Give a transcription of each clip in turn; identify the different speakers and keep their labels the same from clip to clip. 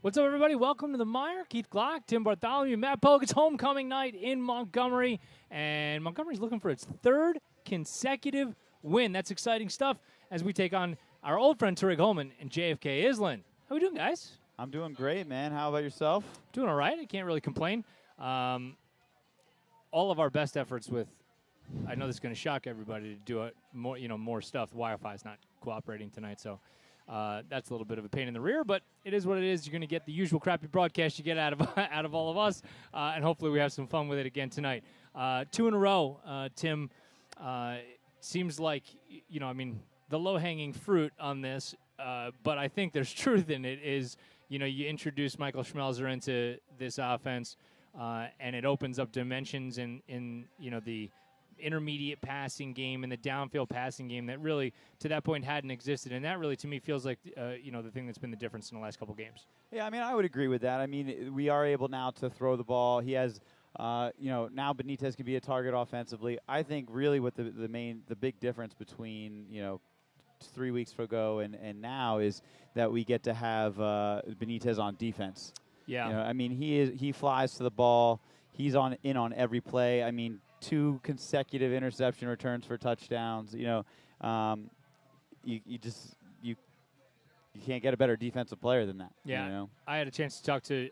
Speaker 1: What's up, everybody? Welcome to the MIRE. Keith Glock, Tim Bartholomew, Matt Polk. It's homecoming night in Montgomery, and Montgomery's looking for its third consecutive win. That's exciting stuff as we take on our old friend Tariq Holman and JFK-Iselin. How we doing, guys?
Speaker 2: I'm doing great, man. How about yourself?
Speaker 1: Doing all right. I can't really complain. All of our best efforts with, I know this is going to shock everybody to do more stuff. Wi-Fi is not cooperating tonight, so that's a little bit of a pain in the rear, but it is what it is. You're going to get the usual crappy broadcast you get out of all of us, and hopefully we have some fun with it again tonight. 2 in a row, Tim. Seems like, the low-hanging fruit on this, but I think there's truth in it is, you introduce Michael Schmelzer into this offense, and it opens up dimensions in the intermediate passing game and the downfield passing game that really, to that point, hadn't existed. And that really, to me, feels like, the thing that's been the difference in the last couple games. Yeah,
Speaker 2: I would agree with that. We are able now to throw the ball. He has, now Benitez can be a target offensively. I think really what the big difference between, 3 weeks ago and now is that we get to have Benitez on defense.
Speaker 1: Yeah.
Speaker 2: He flies to the ball. He's in on every play. 2 consecutive interception returns for touchdowns. You can't get a better defensive player than that.
Speaker 1: Yeah. I had a chance to talk to,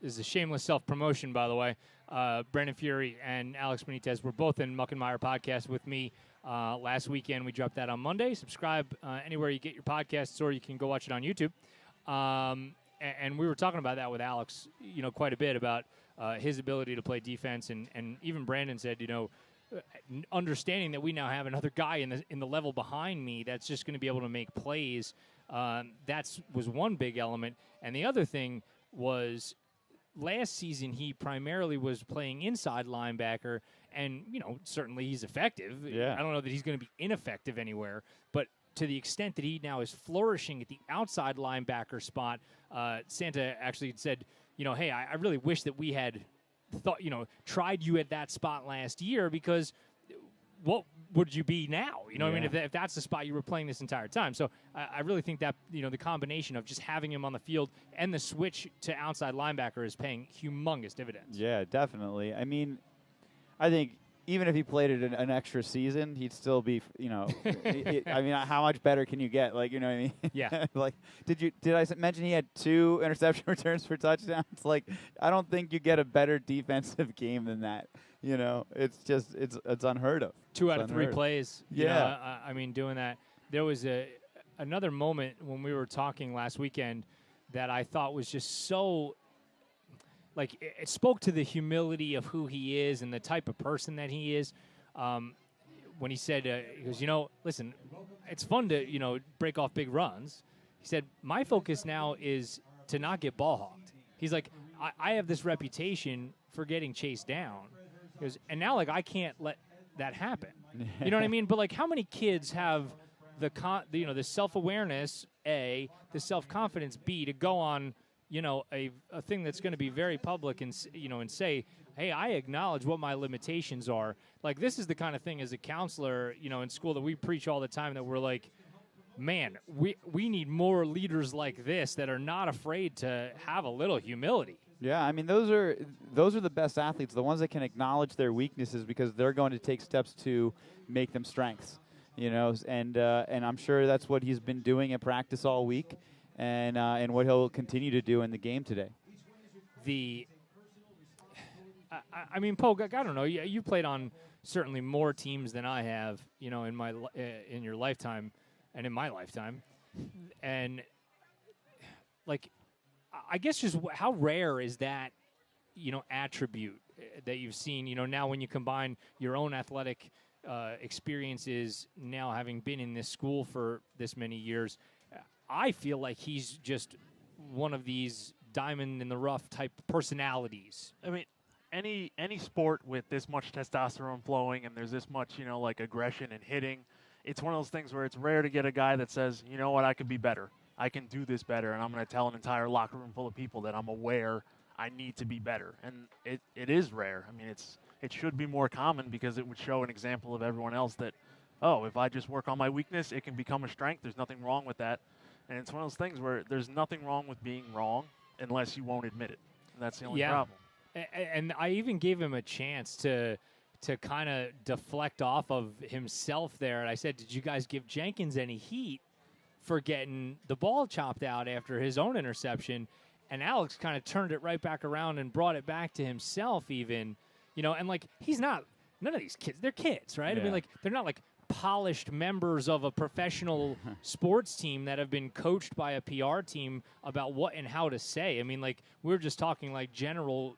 Speaker 1: this is a shameless self-promotion, by the way, Brandon Fury and Alex Benitez were both in Muck and Mire podcast with me last weekend. We dropped that on Monday. Subscribe anywhere you get your podcasts, or you can go watch it on YouTube. And we were talking about that with Alex, quite a bit about his ability to play defense, and even Brandon said, understanding that we now have another guy in the level behind me that's just going to be able to make plays. Was one big element, and the other thing was last season he primarily was playing inside linebacker, and certainly he's effective.
Speaker 2: Yeah.
Speaker 1: I don't know that he's going to be ineffective anywhere, but to the extent that he now is flourishing at the outside linebacker spot, Santa actually said, hey, I really wish that we had tried you at that spot last year, because what would you be now? If that's the spot you were playing this entire time. So I really think that, the combination of just having him on the field and the switch to outside linebacker is paying humongous dividends.
Speaker 2: Yeah, definitely. I think even if he played it an extra season, he'd still be, how much better can you get?
Speaker 1: Yeah.
Speaker 2: Did I mention he had 2 interception returns for touchdowns? I don't think you get a better defensive game than that. It's just, it's unheard of.
Speaker 1: 2 out of 3 plays.
Speaker 2: Yeah.
Speaker 1: Doing that. There was another moment when we were talking last weekend that I thought was just so, it spoke to the humility of who he is and the type of person that he is. When he said, he goes, listen, it's fun to, break off big runs. He said, my focus now is to not get ball hawked. He's like, I have this reputation for getting chased down. He goes, and now, I can't let that happen. You know what I mean? But, how many kids have the self-awareness, A, the self-confidence, B, to go on, a thing that's going to be very public and say, hey, I acknowledge what my limitations are. This is the kind of thing as a counselor, in school that we preach all the time, that we're like, man, we need more leaders like this that are not afraid to have a little humility.
Speaker 2: Yeah, those are the best athletes, the ones that can acknowledge their weaknesses, because they're going to take steps to make them strengths. And I'm sure that's what he's been doing in practice all week. And what he'll continue to do in the game today.
Speaker 1: Polk, I don't know. You played on certainly more teams than I have, in your lifetime and in my lifetime. And, I guess just how rare is that, attribute that you've seen, now when you combine your own athletic experiences, now having been in this school for this many years. I feel like he's just one of these diamond in the rough type personalities.
Speaker 3: Any sport with this much testosterone flowing and there's this much, aggression and hitting, it's one of those things where it's rare to get a guy that says, you know what, I could be better. I can do this better, and I'm going to tell an entire locker room full of people that I'm aware I need to be better. And it is rare. It should be more common, because it would show an example of everyone else that, oh, if I just work on my weakness, it can become a strength. There's nothing wrong with that. And it's one of those things where there's nothing wrong with being wrong. unless you won't admit it. And that's the only
Speaker 1: Yeah.
Speaker 3: problem.
Speaker 1: And I even gave him a chance to kind of deflect off of himself there. And I said, did you guys give Jenkins any heat for getting the ball chopped out after his own interception? And Alex kind of turned it right back around and brought it back to himself even, and like he's not – none of these kids, they're kids, right?
Speaker 2: Yeah.
Speaker 1: I mean, like they're not like polished members of a professional sports team that have been coached by a PR team about what and how to say. I mean, like we're just talking like general,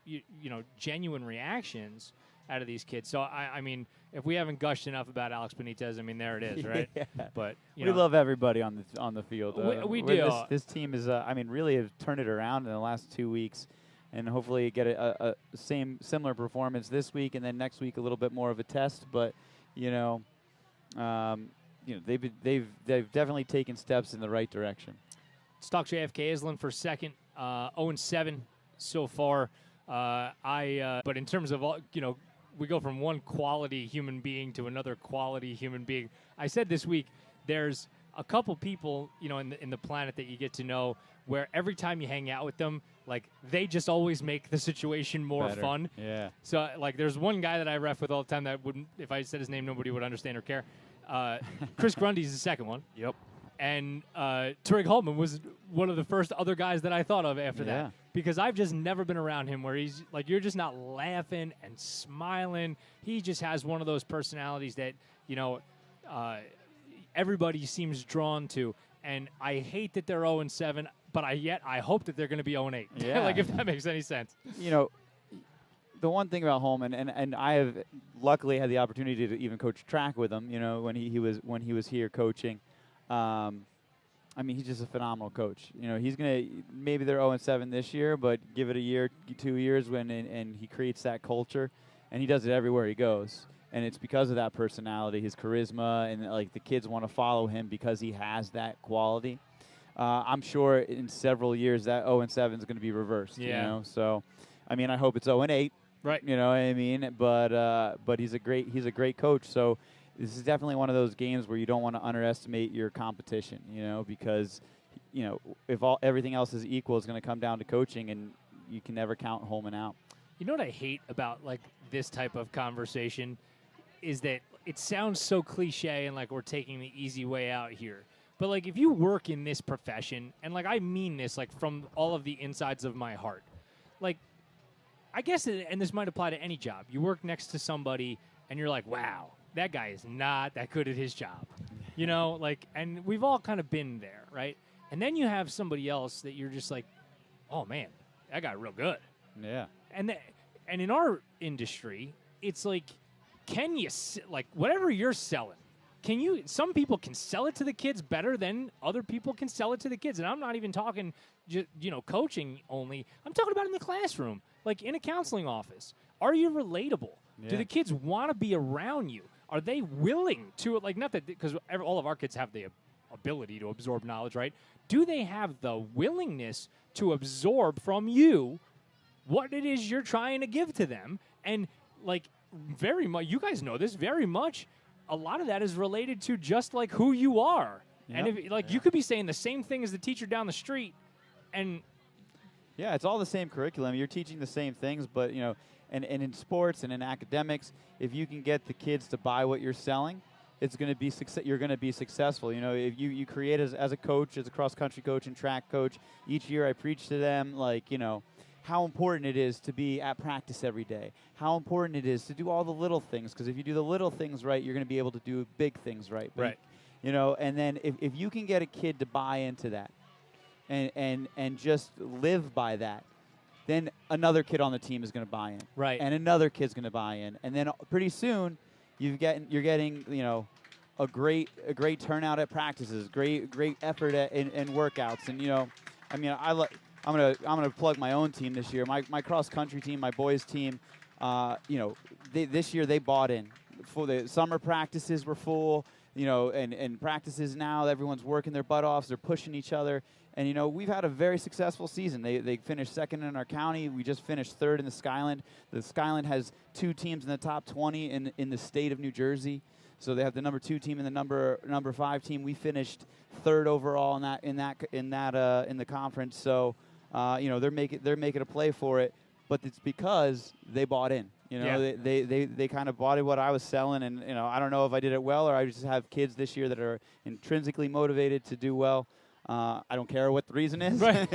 Speaker 1: genuine reactions out of these kids. So, I mean, if we haven't gushed enough about Alex Benitez, I mean, there it is, right?
Speaker 2: Yeah.
Speaker 1: But
Speaker 2: we love everybody on the field.
Speaker 1: We do.
Speaker 2: This team is, really have turned it around in the last 2 weeks, and hopefully get a similar performance this week, and then next week a little bit more of a test. But they've definitely taken steps in the right direction.
Speaker 1: Let's talk JFK-Iselin for a second. 0-7 so far. But in terms of we go from one quality human being to another quality human being. I said this week there's a couple people, in the planet that you get to know where every time you hang out with them, like they just always make the situation more
Speaker 2: Better.
Speaker 1: fun.
Speaker 2: Yeah.
Speaker 1: So like there's one guy that I ref with all the time that wouldn't, if I said his name, nobody would understand or care. Chris Grundy's the second one.
Speaker 3: Yep.
Speaker 1: And Tariq Holtman was one of the first other guys that I thought of after
Speaker 2: Yeah.
Speaker 1: that. Because I've just never been around him where he's like, you're just not laughing and smiling. He just has one of those personalities that, everybody seems drawn to. And I hate that they're 0-7, but I hope that they're going to be 0-8.
Speaker 2: Yeah.
Speaker 1: Like, if that makes any sense.
Speaker 2: The one thing about Holman, and I have luckily had the opportunity to even coach track with him, when he was here coaching. He's just a phenomenal coach. He's going to, maybe they're 0-7 this year, but give it a year, 2 years and he creates that culture, and he does it everywhere he goes. And it's because of that personality, his charisma, and like the kids want to follow him because he has that quality. I'm sure in several years that 0-7 is going to be reversed.
Speaker 1: Yeah.
Speaker 2: So, I hope it's 0-8.
Speaker 1: Right.
Speaker 2: You know what I mean? But he's a great coach. So this is definitely one of those games where you don't want to underestimate your competition. Because if everything else is equal, it's going to come down to coaching, and you can never count Holman out.
Speaker 1: You know what I hate about like this type of conversation is that it sounds so cliche and like we're taking the easy way out here. But like if you work in this profession, and like I mean this like from all of the insides of my heart, like I guess, and this might apply to any job, you work next to somebody and you're like, wow, that guy is not that good at his job. And we've all kind of been there, right? And then you have somebody else that you're just like, oh man, that guy real good.
Speaker 2: Yeah.
Speaker 1: And in our industry, it's like, can you, like, whatever you're selling, some people can sell it to the kids better than other people can sell it to the kids. And I'm not even talking, coaching only. I'm talking about in the classroom, like in a counseling office. Are you relatable?
Speaker 2: Yeah.
Speaker 1: Do the kids want to be around you? Are they willing to, like, not that, because all of our kids have the ability to absorb knowledge, right? Do they have the willingness to absorb from you what it is you're trying to give to them? And, like, very much, you guys know this, very much, a lot of that is related to just, like, who you are. Yep. And, if, you could be saying the same thing as the teacher down the street, and...
Speaker 2: Yeah, it's all the same curriculum. You're teaching the same things, but, and in sports and in academics, if you can get the kids to buy what you're selling, it's going to be you're going to be successful. If you create as a coach, as a cross-country coach and track coach, each year I preach to them, how important it is to be at practice every day, how important it is to do all the little things, because if you do the little things right, you're going to be able to do big things right.
Speaker 1: Right.
Speaker 2: And then if you can get a kid to buy into that and just live by that, then another kid on the team is going to buy in.
Speaker 1: Right.
Speaker 2: And another kid's going to buy in. And then pretty soon you're getting a great turnout at practices, great effort in workouts. And I'm gonna plug my own team this year. My cross country team, my boys team, this year they bought in. For the summer practices were full, and practices now everyone's working their butt off. They're pushing each other, and we've had a very successful season. They finished second in our county. We just finished third in the Skyland. The Skyland has 2 teams in the top 20 in the state of New Jersey. So they have the number 2 team and the number 5 team. We finished third overall in the conference. So they're making a play for it, but it's because they bought in. They kind of bought what I was selling, and I don't know if I did it well or I just have kids this year that are intrinsically motivated to do well. I don't care what the reason is.
Speaker 1: Right.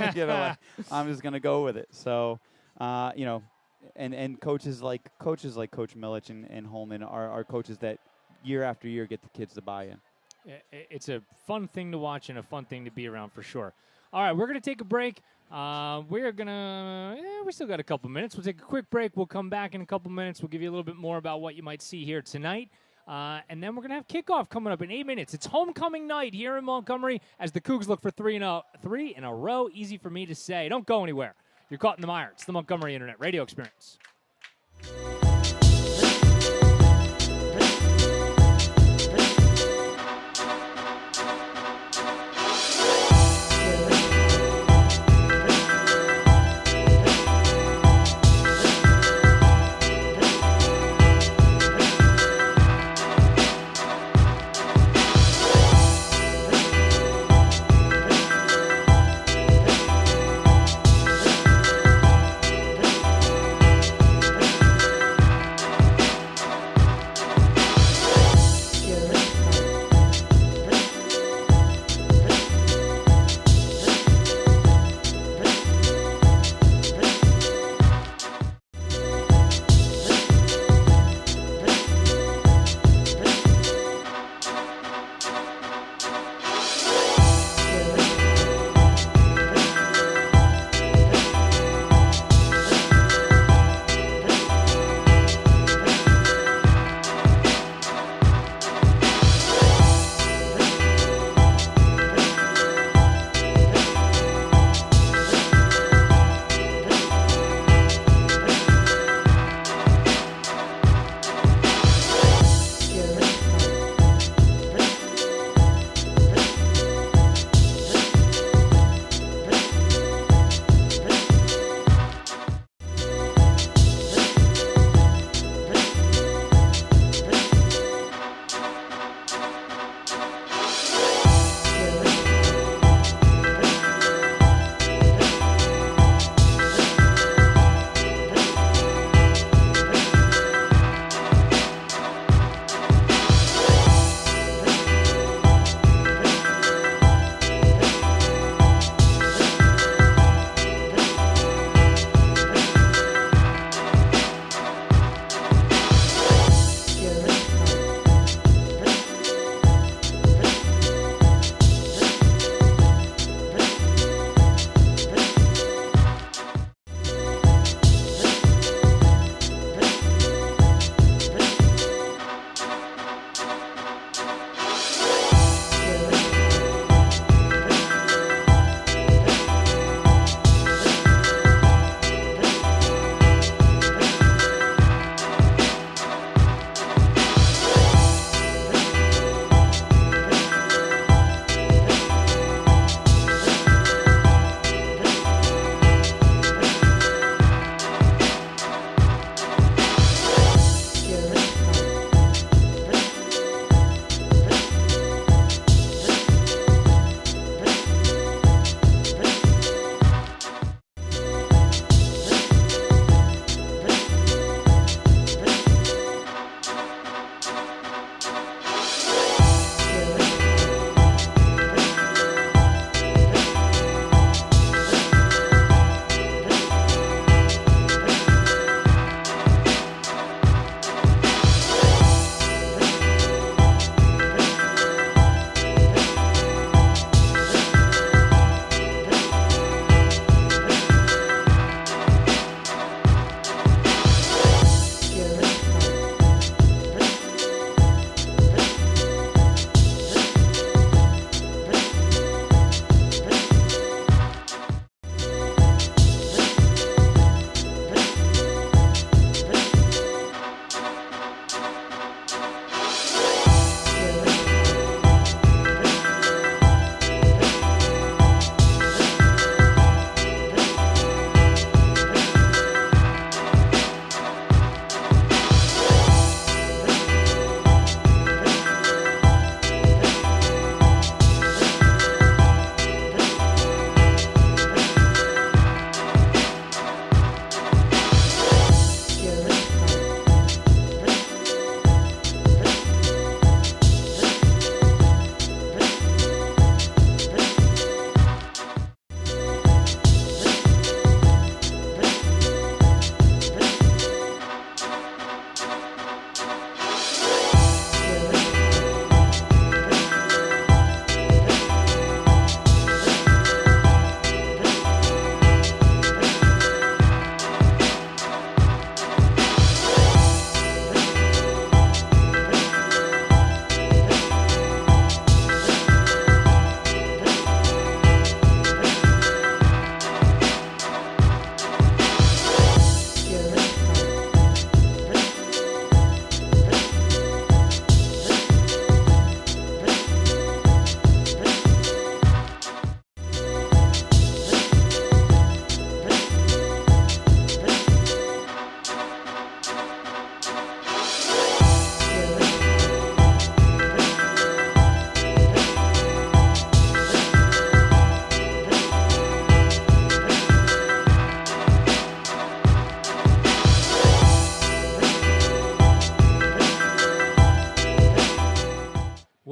Speaker 2: I'm just gonna go with it. So, and coaches like Coach Milich and Holman are coaches that year after year get the kids to buy in.
Speaker 1: It's a fun thing to watch and a fun thing to be around for sure. All right, we're going to take a break. We still got a couple minutes. We'll take a quick break. We'll come back in a couple minutes. We'll give you a little bit more about what you might see here tonight. And then we're going to have kickoff coming up in 8 minutes. It's homecoming night here in Montgomery as the Cougs look for three in a row. Easy for me to say. Don't go anywhere. You're caught in the mire. It's the Montgomery Internet Radio Experience.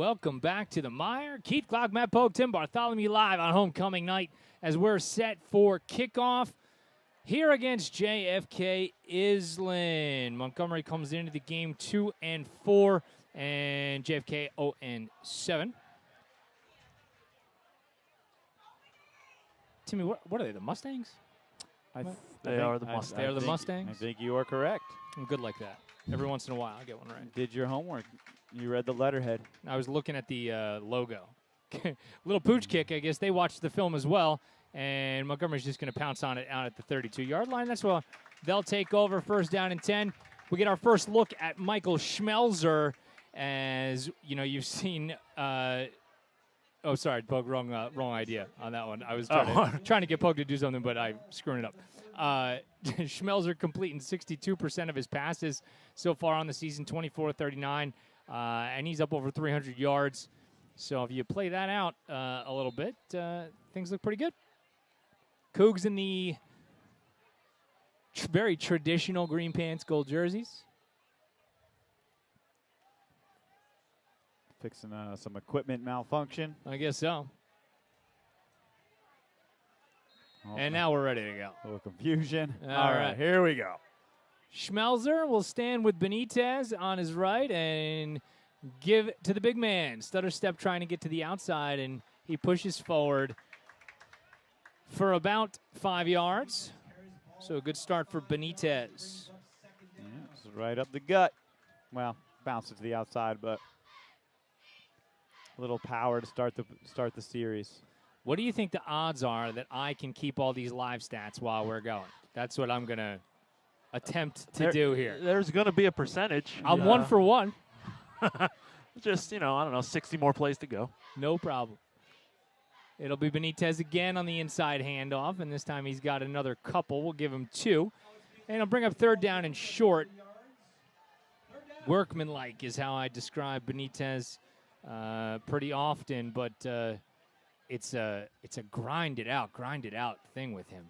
Speaker 1: Welcome back to the Mire. Keith Glock, Matt Pogue, Tim Bartholomew live on homecoming night as we're set for kickoff here against JFK-Iselin. Montgomery comes into the game 2-4 and JFK 0-7. Timmy, what are they, the Mustangs?
Speaker 3: They are the Mustangs.
Speaker 1: They are the Mustangs?
Speaker 2: I think you are correct.
Speaker 1: I'm good like that. Every once in a while, I get one right.
Speaker 2: Did your homework. You read the letterhead.
Speaker 1: I was looking at the logo. Little pooch kick, I guess. They watched the film as well, and Montgomery's just going to pounce on it out at the 32-yard line. That's what they'll take over, first down and 10. We get our first look at Michael Schmelzer as, you know, you've seen oh, sorry, Pogue, wrong idea on that one. I was trying to get Pogue to do something, but I'm screwing it up. Schmelzer completing 62% of his passes so far on the season, 24-39. And he's up over 300 yards. So if you play that out a little bit, things look pretty good. Cougs in the very traditional green pants, gold jerseys.
Speaker 2: Fixing some equipment malfunction.
Speaker 1: I guess so.
Speaker 2: Oh,
Speaker 1: and now we're ready to go.
Speaker 2: A little confusion.
Speaker 1: All right,
Speaker 2: here we go.
Speaker 1: Schmelzer will stand with Benitez on his right and give it to the big man. Stutter step trying to get to the outside, and he pushes forward for about 5 yards. So a good start for Benitez.
Speaker 2: Yeah, it's right up the gut. Well, bounces to the outside, but a little power to start the series.
Speaker 1: What do you think the odds are that I can keep all these live stats while we're going? That's what I'm going to attempt to do here.
Speaker 3: There's going to be a percentage.
Speaker 1: I'm 1 for 1.
Speaker 3: Just, you know, I don't know, 60 more plays to go.
Speaker 1: No problem. It'll be Benitez again on the inside handoff, and this time he's got another couple. We'll give him 2. And he'll bring up third down and short. Workmanlike is how I describe Benitez pretty often, but it's a grind it out thing with him.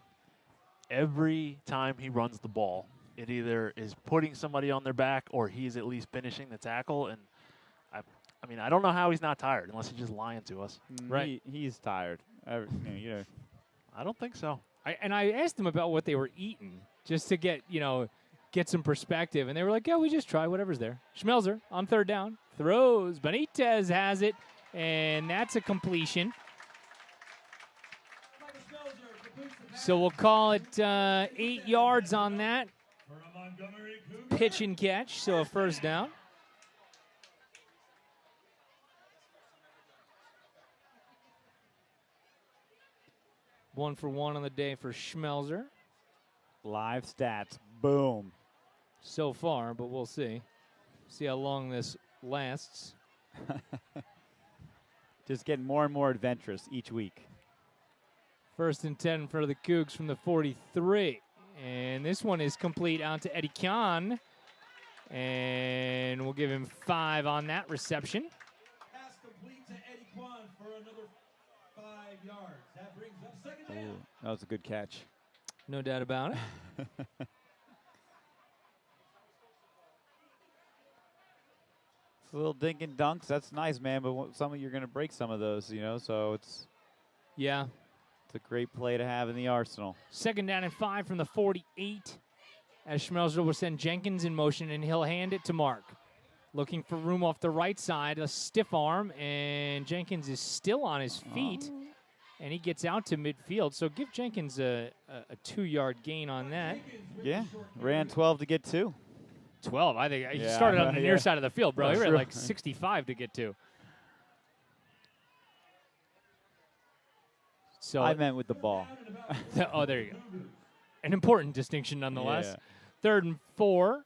Speaker 3: Every time he runs the ball, it either is putting somebody on their back or he's at least finishing the tackle. And I mean, I don't know how he's not tired unless he's just lying to us.
Speaker 1: Right.
Speaker 2: He's tired. You know.
Speaker 3: I don't think so.
Speaker 1: I asked them about what they were eating just to get some perspective. And they were like, yeah, we just try whatever's there. Schmelzer on third down. Throws. Benitez has it. And that's a completion. So we'll call it 8 yards on that. Pitch and catch, so a first down. One for one on the day for Schmelzer.
Speaker 2: Live stats. Boom.
Speaker 1: So far, but we'll see. See how long this lasts.
Speaker 2: Just getting more and more adventurous each week.
Speaker 1: First and 10 for the Cougs from the 43. And this one is complete out to Eddie Khan. And we'll give him 5 on that reception.
Speaker 4: Pass complete to Eddie Kwan for another 5 yards. That brings up second down.
Speaker 2: That was a good catch.
Speaker 1: No doubt about it.
Speaker 2: It's a little dink and dunks. That's nice, man. But you're going to break some of those, you know. So it's
Speaker 1: Yeah.
Speaker 2: It's a great play to have in the arsenal.
Speaker 1: Second down and 5 from the 48. As Schmelzer will send Jenkins in motion, and he'll hand it to Mark. Looking for room off the right side, a stiff arm, and Jenkins is still on his feet, and he gets out to midfield. So give Jenkins a 2-yard gain on that.
Speaker 2: Yeah, ran 12 to get 2.
Speaker 1: 12, I think. He started on the near side of the field, bro. He ran
Speaker 2: true.
Speaker 1: like 65 to get 2. So
Speaker 2: I meant with the ball.
Speaker 1: Oh, there you go. An important distinction nonetheless.
Speaker 2: Yeah.
Speaker 1: 3rd and 4.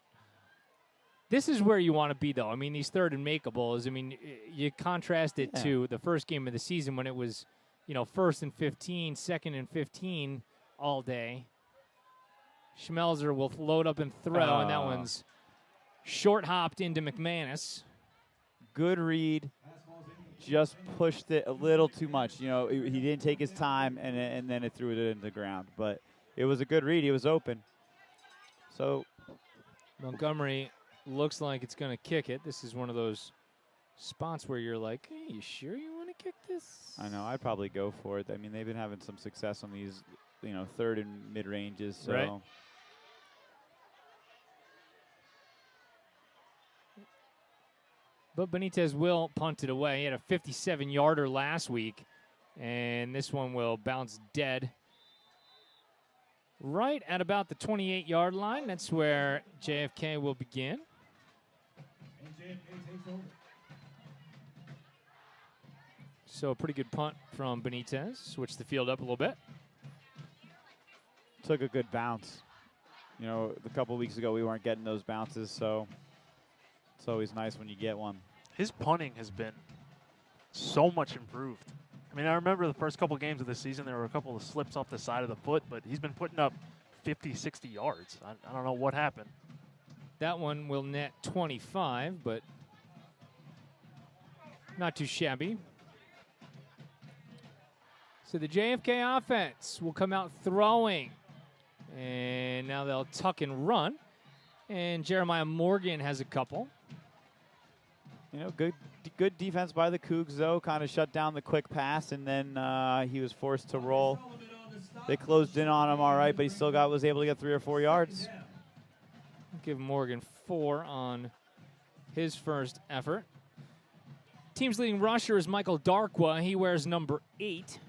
Speaker 1: This is where you want to be, though. I mean, these 3rd and makeables, I mean, you contrast it to the first game of the season when it was, 1st and 15, 2nd and 15 all day. Schmelzer will load up and throw, and that one's short hopped into McManus.
Speaker 2: Good read. Just pushed it a little too much. He didn't take his time, and then it threw it into the ground. But it was a good read. He was open. So
Speaker 1: Montgomery looks like it's going to kick it. This is one of those spots where you're like, hey, you sure you want to kick this?
Speaker 2: I know. I'd probably go for it. I mean, they've been having some success on these, third and mid ranges. So.
Speaker 1: Right. But Benitez will punt it away. He had a 57-yarder last week, and this one will bounce dead right at about the 28-yard line. That's where JFK will begin.
Speaker 4: And JFK takes over.
Speaker 1: So a pretty good punt from Benitez. Switch the field up a little bit.
Speaker 2: Took a good bounce. A couple weeks ago we weren't getting those bounces, so it's always nice when you get one.
Speaker 3: His punting has been so much improved. I mean, I remember the first couple games of the season, there were a couple of slips off the side of the foot, but he's been putting up 50, 60 yards. I don't know what happened.
Speaker 1: That one will net 25, but not too shabby. So the JFK offense will come out throwing. And now they'll tuck and run. And Jeremiah Morgan has a couple.
Speaker 2: Good defense by the Cougs, though. Kind of shut down the quick pass, and then he was forced to roll. They closed in on him all right, but he still was able to get 3 or 4 yards.
Speaker 1: Give Morgan 4 on his first effort. Team's leading rusher is Michael Darkwa. He wears number 8.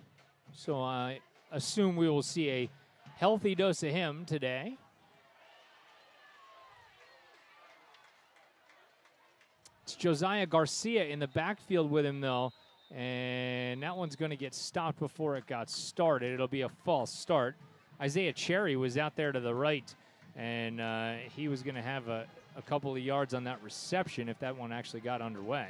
Speaker 1: So I assume we will see a healthy dose of him today. It's Josiah Garcia in the backfield with him, though. And that one's going to get stopped before it got started. It'll be a false start. Isaiah Cherry was out there to the right, and he was going to have a couple of yards on that reception if that one actually got underway.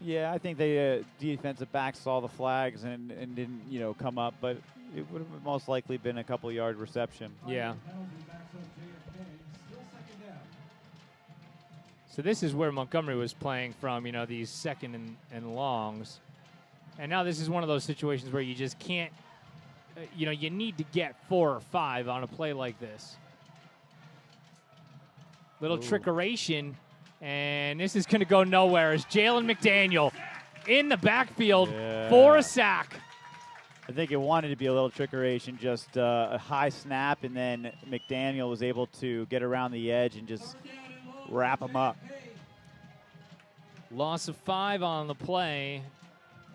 Speaker 2: Yeah, I think the defensive backs saw the flags and didn't, come up, but it would have most likely been a couple-yard reception.
Speaker 1: Yeah. So this is where Montgomery was playing from, these second and longs. And now this is one of those situations where you just can't, you need to get 4 or 5 on a play like this. Little trickeration. And this is going to go nowhere as Jalen McDaniel in the backfield for a sack.
Speaker 2: I think it wanted to be a little trickeration, just a high snap, and then McDaniel was able to get around the edge and just wrap him up.
Speaker 1: Loss of 5 on the play.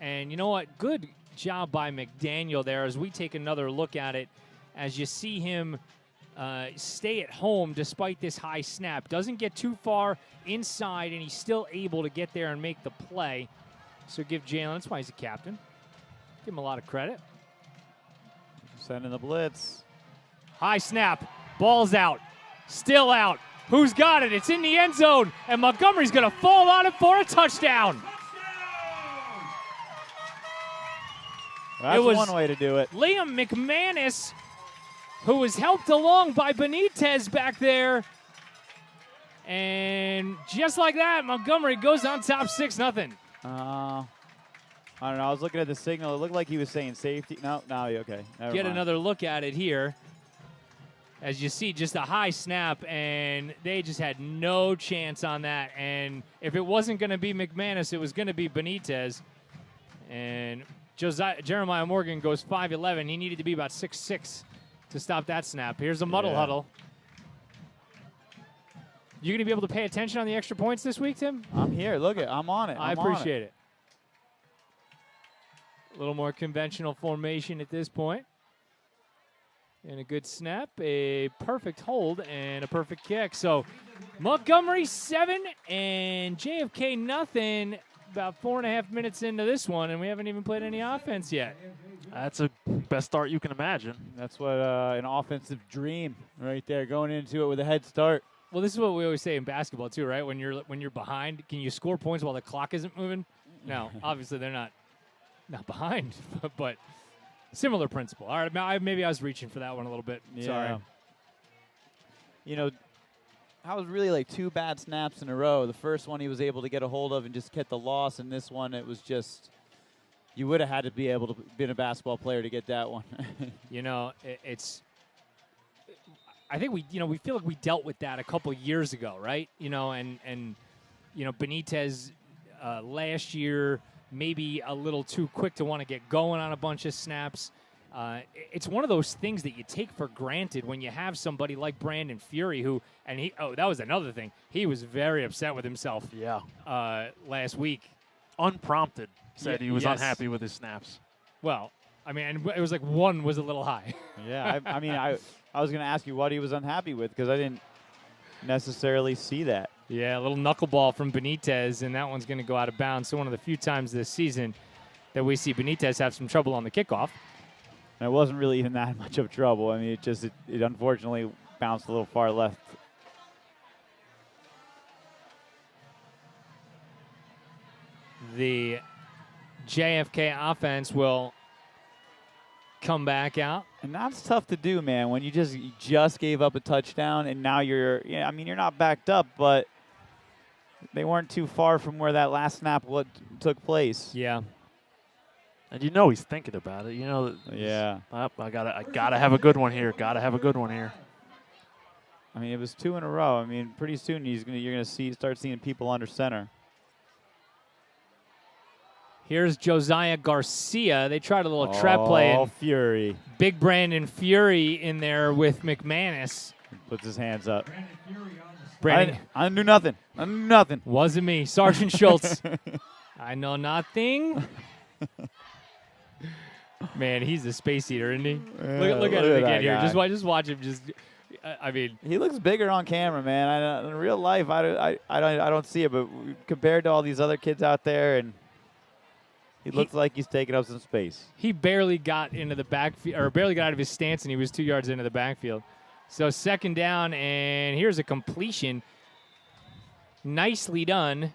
Speaker 1: And you know what? Good job by McDaniel there as we take another look at it. As you see him stay at home despite this high snap. Doesn't get too far inside, and he's still able to get there and make the play. So give Jalen, that's why he's a captain. Give him a lot of credit.
Speaker 2: Sending the blitz.
Speaker 1: High snap. Ball's out. Still out. Who's got it? It's in the end zone, and Montgomery's going to fall on it for a touchdown.
Speaker 2: That's one way to do it.
Speaker 1: Liam McManus, who was helped along by Benitez back there. And just like that, Montgomery goes on top 6-0.
Speaker 2: I don't know. I was looking at the signal. It looked like he was saying safety. No, okay. Never
Speaker 1: Get
Speaker 2: mind.
Speaker 1: another look at it here. As you see, just a high snap, and they just had no chance on that. And if it wasn't going to be McManus, it was going to be Benitez. And Jeremiah Morgan goes 5'11". He needed to be about 6'6" to stop that snap. Here's a muddle huddle. You going to be able to pay attention on the extra points this week, Tim?
Speaker 2: I'm here. Look it. I'm on it.
Speaker 1: I appreciate it. A little more conventional formation at this point. And a good snap, a perfect hold, and a perfect kick. So Montgomery 7 and JFK nothing. About 4.5 minutes into this one, and we haven't even played any offense yet.
Speaker 3: That's the best start you can imagine.
Speaker 2: That's what an offensive dream right there, going into it with a head start.
Speaker 1: Well, this is what we always say in basketball too, right? When you're behind, can you score points while the clock isn't moving? No, obviously they're not behind, but similar principle. All right, maybe I was reaching for that one a little bit.
Speaker 2: Yeah.
Speaker 1: Sorry.
Speaker 2: That was really like 2 bad snaps in a row. The first one he was able to get a hold of and just get the loss, and this one it was just you would have had to be able to be a basketball player to get that one.
Speaker 1: I think we feel like we dealt with that a couple years ago, right? And Benitez last year maybe a little too quick to want to get going on a bunch of snaps. It's one of those things that you take for granted when you have somebody like Brandon Fury that was another thing. He was very upset with himself.
Speaker 3: Yeah.
Speaker 1: Last week.
Speaker 3: Unprompted, said he was
Speaker 1: yes.
Speaker 3: unhappy with his snaps.
Speaker 1: Well, I mean, it was like one was a little high.
Speaker 2: Yeah, I was going to ask you what he was unhappy with because I didn't necessarily see that.
Speaker 1: Yeah, a little knuckleball from Benitez, and that one's going to go out of bounds. So one of the few times this season that we see Benitez have some trouble on the kickoff.
Speaker 2: And it wasn't really even that much of trouble. I mean, it unfortunately bounced a little far left.
Speaker 1: The JFK offense will come back out.
Speaker 2: And that's tough to do, man, when you just gave up a touchdown and now you're not backed up, but they weren't too far from where that last snap took place.
Speaker 1: Yeah.
Speaker 3: And he's thinking about it.
Speaker 2: Yeah.
Speaker 3: I gotta have a good one here. Gotta have a good one here.
Speaker 2: I mean, it was 2 in a row. I mean, pretty soon you're gonna start seeing people under center.
Speaker 1: Here's Josiah Garcia. They tried a little trap play.
Speaker 2: Oh,
Speaker 1: and
Speaker 2: Fury.
Speaker 1: Big Brandon Fury in there with McManus.
Speaker 2: Puts his hands up.
Speaker 1: Brandon.
Speaker 2: I knew nothing.
Speaker 1: Wasn't me. Sergeant Schultz. I know nothing. Man, he's a space eater, isn't he?
Speaker 2: Yeah,
Speaker 1: look at him again here.
Speaker 2: Guy.
Speaker 1: Just watch him.
Speaker 2: He looks bigger on camera, man. In real life, I don't see it, but compared to all these other kids out there, and he looks like he's taking up some space.
Speaker 1: He barely got into the backfield, or barely got out of his stance, and he was 2 yards into the backfield. So 2nd down, and here's a completion. Nicely done.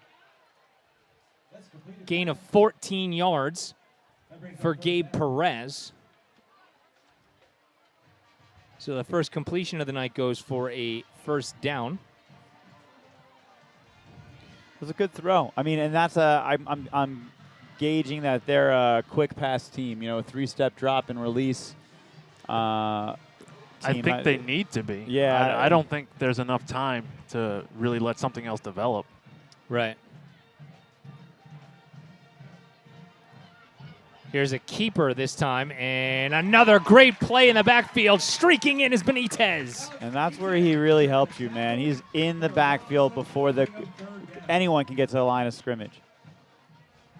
Speaker 1: Gain of 14 yards for Gabe Perez. So the first completion of the night goes for a 1st down.
Speaker 2: It was a good throw. I mean, and that's I'm gauging that they're a quick pass team. A 3-step drop and release.
Speaker 3: I think they need to be.
Speaker 2: Yeah.
Speaker 3: I don't think there's enough time to really let something else develop.
Speaker 1: Right. Here's a keeper this time, and another great play in the backfield. Streaking in is Benitez.
Speaker 2: And that's where he really helps you, man. He's in the backfield before anyone can get to the line of scrimmage.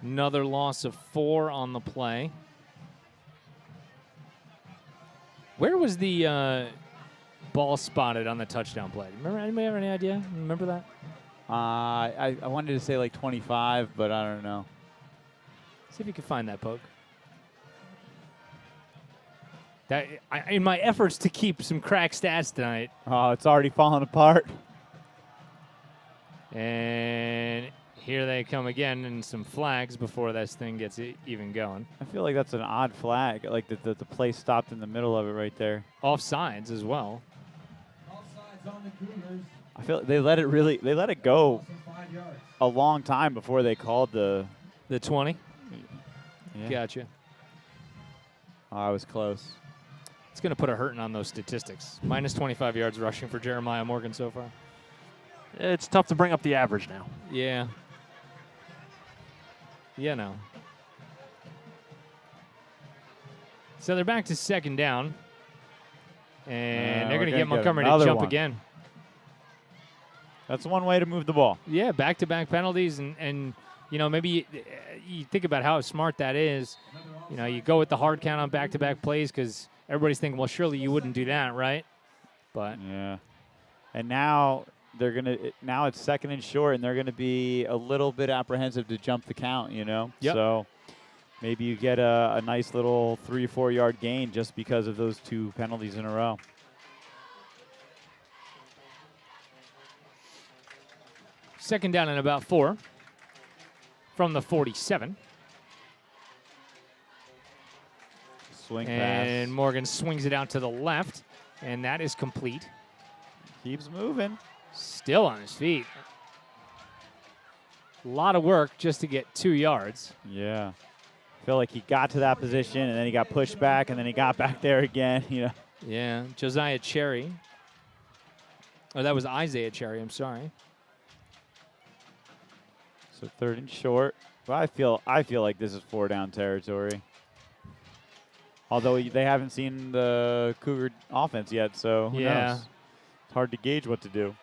Speaker 1: Another loss of 4 on the play. Where was the ball spotted on the touchdown play? Remember? Anybody have any idea? Remember that?
Speaker 2: I wanted to say like 25, but I don't know.
Speaker 1: See if you can find that, Poke. In my efforts to keep some crack stats tonight.
Speaker 2: Oh, it's already falling apart.
Speaker 1: And here they come again, and some flags before this thing gets even going.
Speaker 2: I feel like that's an odd flag, like the play stopped in the middle of it right there.
Speaker 1: Offsides as well.
Speaker 4: Offsides on the Cougars.
Speaker 2: I feel like they let it go a long time before they called the
Speaker 1: 20.
Speaker 2: Yeah.
Speaker 1: Gotcha.
Speaker 2: Oh, I was close.
Speaker 1: It's going to put a hurting on those statistics. Minus 25 yards rushing for Jeremiah Morgan so far.
Speaker 3: It's tough to bring up the average now.
Speaker 1: Yeah. No. So they're back to 2nd down. And they're going to get Montgomery to jump again.
Speaker 2: That's one way to move the ball.
Speaker 1: Yeah, back-to-back penalties. And maybe you think about how smart that is. You go with the hard count on back-to-back plays because everybody's thinking, well, surely you wouldn't do that, right? But
Speaker 2: yeah. And now now it's 2nd and short, and they're gonna be a little bit apprehensive to jump the count.
Speaker 1: Yep.
Speaker 2: So maybe you get a nice little 3 or 4 yard gain just because of those 2 penalties in a row.
Speaker 1: Second down and about 4 from the 47.
Speaker 2: Swing
Speaker 1: and
Speaker 2: pass.
Speaker 1: Morgan swings it out to the left, and that is complete.
Speaker 2: Keeps moving.
Speaker 1: Still on his feet. A lot of work just to get 2 yards.
Speaker 2: Yeah. I feel like he got to that position, and then he got pushed back, and then he got back there again.
Speaker 1: Yeah. Josiah Cherry Oh, that was Isaiah Cherry. I'm sorry.
Speaker 2: So 3rd and short. Well, I feel like this is 4-down territory. Although they haven't seen the Cougar offense yet, so who knows? It's hard to gauge what to do.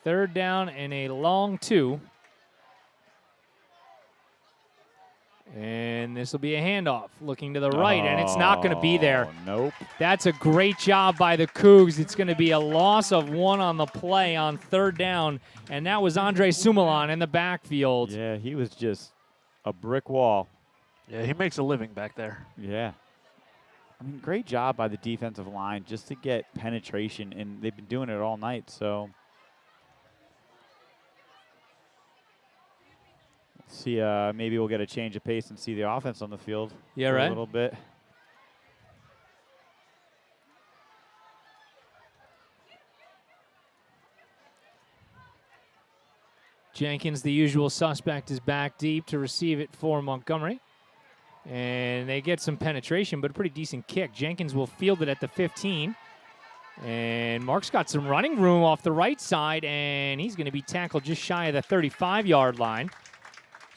Speaker 1: Third down and a long 2. And this will be a handoff looking to the right, and it's not going to be there.
Speaker 2: Nope.
Speaker 1: That's a great job by the Cougs. It's going to be a loss of 1 on the play on 3rd down, and that was Andre Sumalon in the backfield.
Speaker 2: Yeah, he was just a brick wall.
Speaker 3: Yeah, he makes a living back there.
Speaker 2: Yeah. I mean, great job by the defensive line just to get penetration, and they've been doing it all night, so. See, maybe we'll get a change of pace and see the offense on the field.
Speaker 1: Yeah,
Speaker 2: for
Speaker 1: right.
Speaker 2: A little bit.
Speaker 1: Jenkins, the usual suspect, is back deep to receive it for Montgomery. And they get some penetration, but a pretty decent kick. Jenkins will field it at the 15. And Mark's got some running room off the right side, and he's going to be tackled just shy of the 35-yard line.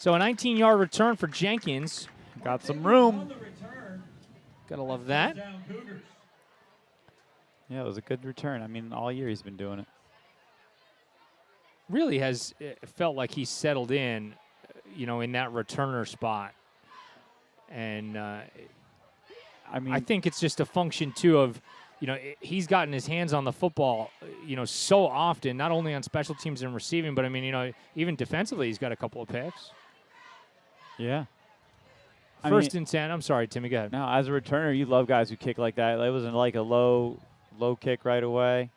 Speaker 1: So a 19-yard return for Jenkins.
Speaker 2: Got some room.
Speaker 1: Gotta love that.
Speaker 2: Yeah, it was a good return. I mean, all year he's been doing it.
Speaker 1: Really has felt like he's settled in, in that returner spot. And I
Speaker 2: mean,
Speaker 1: I think it's just a function, too, of, he's gotten his hands on the football, so often, not only on special teams and receiving, but, I mean, even defensively he's got a couple of picks.
Speaker 2: Yeah.
Speaker 1: First and 10. I'm sorry, Timmy, go ahead.
Speaker 2: No, as a returner, you love guys who kick like that. It wasn't like a low kick right away.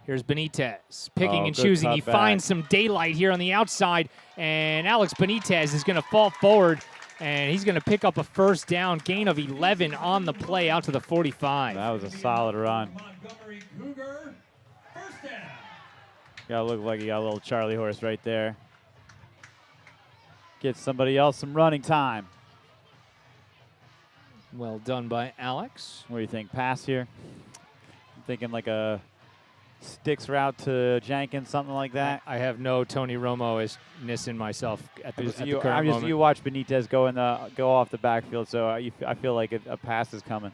Speaker 1: Here's Benitez picking and
Speaker 2: good
Speaker 1: choosing. He
Speaker 2: cutback.
Speaker 1: finds some daylight here on the outside, and Alex Benitez is going to fall forward, and he's going to pick up a first down, gain of 11 on the play out to the 45.
Speaker 2: That was a solid run.
Speaker 4: Montgomery Cougar, first down.
Speaker 2: Gotta look like he got a little Charlie horse right there. Get somebody else some running time.
Speaker 1: Well done by Alex.
Speaker 2: What do you think? Pass here? I'm thinking like a sticks route to Jenkins, something like that.
Speaker 1: I have no Tony Romo-ness in myself at the current moment.
Speaker 2: You watch Benitez go off the backfield, so I feel like a pass is coming.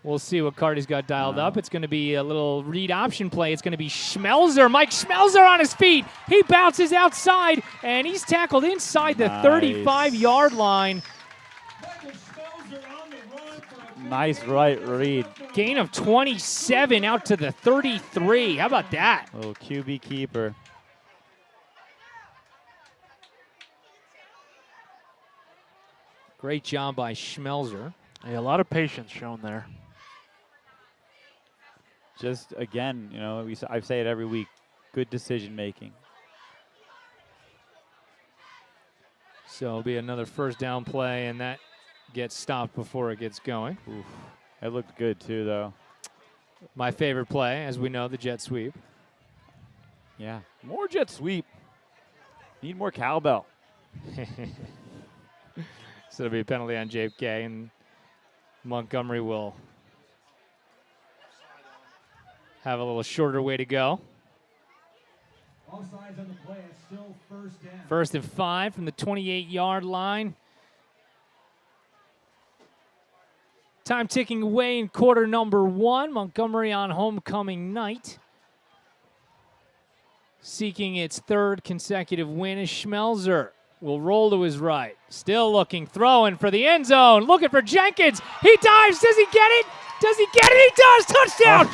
Speaker 1: We'll see what Carty's got dialed up. It's going to be a little read option play. It's going to be Schmelzer. Mike Schmelzer on his feet. He bounces outside, and he's tackled inside the 35-yard line.
Speaker 2: Nice right read.
Speaker 1: Gain of 27 out to the 33. How about that?
Speaker 2: Little QB keeper.
Speaker 1: Great job by Schmelzer.
Speaker 3: Yeah, a lot of patience shown there.
Speaker 2: Just, again, I say it every week, good decision making.
Speaker 1: So it'll be another first down play, and that gets stopped before it gets going.
Speaker 2: Oof. That looked good, too, though.
Speaker 1: My favorite play, as we know, the jet sweep.
Speaker 2: Yeah, more jet sweep. Need more cowbell.
Speaker 1: So it'll be a penalty on JFK, and Montgomery will have a little shorter way to go.
Speaker 4: Offsides on the play. It's still first down.
Speaker 1: 1st and 5 from the 28-yard line. Time ticking away in quarter number 1. Montgomery on homecoming night, seeking its 3rd consecutive win as Schmelzer will roll to his right. Still looking, throwing for the end zone, looking for Jenkins. He dives. Does he get it? Does he get it? He does. Touchdown.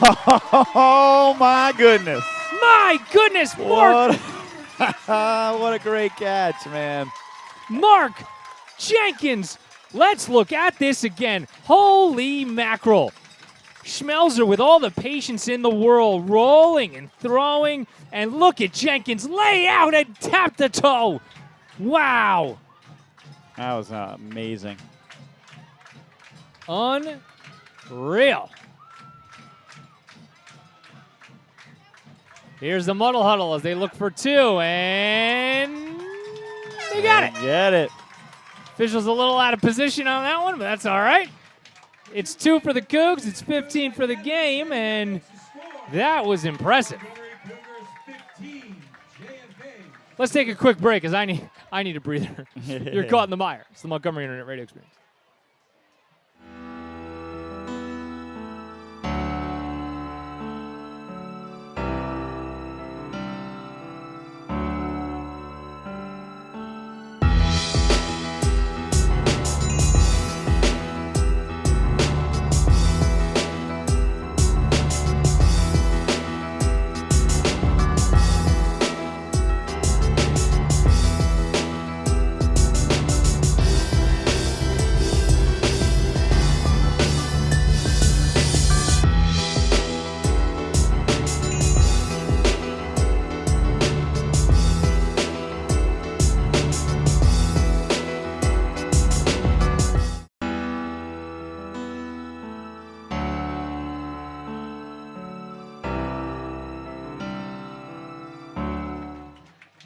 Speaker 2: Oh, my goodness.
Speaker 1: My goodness, Mark.
Speaker 2: What a great catch, man.
Speaker 1: Mark Jenkins. Let's look at this again. Holy mackerel. Schmelzer with all the patience in the world, rolling and throwing. And look at Jenkins lay out and tap the toe. Wow.
Speaker 2: That was amazing.
Speaker 1: Unreal. Here's the muddle huddle as they look for 2, and they got it.
Speaker 2: Get it.
Speaker 1: Official's a little out of position on that one, but that's all right. It's 2 for the Cougs. It's 15 for the game, and that was impressive.
Speaker 4: Cougars 15, JFK.
Speaker 1: Let's take a quick break because I need a breather. You're caught in the mire. It's the Montgomery Internet Radio Experience.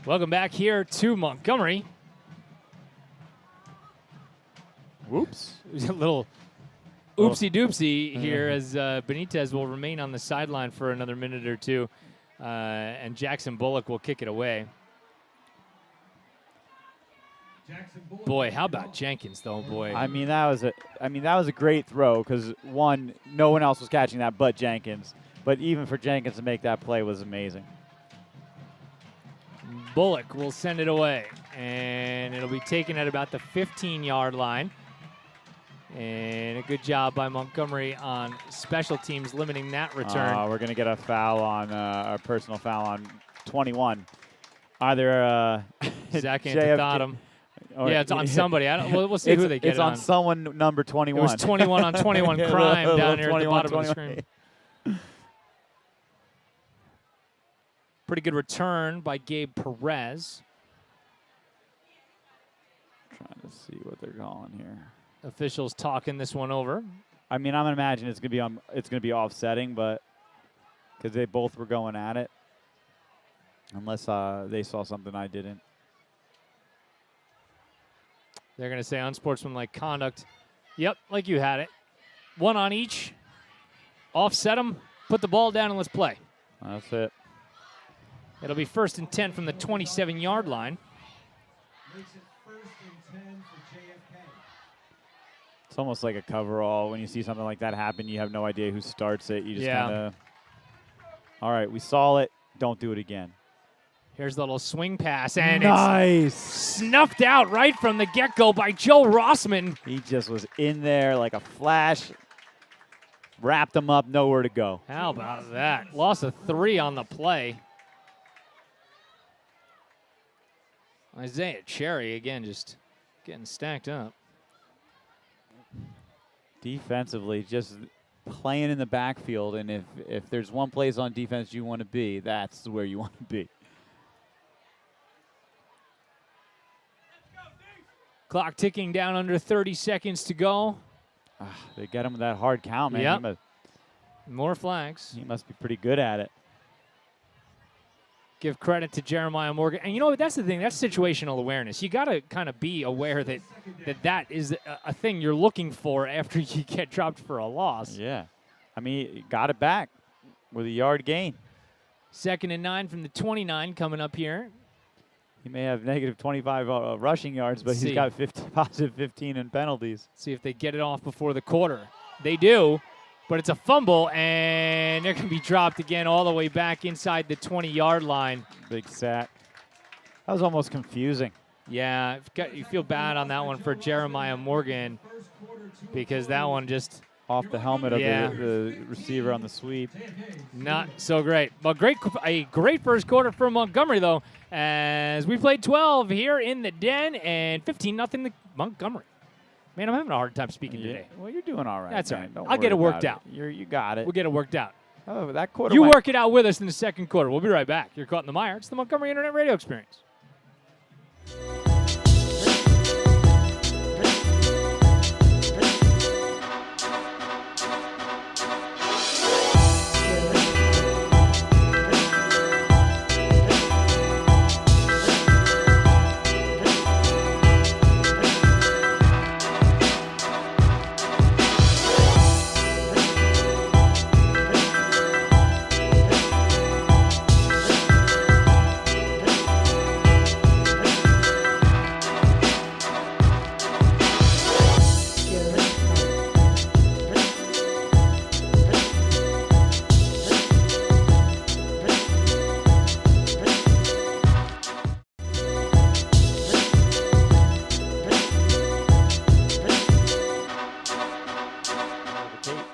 Speaker 1: Welcome back here to Montgomery.
Speaker 2: Whoops.
Speaker 1: It was a little oopsie-doopsie here as Benitez will remain on the sideline for another minute or two, and Jackson Bullock will kick it away. Boy, how about Jenkins, though, boy?
Speaker 2: I mean, that was a great throw because, one, no one else was catching that but Jenkins. But even for Jenkins to make that play was amazing.
Speaker 1: Bullock will send it away, and it'll be taken at about the 15-yard line. And a good job by Montgomery on special teams limiting that return.
Speaker 2: We're going to get a foul on a personal foul on 21. Either
Speaker 1: Second
Speaker 2: JFK
Speaker 1: to Tottenham. Yeah, it's on somebody. We'll see who they get
Speaker 2: It's on someone number 21.
Speaker 1: It was 21 on 21 crime down here at the bottom of the screen. Pretty good return by Gabe Perez.
Speaker 2: Trying to see what they're calling here.
Speaker 1: Officials talking this one over.
Speaker 2: I mean, I'm gonna imagine it's gonna be offsetting, but because they both were going at it, unless they saw something I didn't.
Speaker 1: They're gonna say unsportsmanlike conduct. Yep, like you had it. One on each. Offset them. Put the ball down and let's play.
Speaker 2: That's it.
Speaker 1: It'll be 1st and 10 from the 27-yard line.
Speaker 4: Makes it 1st and 10 for JFK.
Speaker 2: It's almost like a coverall. When you see something like that happen, you have no idea who starts it. You just kind of, all right, we saw it. Don't do it again.
Speaker 1: Here's the little swing pass, and
Speaker 2: nice.
Speaker 1: It's snuffed out right from the get-go by Joe Rossman.
Speaker 2: He just was in there like a flash, wrapped him up, nowhere to go.
Speaker 1: How about that? Loss of 3 on the play. Isaiah Cherry, again, just getting stacked up.
Speaker 2: Defensively, just playing in the backfield, and if there's one place on defense you want to be, that's where you want to be.
Speaker 1: Clock ticking down under 30 seconds to go.
Speaker 2: They get him with that hard count, man.
Speaker 1: Yep. More flags.
Speaker 2: He must be pretty good at it.
Speaker 1: Give credit to Jeremiah Morgan. And you know, that's the thing. That's situational awareness. You got to kind of be aware that is a thing you're looking for after you get dropped for a loss.
Speaker 2: Yeah. I mean, he got it back with a yard gain.
Speaker 1: 2nd and 9 from the 29 coming up here.
Speaker 2: He may have negative 25 rushing yards, but he's got positive 15 in penalties.
Speaker 1: See if they get it off before the quarter. They do. But it's a fumble, and they're going to be dropped again all the way back inside the 20-yard line.
Speaker 2: Big sack. That was almost confusing.
Speaker 1: Yeah, you feel bad on that one for Jeremiah Morgan because that one just
Speaker 2: off the helmet of the receiver on the sweep.
Speaker 1: Not so great. But a great first quarter for Montgomery, though, as we played 12 here in the Den and 15-0 to Montgomery. Man, I'm having a hard time speaking today.
Speaker 2: Well, you're doing all right.
Speaker 1: That's all
Speaker 2: right.
Speaker 1: right. I'll get it worked out.
Speaker 2: You got it.
Speaker 1: We'll get it worked out.
Speaker 2: Oh, that quarter.
Speaker 1: You work it out with us in the second quarter. We'll be right back. You're caught in the mire. It's the Montgomery Internet Radio Experience.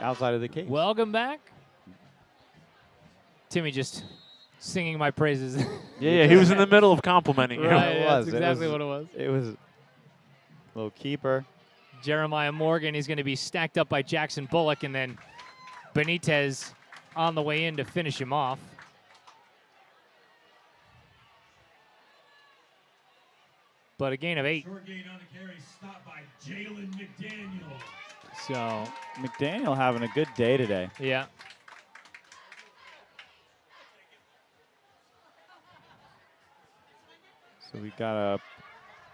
Speaker 2: outside of the cage.
Speaker 1: Welcome back. Timmy just singing my praises.
Speaker 3: Yeah, he was in the middle of complimenting you.
Speaker 1: Right,
Speaker 2: It
Speaker 1: that's
Speaker 2: was.
Speaker 1: exactly what it was.
Speaker 2: It was a little keeper.
Speaker 1: Jeremiah Morgan, he's going to be stacked up by Jackson Bullock, and then Benitez on the way in to finish him off. But a gain of 8.
Speaker 4: Short gain on the carry, stopped by Jalen McDaniel.
Speaker 1: So,
Speaker 2: McDaniel having a good day today.
Speaker 1: yeah.
Speaker 2: So we got a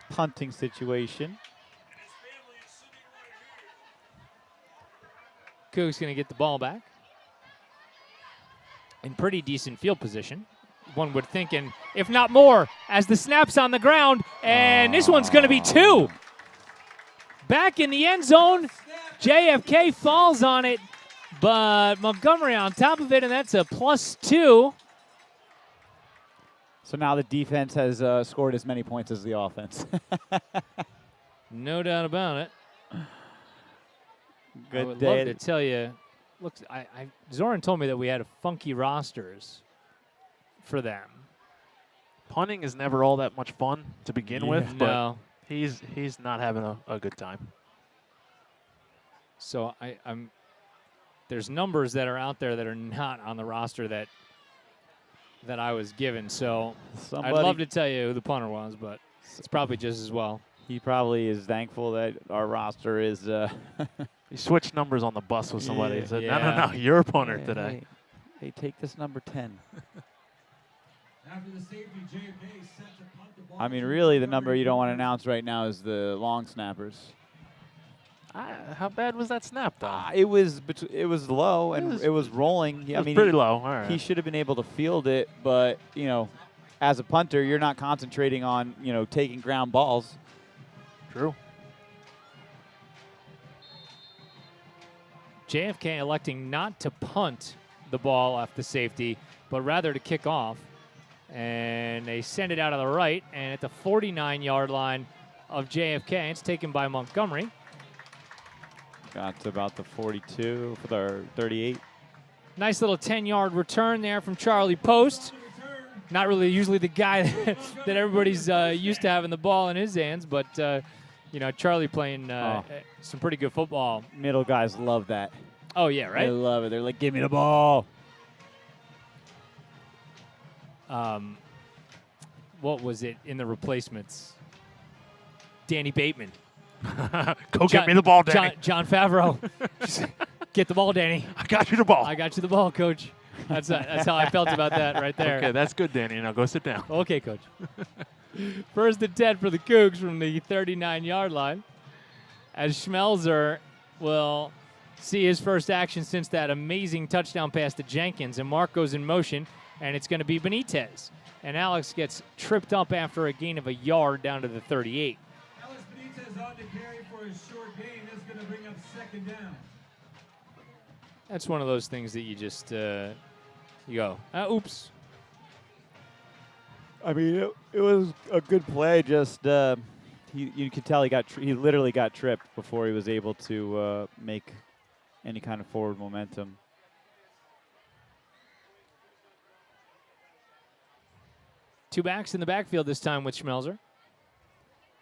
Speaker 2: punting situation.
Speaker 1: Cougs going to get the ball back. In pretty decent field position, one would think, and if not more, as the snap's on the ground, and this one's going to be 2. Back in the end zone, JFK falls on it, but Montgomery on top of it, and that's a +2.
Speaker 2: So now the defense has scored as many points as the offense.
Speaker 1: No doubt about it.
Speaker 2: Good
Speaker 1: I would
Speaker 2: day.
Speaker 1: love to tell you. Look, Zoran told me that we had funky rosters for them.
Speaker 3: Punting is never all that much fun to begin with, but
Speaker 1: No.
Speaker 3: he's not having a good time.
Speaker 1: So there's numbers that are out there that are not on the roster that I was given. So I'd love to tell you who the punter was, but it's probably just as well.
Speaker 2: He probably is thankful that our roster is.
Speaker 3: He switched numbers on the bus with somebody
Speaker 2: Yeah.
Speaker 3: and said,
Speaker 1: Yeah.
Speaker 3: no, you're a punter today.
Speaker 2: Hey, take this number 10.
Speaker 4: After the safety, JFK set to punt the ball.
Speaker 2: I mean, really, the number you don't want to announce right now is the long snappers.
Speaker 3: How bad was that snap, though?
Speaker 2: It was low and it was rolling.
Speaker 3: It was pretty low. All right.
Speaker 2: He should have been able to field it, but as a punter, you're not concentrating on taking ground balls.
Speaker 3: True.
Speaker 1: JFK electing not to punt the ball off the safety, but rather to kick off. And they send it out of the right, and at the 49-yard line of JFK, it's taken by Montgomery.
Speaker 2: Got to about the 42 for the 38.
Speaker 1: Nice little 10-yard return there from Charlie Post. Not really usually the guy that everybody's used to having the ball in his hands, but Charlie playing some pretty good football.
Speaker 2: Middle guys love that.
Speaker 1: Oh, yeah, right?
Speaker 2: They love it. They're like, give me the ball.
Speaker 1: What was it in the replacements? Danny Bateman.
Speaker 3: Go get me the ball, Danny.
Speaker 1: John Favreau. Just get the ball, Danny.
Speaker 3: I got you the ball.
Speaker 1: I got you the ball, Coach. That's how I felt about that right there.
Speaker 3: Okay, that's good, Danny. Now go sit down.
Speaker 1: Okay, Coach. First and 10 for the Cougs from the 39-yard line, as Schmelzer will see his first action since that amazing touchdown pass to Jenkins, and Mark goes in motion, and it's going to be Benitez. And Alex gets tripped up after a gain of a yard down to the 38.
Speaker 4: Alex Benitez on to carry for a short gain. That's going to bring up second down.
Speaker 1: That's one of those things that you just you go, oops.
Speaker 2: I mean, it was a good play. Just you could tell he literally got tripped before he was able to make any kind of forward momentum.
Speaker 1: Two backs in the backfield this time with Schmelzer.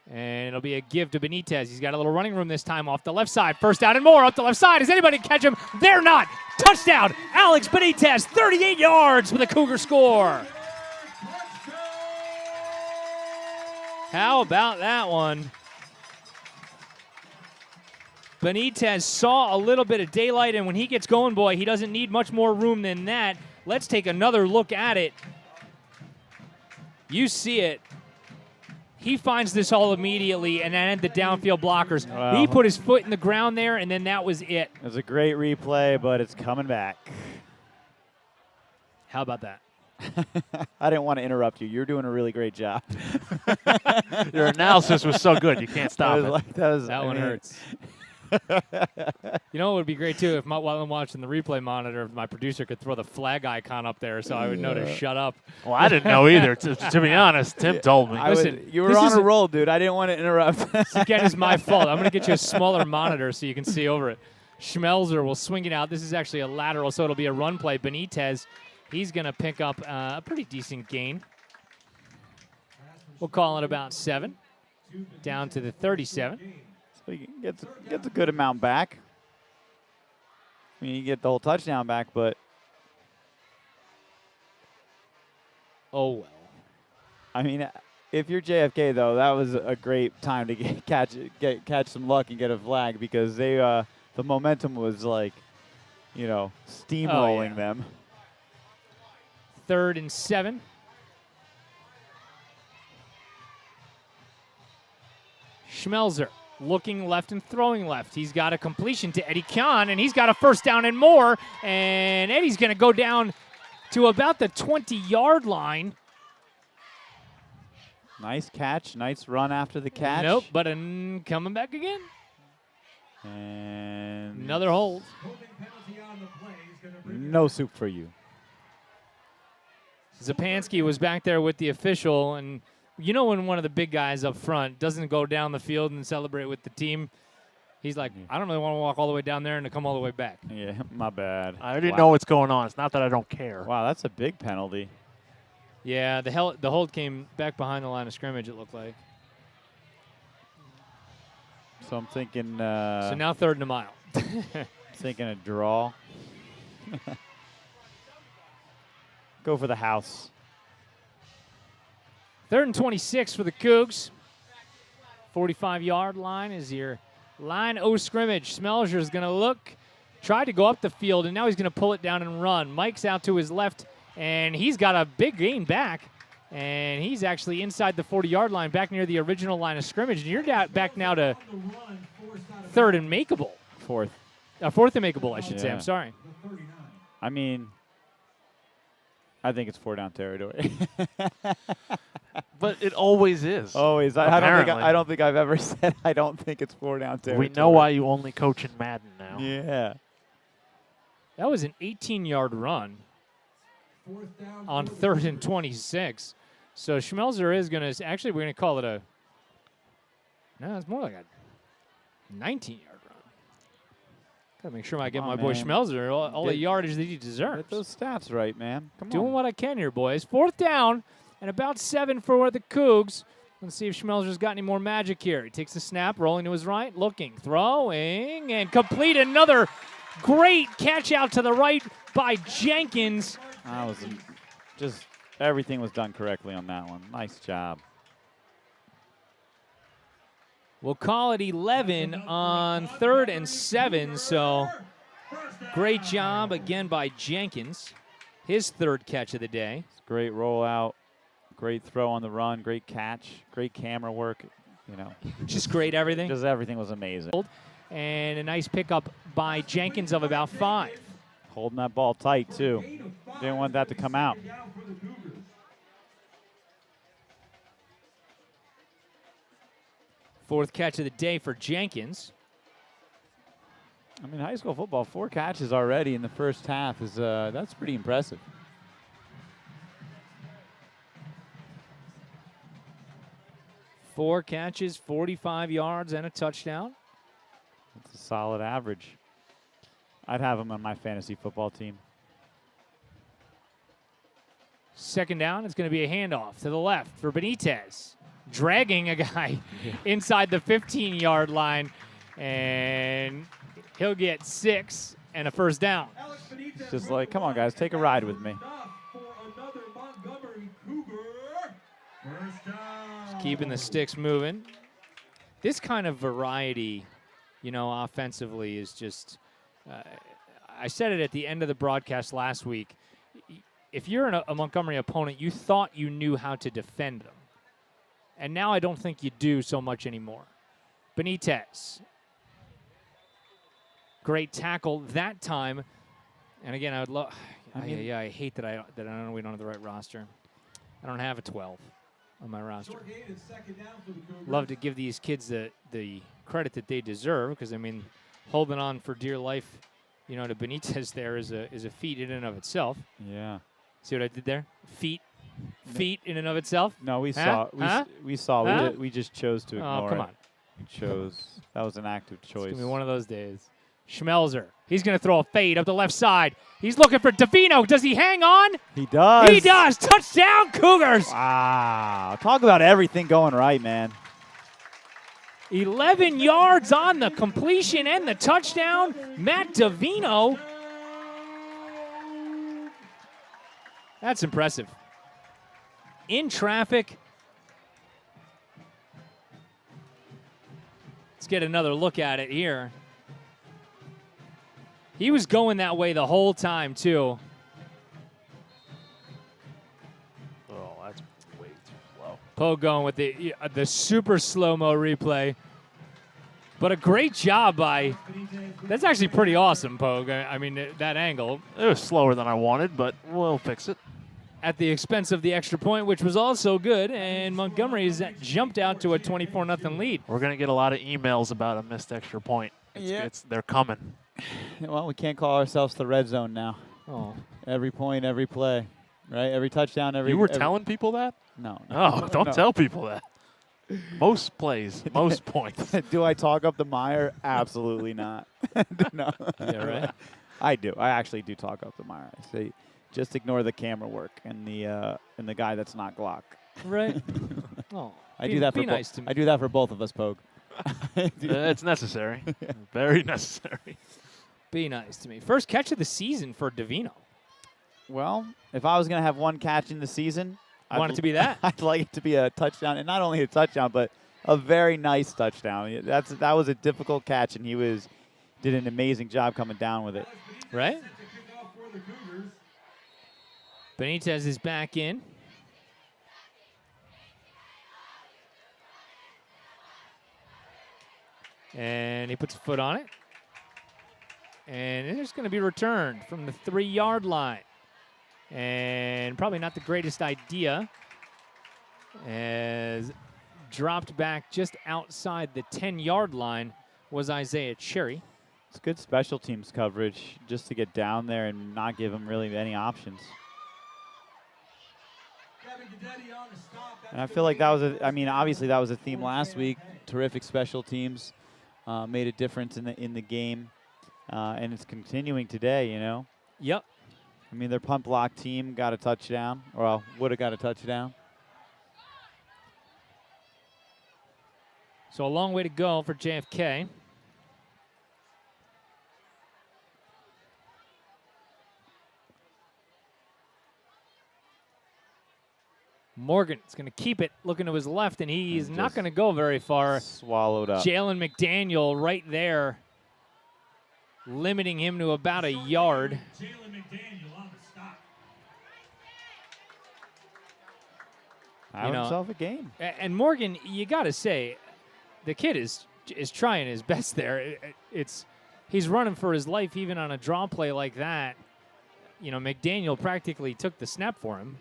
Speaker 1: And it'll be a give to Benitez. He's got a little running room this time off the left side. First down and more up the left side. Is anybody catch him? They're not. Touchdown. Alex Benitez, 38 yards with a Cougar score. How about that one? Benitez saw a little bit of daylight, and when he gets going, boy, he doesn't need much more room than that. Let's take another look at it. You see it. He finds this hole immediately, and then the downfield blockers.
Speaker 2: Wow.
Speaker 1: He put his foot in the ground there, and then that was it.
Speaker 2: It was a great replay, but it's coming back.
Speaker 1: How about that?
Speaker 2: I didn't want to interrupt you. You're doing a really great job.
Speaker 3: Your analysis was so good, you can't stop it.
Speaker 1: That one hurts. You know, it would be great, too, if while I'm watching the replay monitor, my producer could throw the flag icon up there so I would know to shut up.
Speaker 3: Well, I didn't know either. To be honest, Tim told me.
Speaker 1: Listen,
Speaker 2: you were on a roll, dude. I didn't want to interrupt.
Speaker 1: This, again, is my fault. I'm going to get you a smaller monitor so you can see over it. Schmelzer will swing it out. This is actually a lateral, so it'll be a run play. Benitez, he's going to pick up a pretty decent gain. We'll call it about 7, down to the 37.
Speaker 2: So he gets a good amount back. I mean, you get the whole touchdown back, but
Speaker 1: oh well.
Speaker 2: I mean, if you're JFK though, that was a great time to catch some luck and get a flag because they the momentum was like, steamrolling them.
Speaker 1: 3rd and 7. Schmelzer looking left and throwing left. He's got a completion to Eddie Kahn, and he's got a first down and more. And Eddie's going to go down to about the 20-yard line.
Speaker 2: Nice catch. Nice run after the catch.
Speaker 1: Nope, but coming back again.
Speaker 2: And
Speaker 1: another hold.
Speaker 2: No soup for you.
Speaker 1: Zapansky was back there with the official, and when one of the big guys up front doesn't go down the field and celebrate with the team, he's like, I don't really want to walk all the way down there and to come all the way back.
Speaker 2: Yeah, my bad.
Speaker 3: I already know what's going on. It's not that I don't care.
Speaker 2: Wow, that's a big penalty.
Speaker 1: Yeah, the hold came back behind the line of scrimmage, it looked like.
Speaker 2: So I'm thinking.
Speaker 1: So now 3rd and a mile.
Speaker 2: Thinking a draw. Go for the house.
Speaker 1: 3rd and 26 for the Cougs. 45-yard line is your line o' scrimmage. Smelger's going to look, tried to go up the field, and now he's going to pull it down and run. Mike's out to his left, and he's got a big gain back, and he's actually inside the 40-yard line, back near the original line of scrimmage. And you're back now to 3rd and makeable.
Speaker 2: 4th.
Speaker 1: 4th and makeable, I should say. I'm sorry.
Speaker 2: I mean, I think it's 4 down territory.
Speaker 3: But it always is.
Speaker 2: Always. I don't think I've ever said I don't think it's 4 down territory.
Speaker 3: We know why you only coach in Madden now.
Speaker 2: Yeah.
Speaker 1: That was an 18-yard run on 3rd and 26. So Schmelzer is going to – actually, we're going to call it no, it's more like a 19-yard run. Got to make sure I get my boy Schmelzer all the yardage that he deserves.
Speaker 2: Get those stats right, man. Come on.
Speaker 1: Doing what I can here, boys. 4th down and about 7 for the Cougs. Let's see if Schmelzer's got any more magic here. He takes the snap, rolling to his right, looking, throwing, and complete. Another great catch out to the right by Jenkins.
Speaker 2: That was just everything was done correctly on that one. Nice job.
Speaker 1: We'll call it 11 on 3rd and 7. So great job again by Jenkins. His 3rd catch of the day.
Speaker 2: Great rollout. Great throw on the run. Great catch. Great camera work.
Speaker 1: Just great everything.
Speaker 2: Just everything was amazing.
Speaker 1: And a nice pickup by Jenkins of about 5.
Speaker 2: Holding that ball tight, too. Didn't want that to come out.
Speaker 1: Fourth catch of the day for Jenkins.
Speaker 2: I mean, high school football, 4 catches already in the first half is that's pretty impressive.
Speaker 1: Four catches, 45 yards, and a touchdown.
Speaker 2: That's a solid average. I'd have him on my fantasy football team.
Speaker 1: 2nd down, it's going to be a handoff to the left for Benitez. Dragging a guy inside the 15-yard line, and he'll get 6 and a 1st down.
Speaker 2: It's just like, come on, guys, take a ride with me.
Speaker 1: Just keeping the sticks moving. This kind of variety, offensively is just I said it at the end of the broadcast last week. If you're a Montgomery opponent, you thought you knew how to defend them. And now I don't think you do so much anymore. Benitez. Great tackle that time. And again, I would love. I hate that we don't have the right roster. I don't have a 12 on my roster. Love to give these kids the credit that they deserve, because holding on for dear life, to Benitez there is a feat in and of itself.
Speaker 2: Yeah.
Speaker 1: See what I did there? Feat in and of itself.
Speaker 2: No, we
Speaker 1: Huh?
Speaker 2: saw. We saw.
Speaker 1: Huh?
Speaker 2: We just chose to ignore.
Speaker 1: Oh, come
Speaker 2: it.
Speaker 1: on.
Speaker 2: Chose. That was an active choice.
Speaker 1: It's gonna be one of those days. Schmelzer. He's going to throw a fade up the left side. He's looking for Davino. Does he hang on?
Speaker 2: He does.
Speaker 1: He does. Touchdown, Cougars.
Speaker 2: Wow. Talk about everything going right, man.
Speaker 1: 11 yards on the completion and the touchdown. Matt Davino. That's impressive. In traffic. Let's get another look at it here. He was going that way the whole time, too.
Speaker 3: Oh, that's way too slow.
Speaker 1: Poe going with the super slow-mo replay. But a great job by, that's actually pretty awesome, Poe. I mean, that angle.
Speaker 3: It was slower than I wanted, but we'll fix it.
Speaker 1: At the expense of the extra point, which was also good, and Montgomery has jumped out to a 24-0 lead.
Speaker 3: We're going to get a lot of emails about a missed extra point. They're coming.
Speaker 2: Well, we can't call ourselves the red zone now.
Speaker 1: Oh.
Speaker 2: Every point, every play, right? Every touchdown, every.
Speaker 3: You were telling people that?
Speaker 2: No.
Speaker 3: Oh, don't
Speaker 2: no.
Speaker 3: tell people that. Most plays, most points.
Speaker 2: Do I talk up the MIRE? Absolutely not. No.
Speaker 1: Yeah, right.
Speaker 2: I do. I actually do talk up the MIRE. I say, just ignore the camera work and the guy that's not Glock.
Speaker 1: Right. Oh.
Speaker 2: I do that for
Speaker 1: nice to me.
Speaker 2: I do that for both of us, Pogue.
Speaker 3: It's necessary. Very necessary.
Speaker 1: Be nice to me. First catch of the season for Davino.
Speaker 2: Well, if I was going to have one catch in the season,
Speaker 1: Want it to be that?
Speaker 2: I'd like it to be a touchdown, and not only a touchdown, but a very nice touchdown. That was a difficult catch, and he did an amazing job coming down with it.
Speaker 1: Right? Benitez is back in. And he puts a foot on it. And it's going to be returned from the 3-yard line. And probably not the greatest idea, as dropped back just outside the 10-yard line was Isaiah Cherry.
Speaker 2: It's good special teams coverage just to get down there and not give them really any options. And I feel like that was obviously that was a theme last week. Terrific special teams made a difference in the game, and it's continuing today. You know.
Speaker 1: Yep.
Speaker 2: I mean, their punt block team got a touchdown, or would have got a touchdown.
Speaker 1: So a long way to go for JFK. Morgan is going to keep it, looking to his left, and he's not going to go very far.
Speaker 2: Swallowed up.
Speaker 1: Jalen McDaniel right there, limiting him to about a yard.
Speaker 4: Jalen McDaniel on the stop.
Speaker 2: Have himself a game.
Speaker 1: And Morgan, you got to say, the kid is trying his best there. He's running for his life even on a draw play like that. You know, McDaniel practically took the snap for him.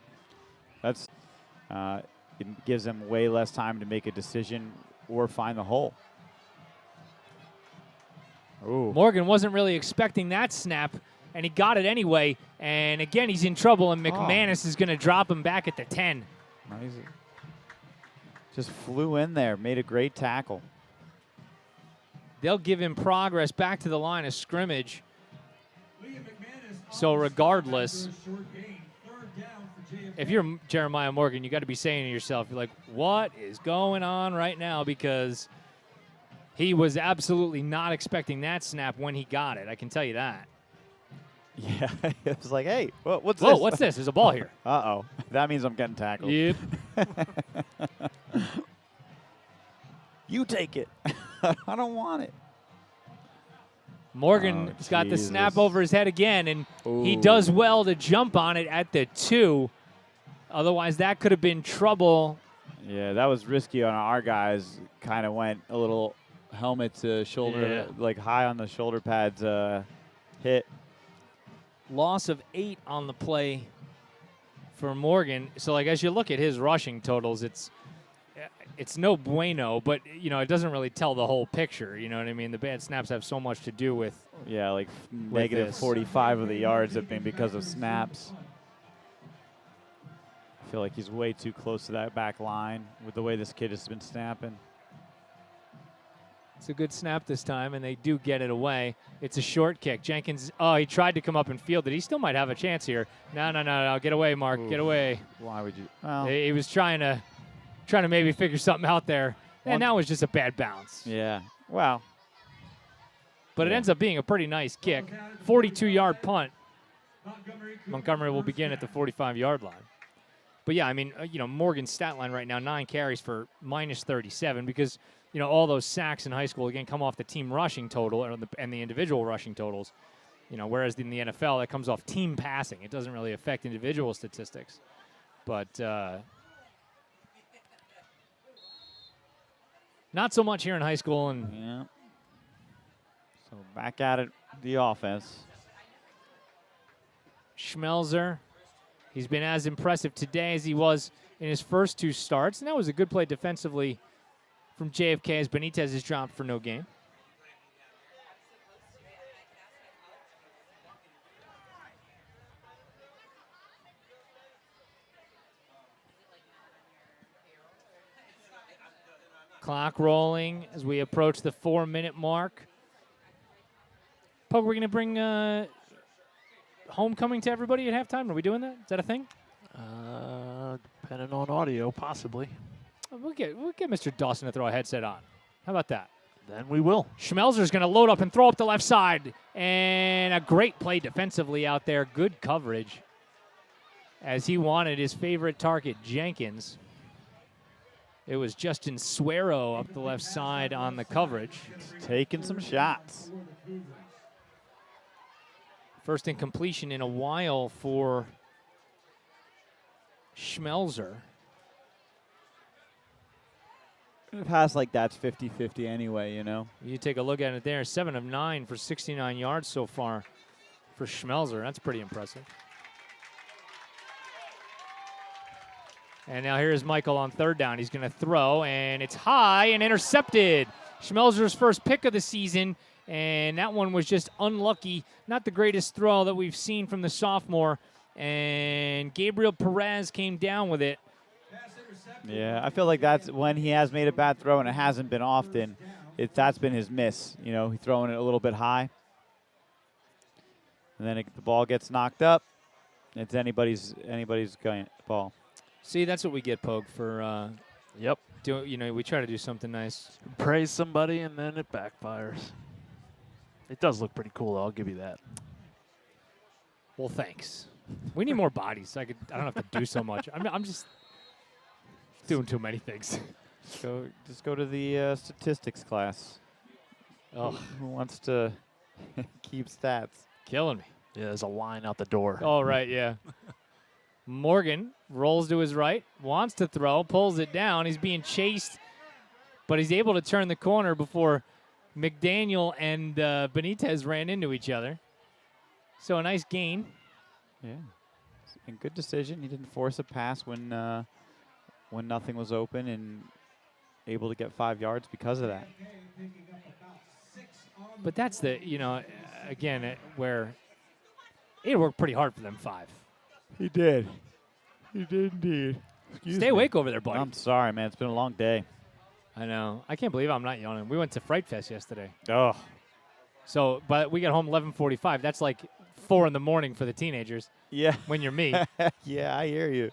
Speaker 2: It gives them way less time to make a decision or find the hole. Ooh.
Speaker 1: Morgan wasn't really expecting that snap, and he got it anyway. And again, he's in trouble, and McManus is going to drop him back at the 10.
Speaker 2: Nice. Just flew in there, made a great tackle.
Speaker 1: They'll give him progress back to the line of scrimmage. So regardless, if you're Jeremiah Morgan, you got to be saying to yourself, you're like, what is going on right now? Because he was absolutely not expecting that snap when he got it. I can tell you that.
Speaker 2: Yeah, it was like, hey, what's
Speaker 1: Whoa,
Speaker 2: this?
Speaker 1: what's this? There's a ball here.
Speaker 2: Uh-oh. That means I'm getting tackled.
Speaker 1: Yep.
Speaker 2: You take it. I don't want it.
Speaker 1: Morgan's got the snap over his head again, and he does well to jump on it at the 2. Otherwise, that could have been trouble.
Speaker 2: Yeah, that was risky on our guys. Kind of went a little helmet to shoulder, like high on the shoulder pads hit.
Speaker 1: Loss of 8 on the play for Morgan. So, like, as you look at his rushing totals, it's no bueno, but, you know, it doesn't really tell the whole picture. You know what I mean? The bad snaps have so much to do with.
Speaker 2: Yeah, like negative 45 of the yards have been because of snaps. I feel like he's way too close to that back line with the way this kid has been snapping.
Speaker 1: It's a good snap this time, and they do get it away. It's a short kick. Jenkins, he tried to come up and field it. He still might have a chance here. No. Get away, Mark.
Speaker 2: Oof.
Speaker 1: Get away.
Speaker 2: Why would you? Well,
Speaker 1: He was trying to maybe figure something out there. And that was just a bad bounce.
Speaker 2: yeah. Well,
Speaker 1: But it ends up being a pretty nice kick. 42-yard punt. Montgomery will begin at the 45-yard line. But, yeah, I mean, Morgan's stat line right now, 9 carries for minus 37 because, all those sacks in high school, again, come off the team rushing total and the individual rushing totals. Whereas in the NFL, that comes off team passing. It doesn't really affect individual statistics. But not so much here in high school. And
Speaker 2: yeah. So back at it, the offense.
Speaker 1: Schmelzer, he's been as impressive today as he was in his first 2 starts. And that was a good play defensively from JFK as Benitez is dropped for no gain. Clock rolling as we approach the 4-minute mark. Pogue, we're going to bring homecoming to everybody at halftime. Are we doing that? Is that a thing?
Speaker 3: Depending on audio, possibly.
Speaker 1: We'll get Mr. Dawson to throw a headset on. How about that?
Speaker 3: Then we will.
Speaker 1: Schmelzer's going to load up and throw up the left side. And a great play defensively out there. Good coverage as he wanted his favorite target, Jenkins. It was Justin Suero up the left side on the coverage.
Speaker 2: Taking some shots.
Speaker 1: First incompletion in a while for Schmelzer.
Speaker 2: A pass like that's 50-50 anyway,
Speaker 1: You take a look at it there. 7 of 9 for 69 yards so far for Schmelzer. That's pretty impressive. And now here's Michael on 3rd down. He's going to throw, and it's high and intercepted. Schmelzer's first pick of the season, and that one was just unlucky. Not the greatest throw that we've seen from the sophomore. And Gabriel Perez came down with it.
Speaker 2: Yeah, I feel like that's when he has made a bad throw, and it hasn't been often. That's been his miss. He's throwing it a little bit high. And then the ball gets knocked up. It's anybody's ball.
Speaker 1: See, that's what we get, Pogue, for
Speaker 3: Yep.
Speaker 1: we try to do something nice.
Speaker 3: Praise somebody and then it backfires. It does look pretty cool, though. I'll give you that.
Speaker 1: Well, thanks. We need more bodies. I don't have to do so much. I'm just doing too many things.
Speaker 2: Just go to the statistics class.
Speaker 1: Oh,
Speaker 2: Who wants to keep stats?
Speaker 1: killing me.
Speaker 3: Yeah, there's a line out the door.
Speaker 1: Oh, right, yeah. Morgan rolls to his right, wants to throw, pulls it down. He's being chased, but he's able to turn the corner before McDaniel and Benitez ran into each other. So a nice gain.
Speaker 2: Yeah, and good decision. He didn't force a pass when nothing was open, and able to get 5 yards because of that.
Speaker 1: But that's where it worked pretty hard for them 5.
Speaker 2: He did. He did indeed.
Speaker 1: Stay awake over there, buddy.
Speaker 2: I'm sorry, man. It's been a long day.
Speaker 1: I know. I can't believe I'm not yawning. We went to Fright Fest yesterday.
Speaker 2: Oh.
Speaker 1: So, but we got home 11:45. That's like 4 in the morning for the teenagers.
Speaker 2: Yeah.
Speaker 1: When you're me.
Speaker 2: Yeah, I hear you.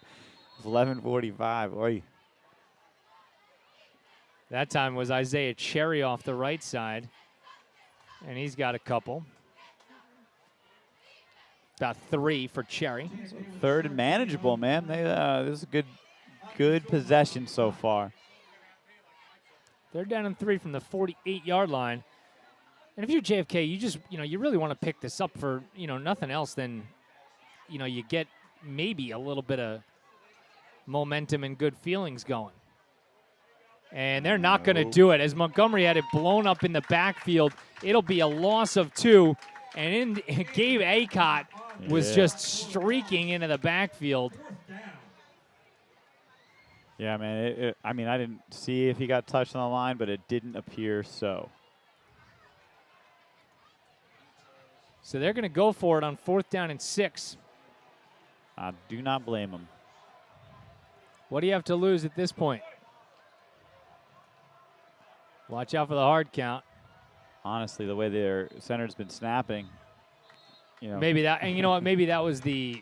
Speaker 2: It's 11:45. Oi.
Speaker 1: That time was Isaiah Cherry off the right side. And he's got a couple. About 3 for Cherry.
Speaker 2: 3rd and manageable, man. This is a good possession so far.
Speaker 1: They're down in 3 from the 48-yard line. And if you're JFK, you just, you really want to pick this up for, nothing else than, you get maybe a little bit of momentum and good feelings going. And they're not going to do it. As Montgomery had it blown up in the backfield, it'll be a loss of 2. And Gabe Acott was just streaking into the backfield.
Speaker 2: Yeah, man. I didn't see if he got touched on the line, but it didn't appear so.
Speaker 1: So they're going to go for it on 4th down and 6.
Speaker 2: I do not blame him.
Speaker 1: What do you have to lose at this point? Watch out for the hard count.
Speaker 2: Honestly, the way their center's been snapping,
Speaker 1: Maybe that, and you know what? Maybe that was the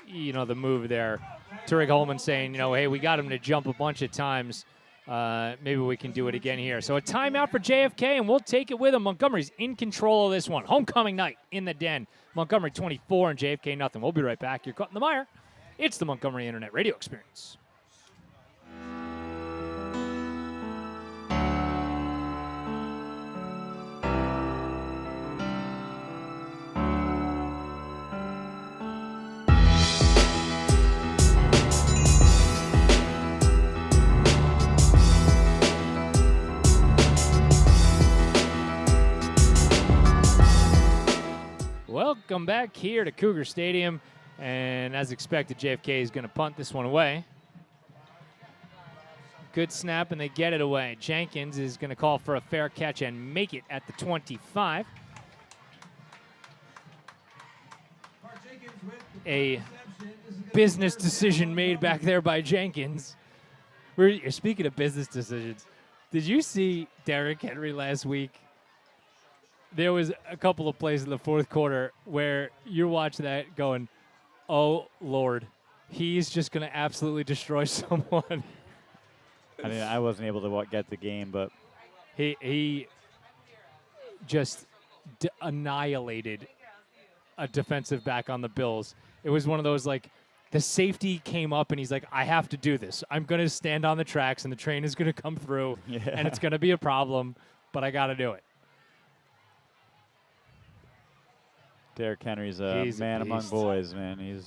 Speaker 1: move there. Tariq Holman saying, hey, we got him to jump a bunch of times. Maybe we can do it again here. So a timeout for JFK, and we'll take it with him. Montgomery's in control of this one. Homecoming night in the Den. Montgomery 24 and JFK nothing. We'll be right back. You're caught in the mire. It's the Montgomery Internet Radio Experience. Welcome back here to Cougar Stadium, and as expected, JFK is going to punt this one away. Good snap, and they get it away. Jenkins is going to call for a fair catch and make it at the 25. A business decision made back there by Jenkins. Speaking of business decisions, did you see Derrick Henry last week? There was a couple of plays in the fourth quarter where you're watching that going, oh, Lord, he's just going to absolutely destroy someone.
Speaker 2: I mean, I wasn't able to get the game, but
Speaker 1: he just annihilated a defensive back on the Bills. It was one of those, like, the safety came up and he's like, I have to do this. I'm going to stand on the tracks and the train is going to come through and it's going to be a problem, but I got to do it.
Speaker 2: Derrick Henry's a man among boys, man.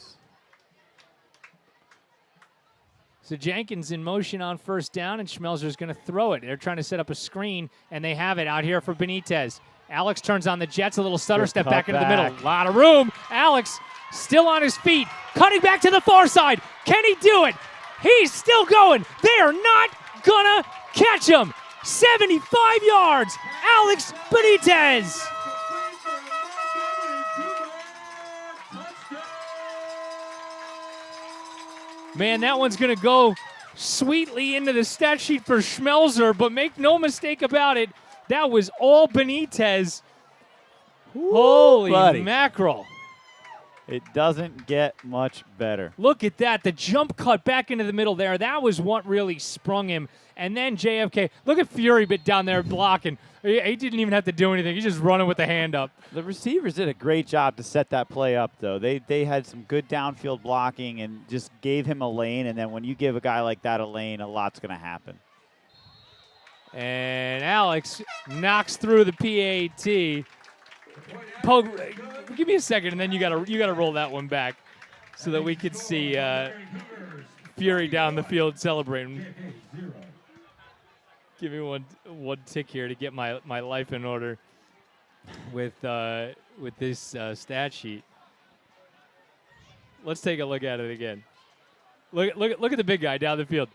Speaker 1: So Jenkins in motion on first down, and Schmelzer's going to throw it. They're trying to set up a screen, and they have it out here for Benitez. Alex turns on the Jets, a little stutter step back into the middle. A lot of room. Alex still on his feet, cutting back to the far side. Can he do it? He's still going. They are not going to catch him. 75 yards. Alex Benitez. Man, that one's going to go sweetly into the stat sheet for Schmelzer, but make no mistake about it, that was all Benitez.
Speaker 2: Ooh,
Speaker 1: holy
Speaker 2: buddy.
Speaker 1: Mackerel.
Speaker 2: It doesn't get much better.
Speaker 1: Look at that, the jump cut back into the middle there. That was what really sprung him. And then JFK, look at Fury bit down there blocking. He didn't even have to do anything. He's just running with the hand up.
Speaker 2: The receivers did a great job to set that play up, though. They had some good downfield blocking and just gave him a lane. And then when you give a guy like that a lane, a lot's going to happen.
Speaker 1: And Alex knocks through the PAT. Give me a second, and then you gotta roll that one back so that we can see Fury down the field celebrating. Give me one tick here to get my life in order with this stat sheet. Let's take a look at it again. Look at the big guy down the field.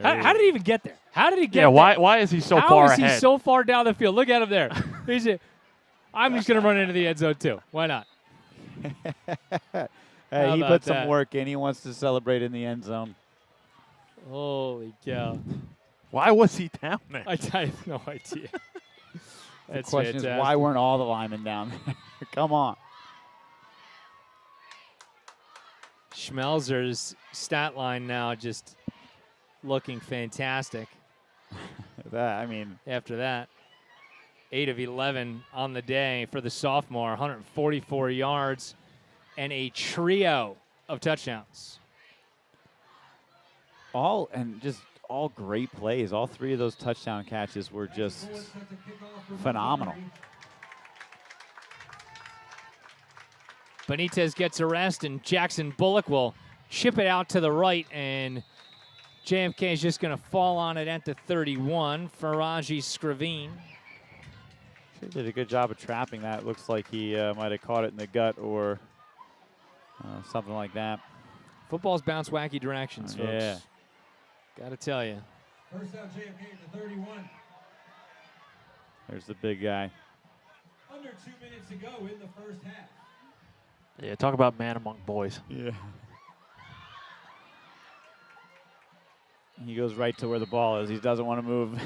Speaker 1: How did he even get there? How did he get there?
Speaker 3: Why is he so far ahead?
Speaker 1: How is he so far down the field? Look at him there. I'm just going to run into the end zone, too. Why not?
Speaker 2: Hey, he put some work in. He wants to celebrate in the end zone.
Speaker 1: Holy cow.
Speaker 3: Why was he down there?
Speaker 1: I have no idea.
Speaker 2: The question is, why weren't all the linemen down there? Come on.
Speaker 1: Schmelzer's stat line now just looking fantastic. After that. 8 of 11 on the day for the sophomore, 144 yards, and a trio of touchdowns.
Speaker 2: All great plays. All three of those touchdown catches were just phenomenal.
Speaker 1: Benitez gets a rest, and Jackson Bullock will chip it out to the right, and JFK is just going to fall on it at the 31. Faraji Scrivine.
Speaker 2: He did a good job of trapping that. Looks like he might have caught it in the gut or something like that.
Speaker 1: Footballs bounce wacky directions, folks.
Speaker 2: Yeah.
Speaker 1: Got to tell you.
Speaker 4: First down, JFK at the 31.
Speaker 2: There's the big guy.
Speaker 4: Under 2 minutes to go in the first half.
Speaker 3: Yeah, talk about man among boys.
Speaker 2: Yeah. He goes right to where the ball is. He doesn't want to move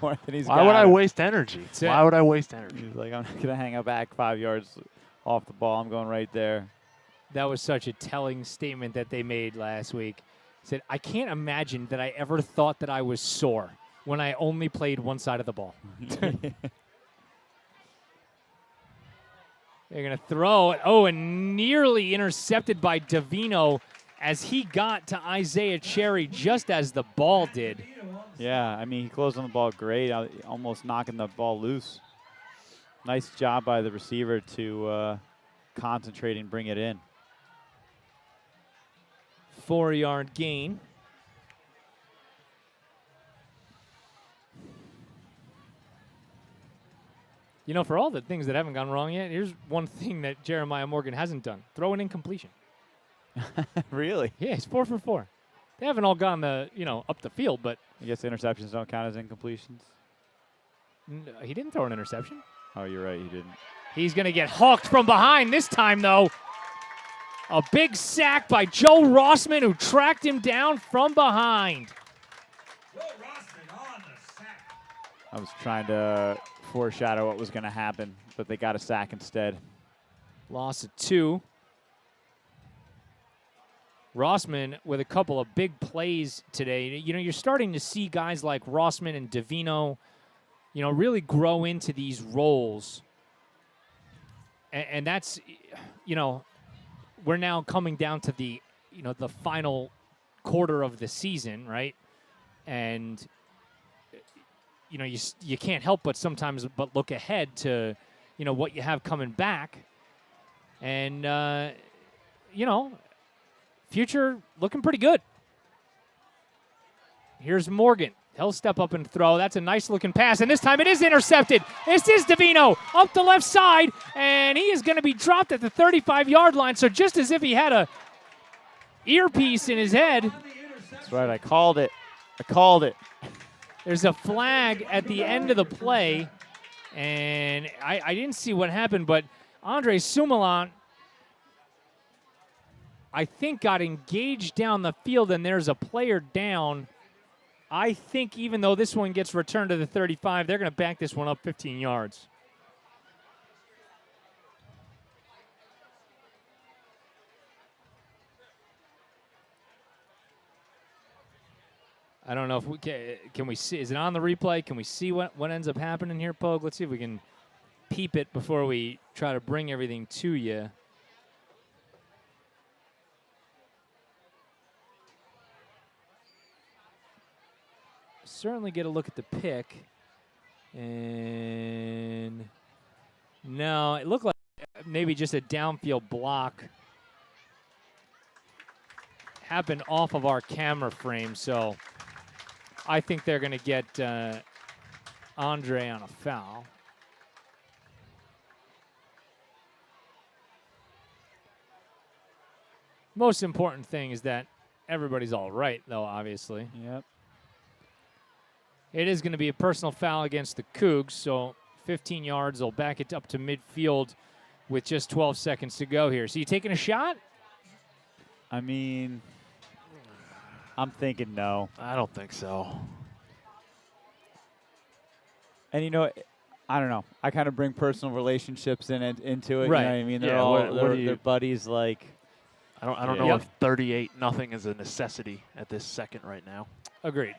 Speaker 2: more than he's
Speaker 3: Why
Speaker 2: got
Speaker 3: would I
Speaker 2: it.
Speaker 3: waste energy?
Speaker 1: it.
Speaker 3: Why would I waste energy?
Speaker 2: He's like, I'm not going to hang up back 5 yards off the ball. I'm going right there.
Speaker 1: That was such a telling statement that they made last week. Said, I can't imagine that I ever thought that I was sore when I only played one side of the ball. They're going to throw it. Oh, and nearly intercepted by Davino as he got to Isaiah Cherry just as the ball did.
Speaker 2: Yeah, I mean, he closed on the ball great, almost knocking the ball loose. Nice job by the receiver to concentrate and bring it in.
Speaker 1: 4-yard gain. You know, for all the things that haven't gone wrong yet, here's one thing that Jeremiah Morgan hasn't done. Throw an incompletion.
Speaker 2: Really?
Speaker 1: Yeah, he's 4 for 4. They haven't all gone up the field, but
Speaker 2: I guess interceptions don't count as incompletions.
Speaker 1: he didn't throw an interception.
Speaker 2: Oh, you're right, he didn't.
Speaker 1: He's going to get hawked from behind this time, though. A big sack by Joe Rossman, who tracked him down from behind.
Speaker 4: Joe Rossman on the sack.
Speaker 2: I was trying to foreshadow what was going to happen, but they got a sack instead.
Speaker 1: Loss of 2. Rossman with a couple of big plays today. You know, you're starting to see guys like Rossman and Davino, really grow into these roles. And that's, we're now coming down to the final quarter of the season, right? And, you can't help but sometimes look ahead to, what you have coming back. And, future looking pretty good. Here's Morgan. He'll step up and throw. That's a nice-looking pass, and this time it is intercepted. This is Davino up the left side, and he is going to be dropped at the 35-yard line. So just as if he had a earpiece in his head.
Speaker 2: That's right, I called it.
Speaker 1: There's a flag at the end of the play, and I didn't see what happened, but Andre Sumalan, I think, got engaged down the field, and there's a player down. I think even though this one gets returned to the 35, they're going to back this one up 15 yards. I don't know if we can we see. Is it on the replay? Can we see what ends up happening here, Pogue? Let's see if we can peep it before we try to bring everything to you. Certainly get a look at the pick. And no, it looked like maybe just a downfield block happened off of our camera frame. So I think they're going to get Andre on a foul. Most important thing is that everybody's all right, though, obviously.
Speaker 2: Yep.
Speaker 1: It is going to be a personal foul against the Cougs, so 15 yards. They'll back it up to midfield with just 12 seconds to go here. So you taking a shot?
Speaker 2: I mean, I'm thinking no.
Speaker 3: I don't think so.
Speaker 2: And I don't know. I kind of bring personal relationships into it.
Speaker 1: Right.
Speaker 2: You know what I mean? They're
Speaker 3: Yeah,
Speaker 2: all
Speaker 3: what do
Speaker 2: they're
Speaker 3: you-
Speaker 2: buddies. Like,
Speaker 3: I don't
Speaker 2: Yeah.
Speaker 3: know if 38-0 is a necessity at this second right now.
Speaker 1: Agreed.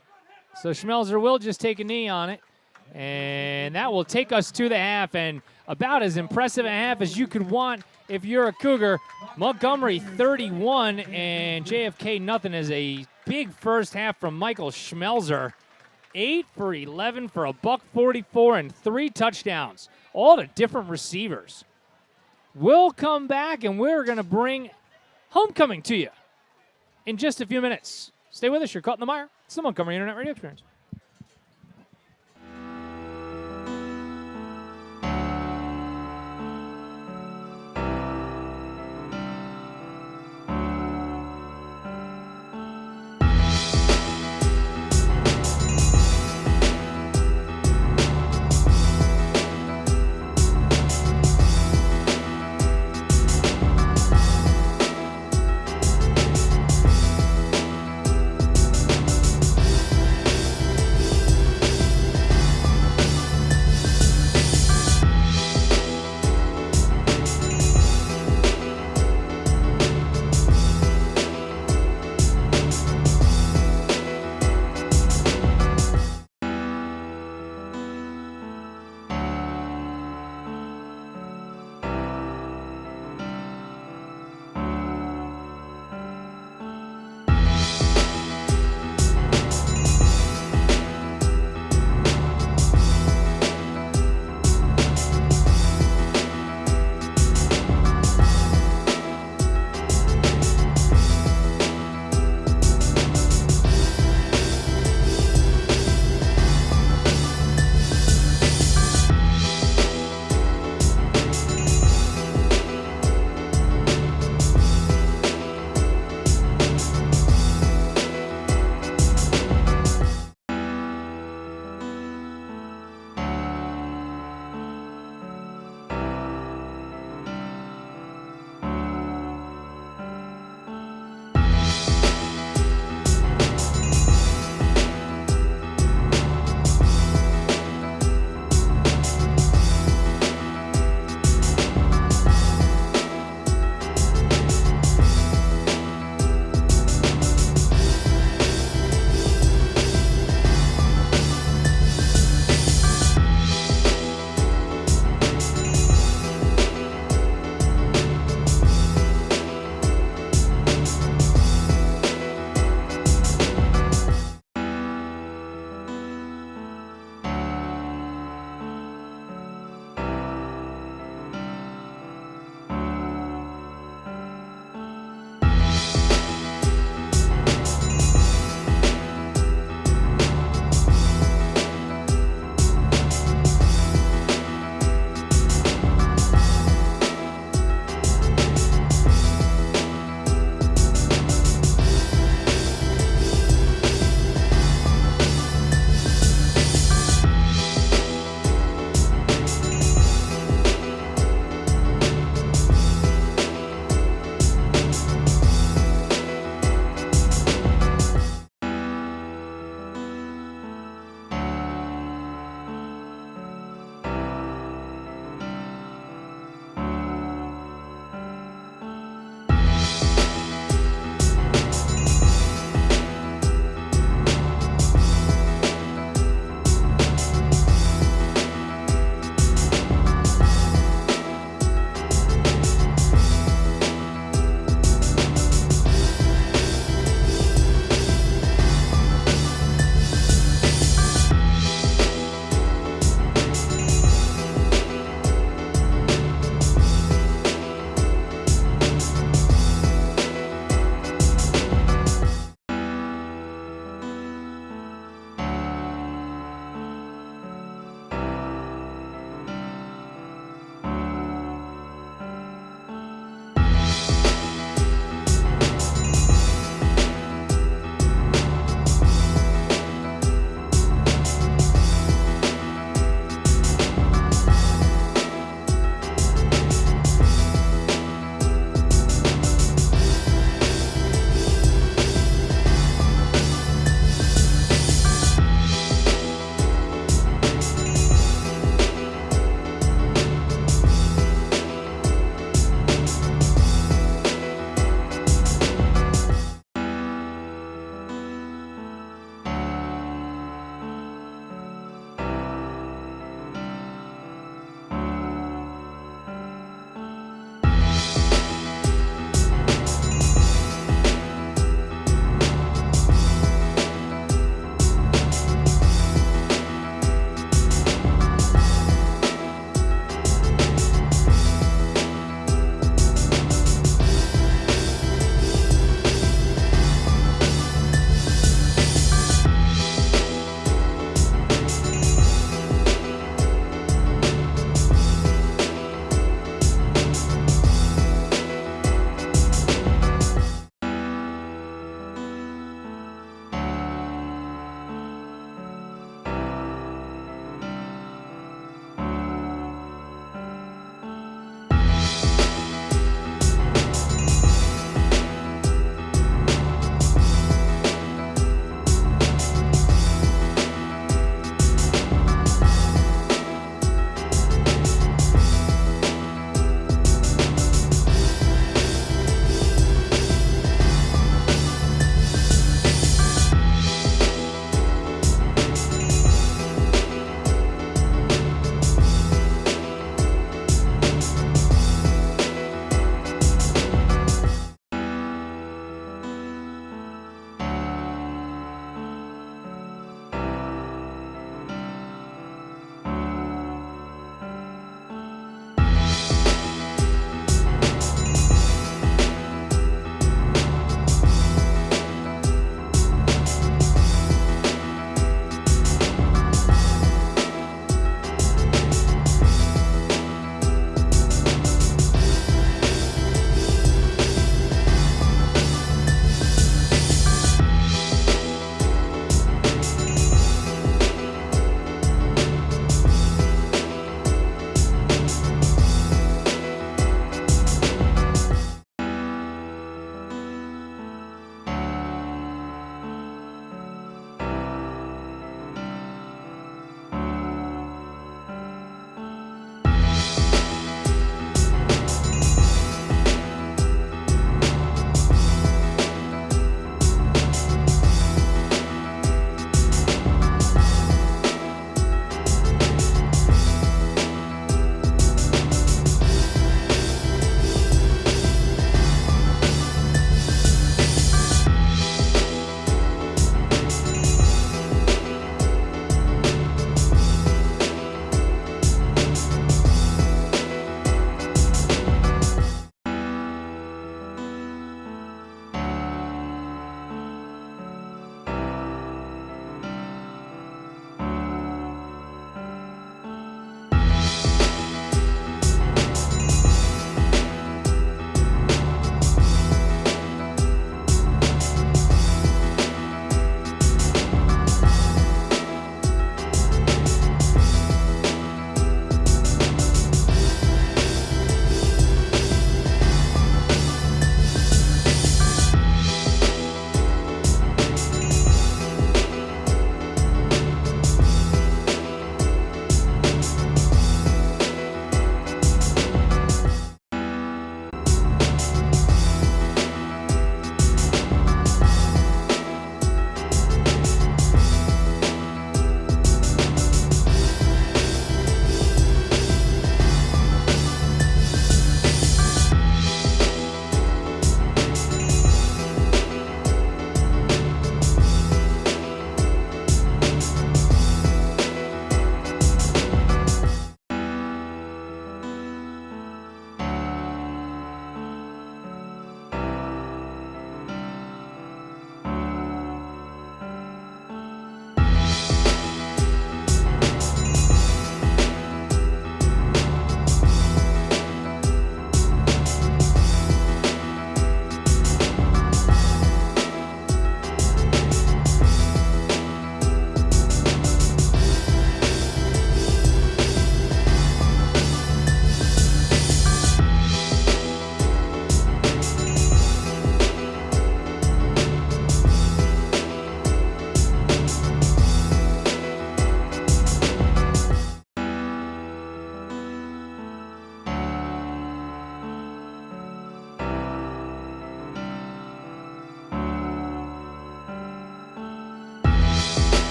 Speaker 1: So Schmelzer will just take a knee on it, and that will take us to the half, and about as impressive a half as you could want if you're a Cougar. Montgomery 31 and JFK nothing as a big first half from Michael Schmelzer. 8 for 11 for $144 and 3 touchdowns, all to different receivers. We'll come back, and we're going to bring homecoming to you in just a few minutes. Stay with us. You're caught in the mire. It's the Montgomery Internet Radio Experience.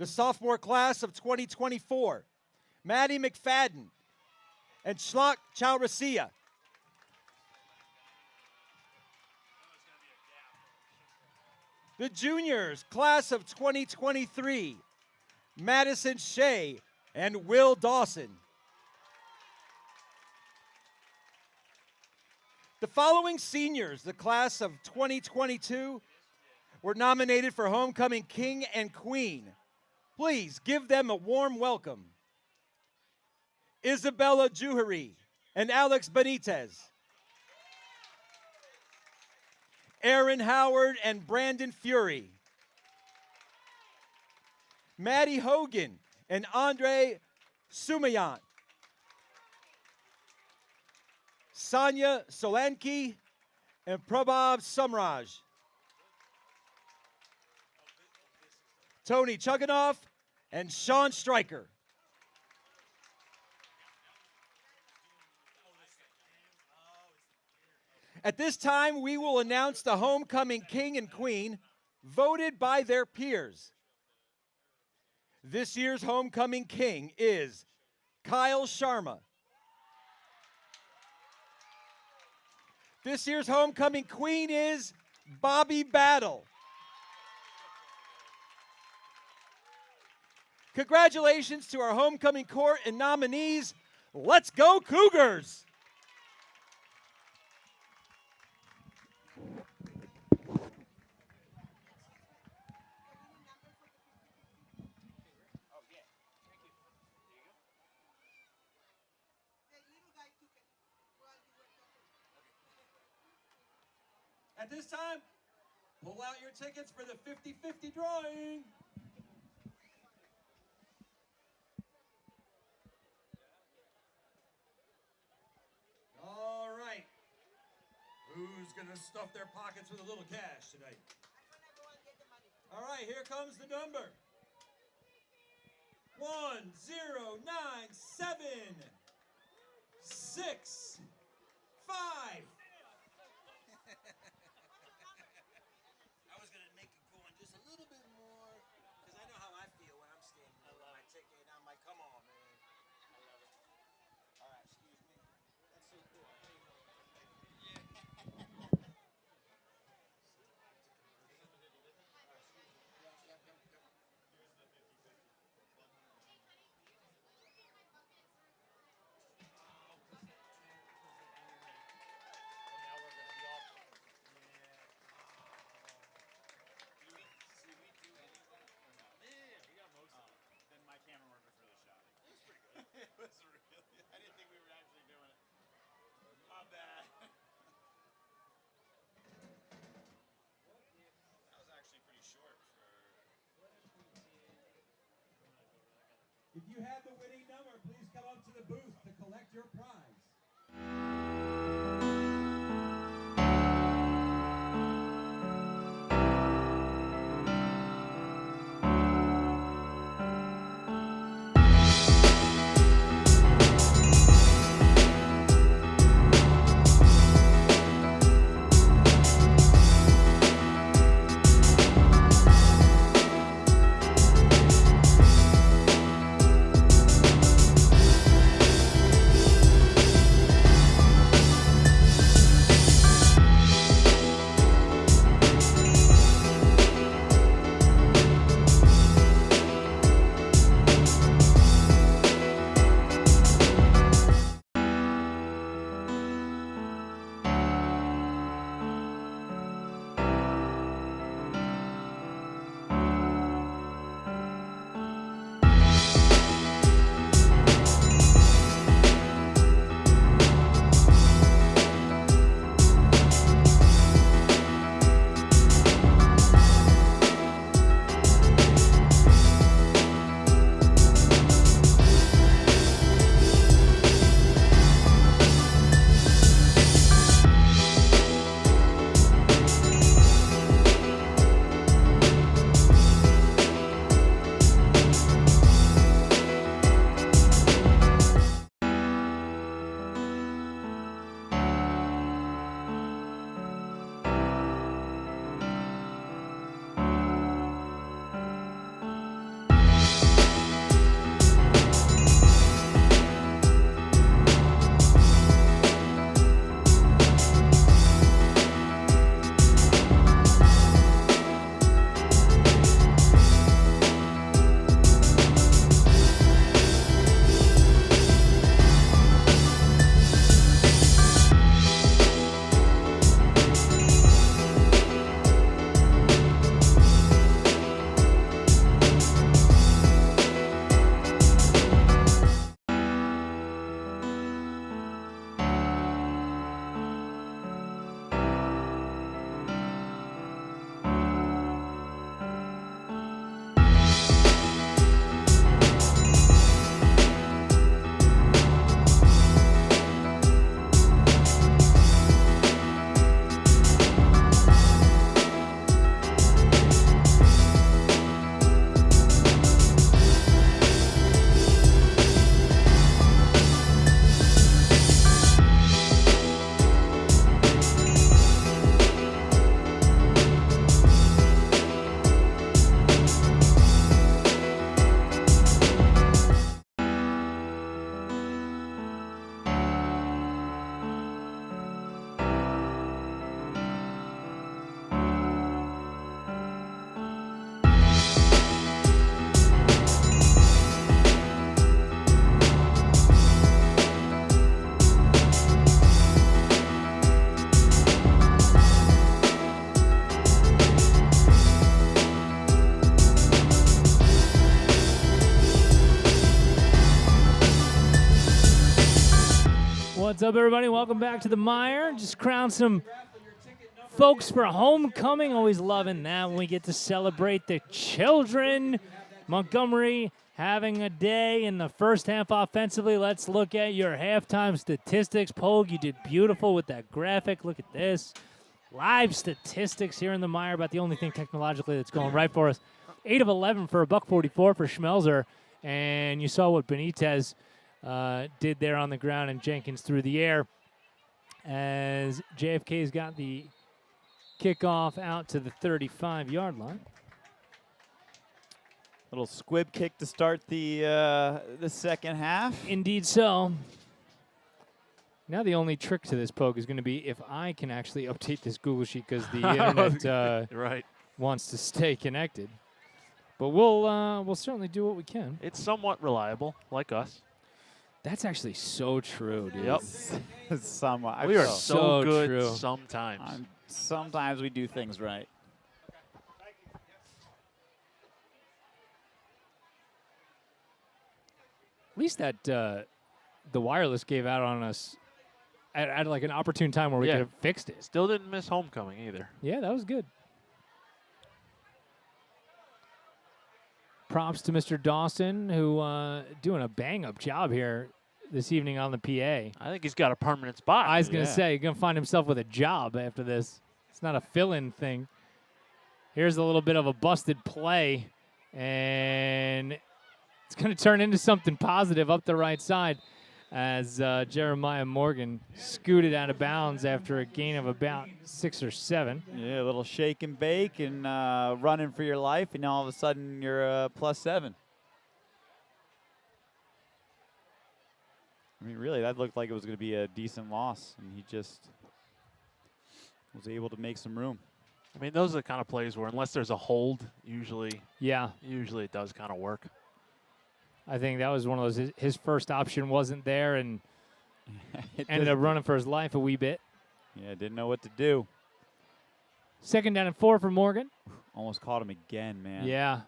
Speaker 5: The sophomore class of 2024, Maddie McFadden and Schlock Chaurasia. The juniors, class of 2023, Madison Shea and Will Dawson. The following seniors, the class of 2022, were nominated for Homecoming King and Queen. Please give them a warm welcome. Isabella Juhari and Alex Benitez. Aaron Howard and Brandon Fury. Maddie Hogan and Andre Sumayant. Sonia Solanki and Prabhav Samraj. Tony Chuganoff and Sean Stryker. At this time, we will announce the homecoming king and queen voted by their peers. This year's homecoming king is Kyle Sharma. This year's homecoming queen is Bobby Battle. Congratulations to our homecoming court and nominees. Let's go Cougars! At this time, pull out your tickets for the 50-50 drawing. All right. Who's going to stuff their pockets with a little cash tonight? All right, here comes the number. 1097 65.
Speaker 6: I was going to make it go on just a little bit more because I know how I feel when I'm standing there with my ticket. And I'm like, come on, man. I love it. All right, excuse me. That's so cool. I didn't think we were actually doing it. My bad. That was actually pretty short for...
Speaker 4: If you have the winning number, please come up to the booth to collect your prize.
Speaker 1: What's up, everybody? Welcome back to the MIRE. Just crown some folks for homecoming. Always loving that when we get to celebrate the children. Montgomery having a day in the first half offensively. Let's look at your halftime statistics. Pogue, you did beautiful with that graphic. Look at this. Live statistics here in the MIRE, about the only thing technologically that's going right for us. 8 of 11 for a $144 for Schmelzer. And you saw what Benitez did there on the ground and Jenkins through the air as JFK's got the kickoff out to the 35-yard line.
Speaker 2: Little squib kick to start the second half.
Speaker 1: Indeed so. Now the only trick to this, Poke, is going to be if I can actually update this Google Sheet because the internet
Speaker 3: right.
Speaker 1: wants to stay connected. But we'll certainly do what we can.
Speaker 3: It's somewhat reliable, like us.
Speaker 1: That's actually so true, dude.
Speaker 3: Yep.
Speaker 2: Somewhat.
Speaker 3: We are
Speaker 1: so
Speaker 3: so good
Speaker 1: true.
Speaker 3: sometimes.
Speaker 2: Sometimes we do things right.
Speaker 1: At least that the wireless gave out on us at like an opportune time where we
Speaker 3: Yeah.
Speaker 1: could have fixed it.
Speaker 3: Still didn't miss homecoming either.
Speaker 1: Yeah, that was good. Props to Mr. Dawson, who doing a bang-up job here this evening on the PA.
Speaker 3: I think he's got a permanent spot.
Speaker 1: I was going to say, he's going to find himself with a job after this. It's not a fill-in thing. Here's a little bit of a busted play, and it's going to turn into something positive up the right side as Jeremiah Morgan scooted out of bounds after a gain of about 6 or 7.
Speaker 2: Yeah, a little shake and bake and running for your life, and all of a sudden you're +7. I mean, really, that looked like it was going to be a decent loss, and he just was able to make some room.
Speaker 3: I mean, those are the kind of plays where unless there's a hold, usually it does kind of work.
Speaker 1: I think that was one of those, his first option wasn't there and ended up running for his life a wee bit.
Speaker 2: Yeah, didn't know what to do.
Speaker 1: 2nd down and 4 for Morgan.
Speaker 2: Almost caught him again, man.
Speaker 1: Yeah.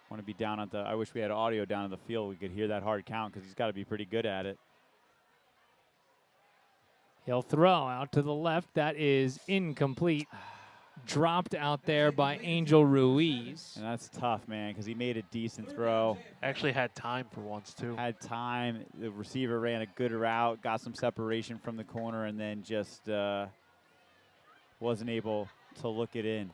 Speaker 2: Want to be down at the, I wish we had audio down in the field. We could hear that hard count because he's got to be pretty good at it.
Speaker 1: He'll throw out to the left. That is incomplete. Dropped out there by Angel Ruiz.
Speaker 2: And that's tough, man, because he made a decent throw.
Speaker 3: Actually had time for once, too.
Speaker 2: Had time. The receiver ran a good route, got some separation from the corner, and then just wasn't able to look it in.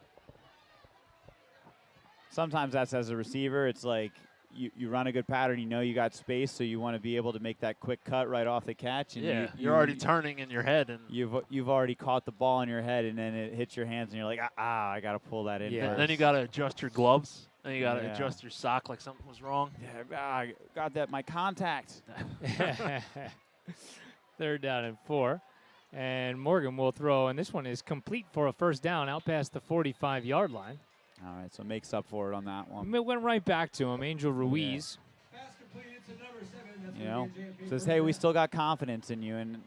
Speaker 2: Sometimes that's as a receiver. It's like you run a good pattern, you know you got space, so you want to be able to make that quick cut right off the catch. And
Speaker 3: yeah, you're already turning in your head. And
Speaker 2: you've already caught the ball in your head, and then it hits your hands, and you're like, I got to pull that in first.
Speaker 3: Then you got to adjust your gloves. Then you got to adjust your sock like something was wrong.
Speaker 2: Yeah, I got that, my contact.
Speaker 1: 3rd down and 4. And Morgan will throw, and this one is complete for a first down out past the 45-yard line.
Speaker 2: All right, so makes up for it on that one.
Speaker 1: It went right back to him, Angel Ruiz.
Speaker 2: You know, says, hey, we still got confidence in you, and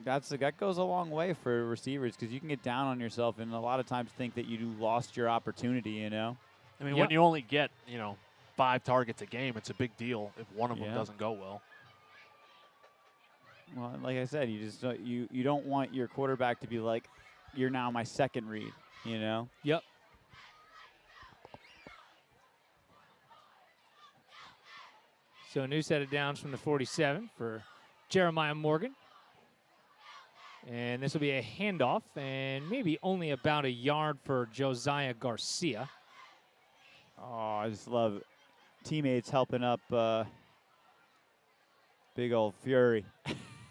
Speaker 2: that goes a long way for receivers because you can get down on yourself and a lot of times think that you lost your opportunity, you know.
Speaker 3: I mean, when you only get, 5 targets a game, it's a big deal if one of them doesn't go well.
Speaker 2: Well, like I said, you just you don't want your quarterback to be like, you're now my second read, you know.
Speaker 1: Yep. So a new set of downs from the 47 for Jeremiah Morgan. And this will be a handoff and maybe only about a yard for Josiah Garcia.
Speaker 2: Oh, I just love teammates helping up big old Fury.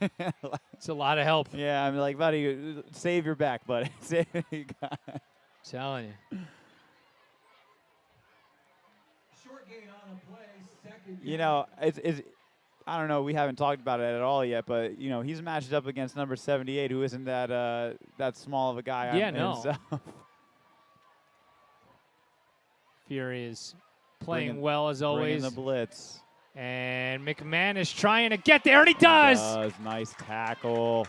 Speaker 1: It's a lot of help.
Speaker 2: Yeah, I'm like, buddy, save your back, buddy. Save you got it.
Speaker 1: Telling you.
Speaker 4: Short gain on a play, 2nd.
Speaker 2: You know, it's I don't know. We haven't talked about it at all yet, but he's matched up against number 78, who isn't that small of a guy.
Speaker 1: Yeah, no. Fury is playing well as always.
Speaker 2: Bringing the blitz.
Speaker 1: And McManus trying to get there, and he does.
Speaker 2: Nice tackle.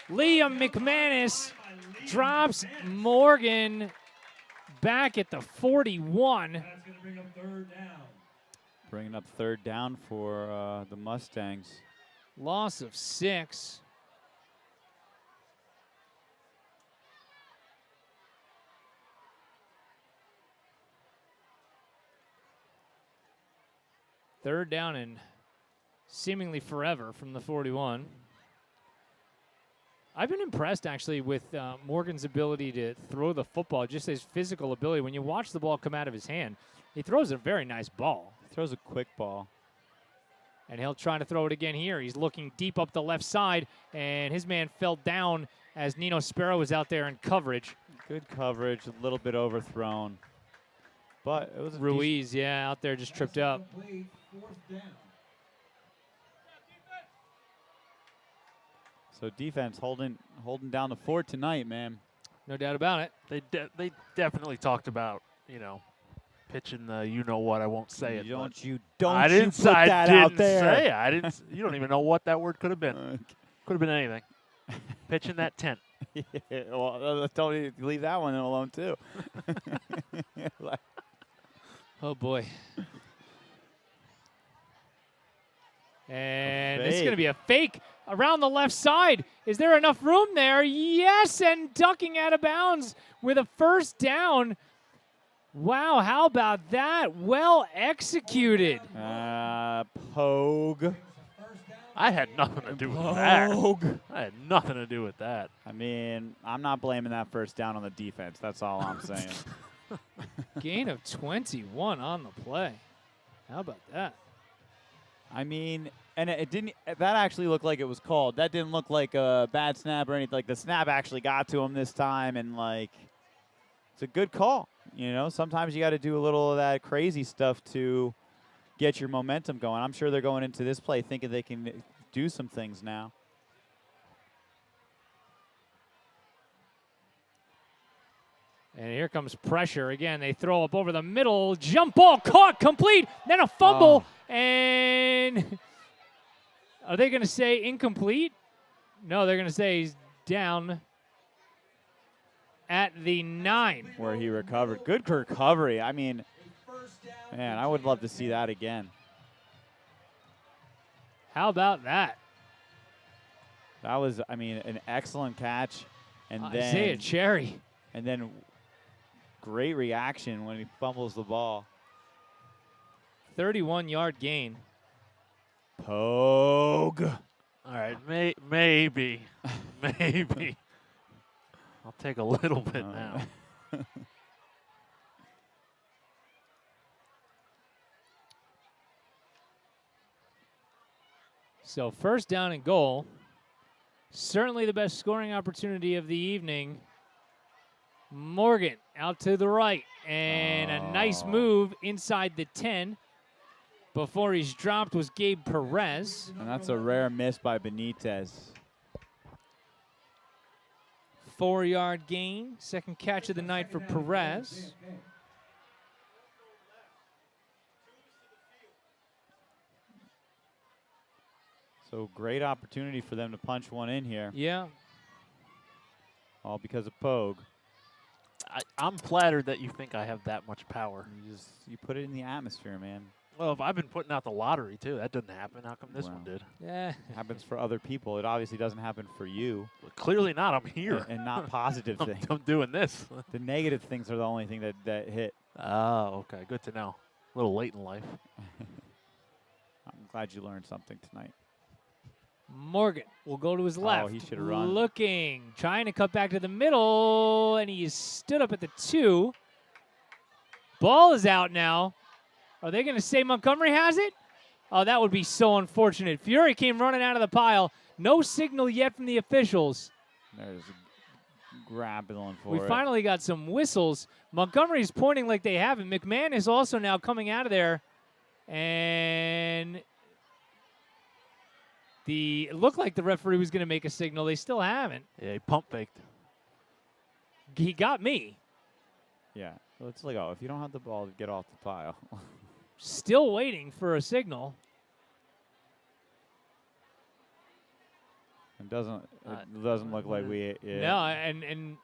Speaker 1: Liam McManus drops Morgan back at the 41.
Speaker 4: That's going to bring up 3rd down.
Speaker 2: Bringing up 3rd down for the Mustangs.
Speaker 1: Loss of 6. Third down and seemingly forever from the 41. I've been impressed, actually, with Morgan's ability to throw the football, just his physical ability. When you watch the ball come out of his hand, he throws a very nice ball.
Speaker 2: He throws a quick ball.
Speaker 1: And he'll try to throw it again here. He's looking deep up the left side, and his man fell down as Nino Sparrow was out there in coverage.
Speaker 2: Good coverage, a little bit overthrown. But it was a
Speaker 1: Ruiz, yeah, out there just tripped up.
Speaker 4: Complete, 4th down.
Speaker 2: So defense holding down the fort tonight, man.
Speaker 1: No doubt about it.
Speaker 3: They definitely talked about, you know, pitching the you-know-what. I won't say it.
Speaker 2: Don't you
Speaker 3: I
Speaker 2: put
Speaker 3: didn't
Speaker 2: that out there.
Speaker 3: Say it. I didn't. You don't even know what that word could have been. Could have been anything. Pitching that tent.
Speaker 2: Yeah, well, don't leave that one alone, too.
Speaker 1: Oh, boy. And this is going to be a fake around the left side. Is there enough room there? Yes, and ducking out of bounds with a 1st down. Wow, how about that? Well executed.
Speaker 2: Pogue.
Speaker 3: I had nothing to do with that. I had nothing to do with that.
Speaker 2: I mean, I'm not blaming that 1st down on the defense. That's all I'm saying.
Speaker 1: Gain of 21 on the play. How about that?
Speaker 2: I mean, and it didn't. That actually looked like it was called. That didn't look like a bad snap or anything. Like the snap actually got to him this time, and like, it's a good call. You know, sometimes you got to do a little of that crazy stuff to get your momentum going. I'm sure they're going into this play thinking they can do some things now.
Speaker 1: And here comes pressure again. They throw up over the middle. Jump ball caught, complete. Then a fumble. And are they going to say incomplete? No, they're going to say he's down at the 9.
Speaker 2: Where he recovered. Good recovery. I mean, man, I would love to see that again.
Speaker 1: How about that?
Speaker 2: That was, I mean, an excellent catch. And
Speaker 1: Isaiah Cherry.
Speaker 2: And then great reaction when he fumbles the ball.
Speaker 1: 31-yard gain.
Speaker 2: Pogue.
Speaker 3: All right, maybe. I'll take a little bit now.
Speaker 1: So 1st down and goal. Certainly the best scoring opportunity of the evening. Morgan out to the right, and a nice move inside the 10. Before he's dropped was Gabe Perez.
Speaker 2: And that's a rare miss by Benitez.
Speaker 1: 4-yard gain. 2nd catch of the night for Perez.
Speaker 2: So great opportunity for them to punch one in here.
Speaker 1: Yeah.
Speaker 2: All because of Pogue.
Speaker 3: I'm flattered that you think I have that much power.
Speaker 2: You put it in the atmosphere, man.
Speaker 3: Well, if I've been putting out the lottery, too, that doesn't happen. How come this one did?
Speaker 1: Yeah.
Speaker 2: It happens for other people. It obviously doesn't happen for you.
Speaker 3: Well, clearly not. I'm here.
Speaker 2: And not positive things.
Speaker 3: I'm doing this.
Speaker 2: The negative things are the only thing that hit.
Speaker 3: Oh, okay. Good to know. A little late in life.
Speaker 2: I'm glad you learned something tonight.
Speaker 1: Morgan will go to his left.
Speaker 2: He should have run.
Speaker 1: Looking, trying to cut back to the middle, and he stood up at the 2. Ball is out now. Are they going to say Montgomery has it? Oh, that would be so unfortunate. Fury came running out of the pile. No signal yet from the officials.
Speaker 2: There's a grab going for
Speaker 1: We
Speaker 2: it.
Speaker 1: finally got some whistles. Montgomery's pointing like they have it. McMahon is also now coming out of there. And it looked like the referee was going to make a signal. They still haven't.
Speaker 3: Yeah, he pump faked.
Speaker 1: He got me.
Speaker 2: Yeah. Well, it's like, if you don't have the ball, get off the pile.
Speaker 1: Still waiting for a signal.
Speaker 2: It doesn't look like we.
Speaker 1: No, and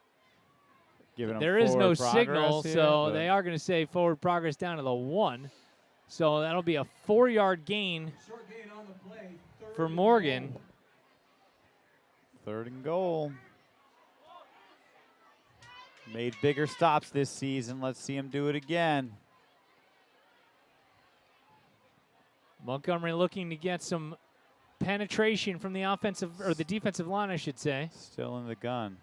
Speaker 2: giving them
Speaker 1: there is no
Speaker 2: forward
Speaker 1: signal,
Speaker 2: progress here,
Speaker 1: so
Speaker 2: but
Speaker 1: they are going to say forward progress down to the 1. So that'll be a 4-yard gain
Speaker 4: Short gain on the play.
Speaker 1: for Morgan.
Speaker 2: 3rd and goal. Made bigger stops this season. Let's see him do it again.
Speaker 1: Montgomery looking to get some penetration from the offensive, or the defensive line, I should say.
Speaker 2: Still in the gun.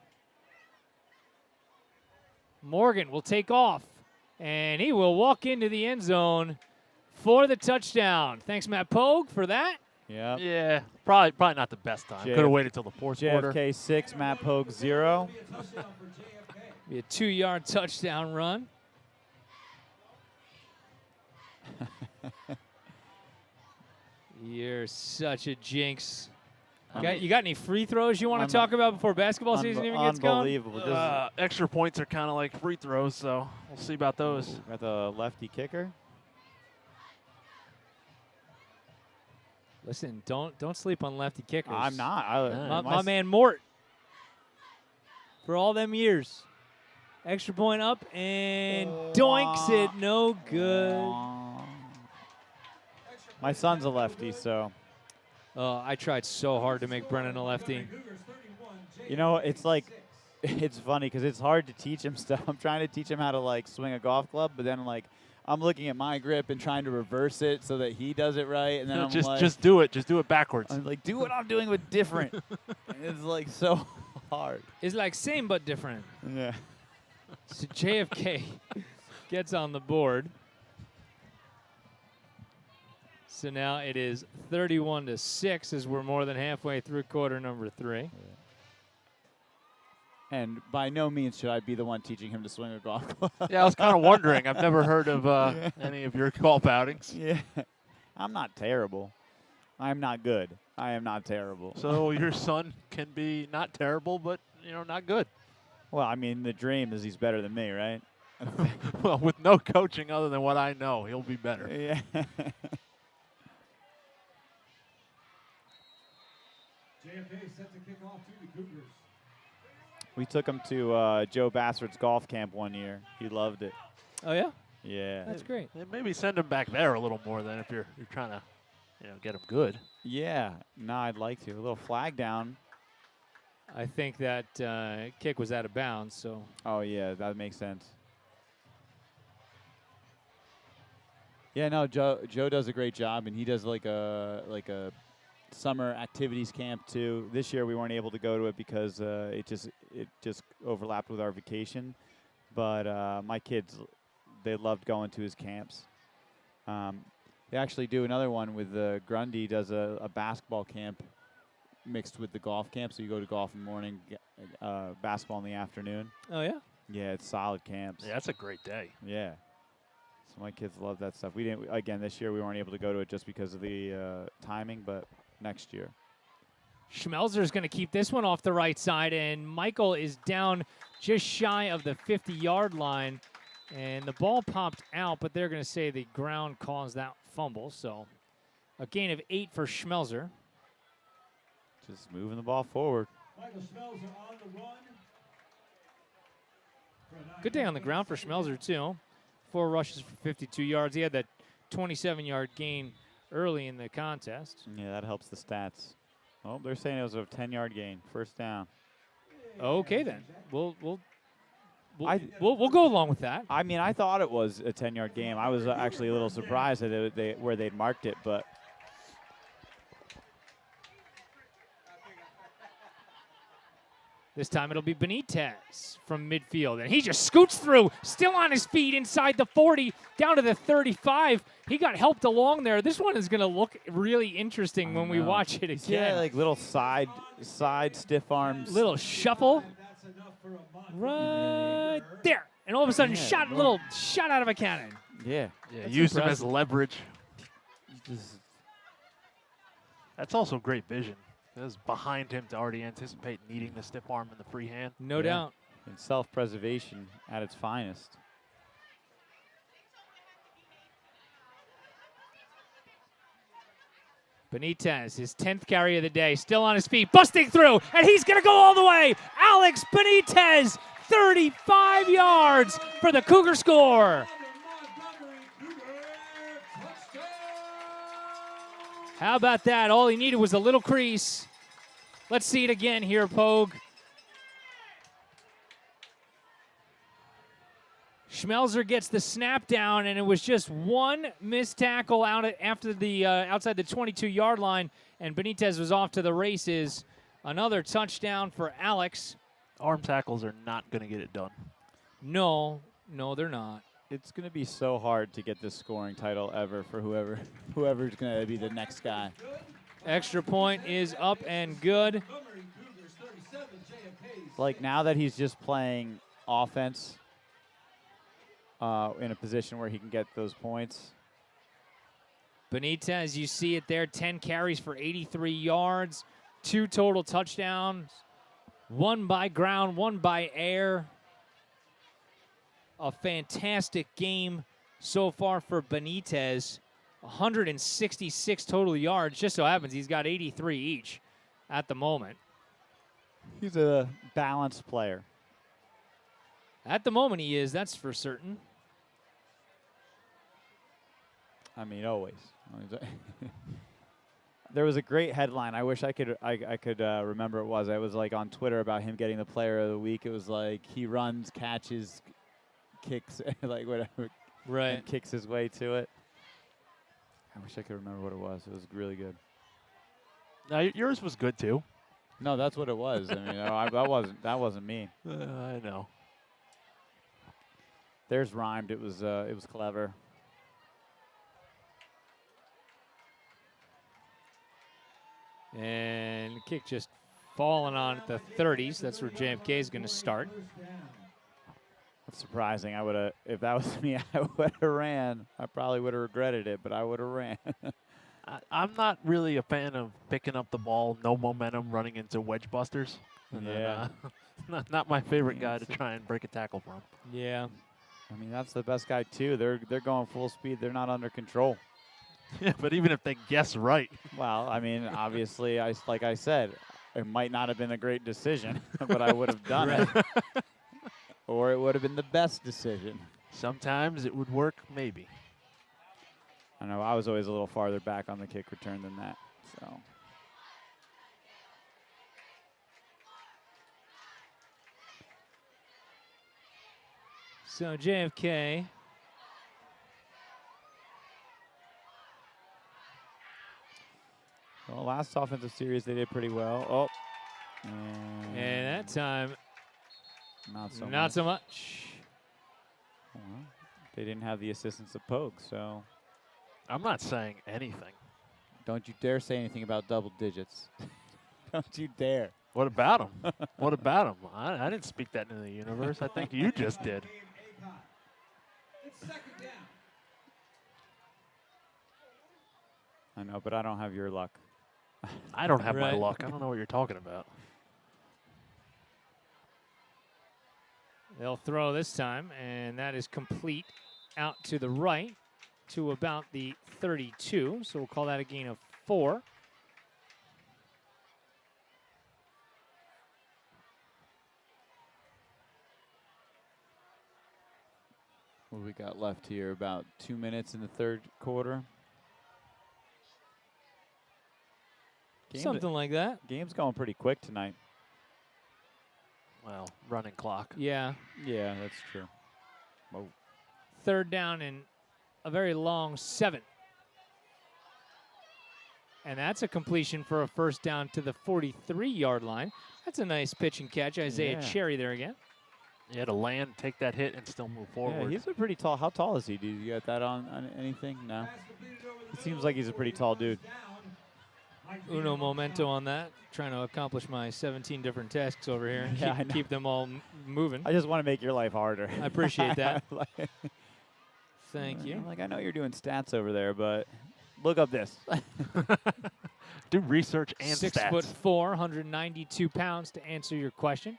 Speaker 1: Morgan will take off, and he will walk into the end zone for the touchdown. Thanks, Matt Pogue, for that.
Speaker 2: Yep.
Speaker 3: Yeah, probably not the best time. Could have waited till the fourth quarter.
Speaker 2: JFK 6, Matt Pogue 0.
Speaker 1: Be a 2-yard touchdown run. You're such a jinx. You got any free throws you want to talk about before basketball season even gets going?
Speaker 2: Unbelievable.
Speaker 3: Extra points are kind of like free throws, so we'll see about those.
Speaker 2: Got the lefty kicker.
Speaker 1: Listen, don't sleep on lefty kickers.
Speaker 2: I'm not.
Speaker 1: My man Mort. For all them years. Extra point up and doinks it. No good.
Speaker 2: My son's a lefty, so.
Speaker 1: I tried so hard to make Brennan a lefty.
Speaker 2: You know, it's like, it's funny because it's hard to teach him stuff. I'm trying to teach him how to, like, swing a golf club, but then, like, I'm looking at my grip and trying to reverse it so that he does it right. And then I'm like,
Speaker 3: just do it. Just do it backwards.
Speaker 2: I'm like, do what I'm doing, but different. It's, like, so hard.
Speaker 1: It's like same but different.
Speaker 2: Yeah.
Speaker 1: So JFK gets on the board. So now it is 31-6 as we're more than halfway through quarter number 3.
Speaker 2: And by no means should I be the one teaching him to swing a golf club.
Speaker 3: Yeah, I was kind of wondering. I've never heard of any of your golf outings.
Speaker 2: Yeah. I'm not terrible. I'm not good. I am not terrible.
Speaker 3: So your son can be not terrible, but, not good.
Speaker 2: Well, I mean, the dream is he's better than me, right?
Speaker 3: Well, with no coaching other than what I know, he'll be better.
Speaker 2: Yeah.
Speaker 4: JFK set to kick off to the Cougars.
Speaker 2: We took him to Joe Bassford's golf camp one year. He loved it.
Speaker 1: Oh, yeah?
Speaker 2: Yeah.
Speaker 1: That's great.
Speaker 3: Maybe send him back there a little more than if you're trying to, get him good.
Speaker 2: Yeah. No, I'd like to. A little flag down.
Speaker 1: I think that kick was out of bounds, so.
Speaker 2: Oh, yeah, that makes sense. Yeah, no, Joe does a great job, and he does like a summer activities camp too. This year we weren't able to go to it because it just overlapped with our vacation. But my kids, they loved going to his camps. They actually do another one with Grundy does a basketball camp mixed with the golf camp. So you go to golf in the morning, basketball in the afternoon.
Speaker 1: Oh, yeah?
Speaker 2: Yeah, it's solid camps.
Speaker 3: Yeah, that's a great day.
Speaker 2: Yeah. So my kids love that stuff. We didn't, again, this year we weren't able to go to it just because of the timing, but next year.
Speaker 1: Schmelzer's going to keep this one off the right side, and Michael is down just shy of the 50-yard line. And the ball popped out, but they're going to say the ground caused that fumble. So a gain of 8 for Schmelzer.
Speaker 2: Just moving the ball forward.
Speaker 4: Michael Schmelzer on the run.
Speaker 1: Good day on the ground for Schmelzer, too. 4 rushes for 52 yards. He had that 27-yard gain early in the contest.
Speaker 2: Yeah, that helps the stats. Oh, they're saying it was a 10-yard gain, first down.
Speaker 1: Okay, then. We'll go along with that.
Speaker 2: I mean, I thought it was a 10-yard game. I was actually a little surprised at where they'd marked it, but.
Speaker 1: This time it'll be Benitez from midfield. And he just scoots through, still on his feet inside the 40, down to the 35. He got helped along there. This one is going to look really interesting when we watch it again.
Speaker 2: Yeah, like little side stiff arms.
Speaker 1: Little shuffle. Right there. And all of a sudden, shot out of a cannon.
Speaker 2: Yeah.
Speaker 3: Yeah, use him as leverage. That's also great vision. It was behind him to already anticipate needing the stiff arm and the free hand.
Speaker 1: No doubt.
Speaker 2: And self-preservation at its finest.
Speaker 1: Benitez, his 10th carry of the day, still on his feet, busting through, and he's going to go all the way. Alex Benitez, 35 yards for the Cougar score. How about that? All he needed was a little crease. Let's see it again here, Pogue. Schmelzer gets the snap down, and it was just one missed tackle after the outside the 22-yard line, and Benitez was off to the races. Another touchdown for Alex.
Speaker 3: Arm tackles are not going to get it done.
Speaker 1: No, they're not.
Speaker 2: It's going to be so hard to get this scoring title ever for whoever's going to be the next guy.
Speaker 1: Extra point is up and good.
Speaker 2: Like now that he's just playing offense in a position where he can get those points.
Speaker 1: Benitez, you see it there, 10 carries for 83 yards, 2 total touchdowns, 1 by ground, 1 by air. A fantastic game so far for Benitez. 166 total yards. Just so happens he's got 83 each at the moment.
Speaker 2: He's a balanced player.
Speaker 1: At the moment he is, that's for certain.
Speaker 2: I mean, always. There was a great headline. I wish I could remember what it was. I was like on Twitter about him getting the player of the week. It was like he runs, catches, kicks, like whatever.
Speaker 1: Right.
Speaker 2: And kicks his way to it. I wish I could remember what it was. It was really good.
Speaker 3: Now, yours was good, too.
Speaker 2: No, that's what it was. I mean, that wasn't me.
Speaker 3: I know.
Speaker 2: Theirs rhymed. It was clever.
Speaker 1: And the kick just falling on at the 30s. That's where JFK is going to start.
Speaker 2: That's surprising. I would have, if that was me, I would have ran. I probably would have regretted it, but I would have ran.
Speaker 3: I'm not really a fan of picking up the ball, no momentum, running into wedge busters. And
Speaker 2: Yeah.
Speaker 3: Then, not my favorite guy to try and break a tackle from.
Speaker 1: Yeah.
Speaker 2: I mean, that's the best guy, too. They're going full speed. They're not under control.
Speaker 3: Yeah, but even if they guess right.
Speaker 2: Well, I mean, obviously, like I said, it might not have been a great decision, but I would have done it. Or it would have been the best decision.
Speaker 3: Sometimes it would work, maybe.
Speaker 2: I know I was always a little farther back on the kick return than that.
Speaker 1: So JFK.
Speaker 2: Well, last offensive series they did pretty well. Oh,
Speaker 1: And that time,
Speaker 2: not so much.
Speaker 1: much.
Speaker 2: Well, they didn't have the assistance of Pogue, so
Speaker 3: I'm not saying anything.
Speaker 2: don't you dare say anything about double digits. Don't you dare.
Speaker 3: What about him? What about him? I didn't speak that into the universe. I think you just did.
Speaker 4: It's second down.
Speaker 2: I know, but I don't have your luck.
Speaker 3: I don't have my
Speaker 1: Right.
Speaker 3: luck. I don't know what you're talking about.
Speaker 1: They'll throw this time, and that is complete out to the right to about the 32. So we'll call that a gain of 4.
Speaker 2: What we got left here? About 2 minutes in the third quarter.
Speaker 1: Something like that.
Speaker 2: Game's going pretty quick tonight.
Speaker 3: Well, running clock.
Speaker 1: Yeah.
Speaker 2: Yeah, that's true. Oh.
Speaker 1: Third down and a very long 7. And that's a completion for a first down to the 43-yard line. That's a nice pitch and catch. Isaiah
Speaker 2: Yeah.
Speaker 1: Cherry there again.
Speaker 3: You had to land, take that hit, and still move forward.
Speaker 2: Yeah, he's a pretty tall. How tall is he? Do you get that on anything? No. It seems like he's a pretty tall dude.
Speaker 1: Uno momento on that. Trying to accomplish my 17 different tasks over here and
Speaker 2: Yeah, I know.
Speaker 1: keep them all moving.
Speaker 2: I just want to make your life harder.
Speaker 1: I appreciate that.
Speaker 2: Like,
Speaker 1: Thank you.
Speaker 2: Like, I know you're doing stats over there, but look up this.
Speaker 3: Do research and
Speaker 1: 6'4",
Speaker 3: stats.
Speaker 1: 192 pounds to answer your question.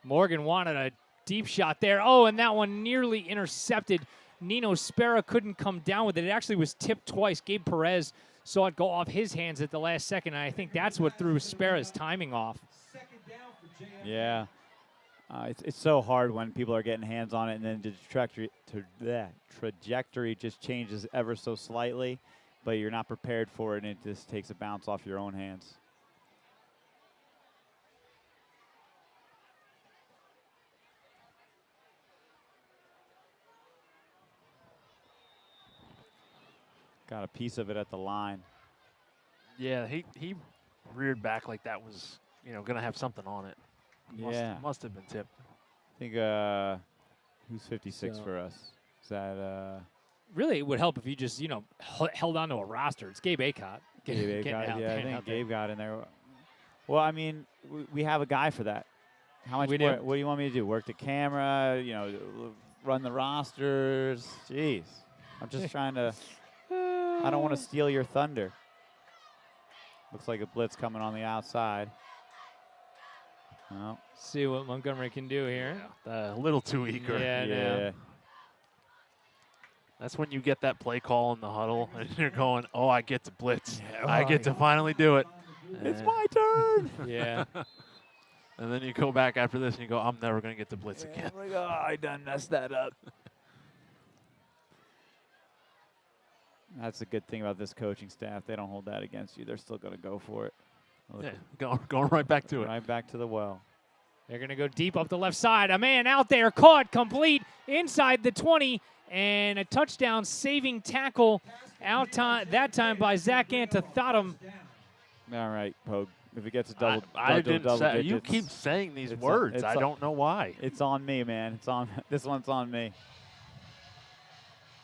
Speaker 1: Morgan wanted a deep shot there. Oh, and that one nearly intercepted. Nino Spera couldn't come down with it. It actually was tipped twice. Gabe Perez saw it go off his hands at the last second, and I think that's what threw Spera's timing off.
Speaker 2: Yeah. It's so hard when people are getting hands on it and then the trajectory just changes ever so slightly. but you're not prepared for it, and it just takes a bounce off your own hands. Got a piece of it at the line.
Speaker 3: Yeah, he reared back like that was, going to have something on it. Must have been tipped.
Speaker 2: I think who's 56 for us? Is that
Speaker 1: really? It would help if you just held on to a roster. It's Gabe Acott.
Speaker 2: Gabe Acott? Yeah, I think Gabe got in there. Well, I mean, we have a guy for that. How much? What do you want me to do? Work the camera? Run the rosters? Jeez, I'm just trying to. I don't want to steal your thunder. Looks like a blitz coming on the outside. Well,
Speaker 1: see what Montgomery can do here.
Speaker 3: A little too eager.
Speaker 1: Yeah.
Speaker 3: That's when you get that play call in the huddle, and you're going, "Oh, I get to blitz. I get to finally do it.
Speaker 2: It's my turn."
Speaker 1: Yeah.
Speaker 3: And then you go back after this, and you go, "I'm never going to get to blitz again."
Speaker 2: I'm like, oh, I done messed that up. That's a good thing about this coaching staff. They don't hold that against you. They're still going to go for it.
Speaker 3: Going right back to it.
Speaker 2: Right back to the well.
Speaker 1: They're going to go deep up the left side. A man out there caught complete inside the 20, and a touchdown saving tackle that time by Zach Antithottum.
Speaker 2: All right, Pogue. If it gets a double,
Speaker 3: I didn't say.
Speaker 2: digits,
Speaker 3: You keep saying these words. I don't know why.
Speaker 2: It's on me, man. It's on. This one's on me.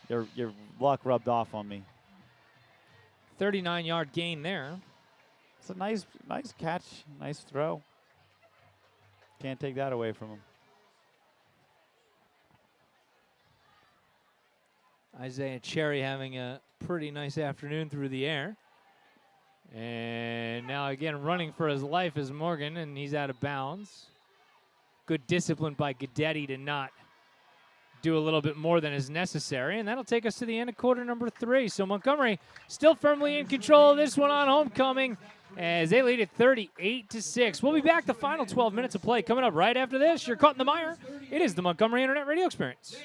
Speaker 2: Your luck rubbed off on me.
Speaker 1: 39-yard gain there.
Speaker 2: It's a nice catch, nice throw. Can't take that away from him.
Speaker 1: Isaiah Cherry having a pretty nice afternoon through the air. And now again running for his life is Morgan, and he's out of bounds. Good discipline by Guidetti to not do a little bit more than is necessary, and that'll take us to the end of quarter number 3. So Montgomery still firmly in control of this one on homecoming as they lead at 38-6. We'll be back. The final 12 minutes of play coming up right after this. You're caught in the mire. It is the Montgomery Internet Radio Experience.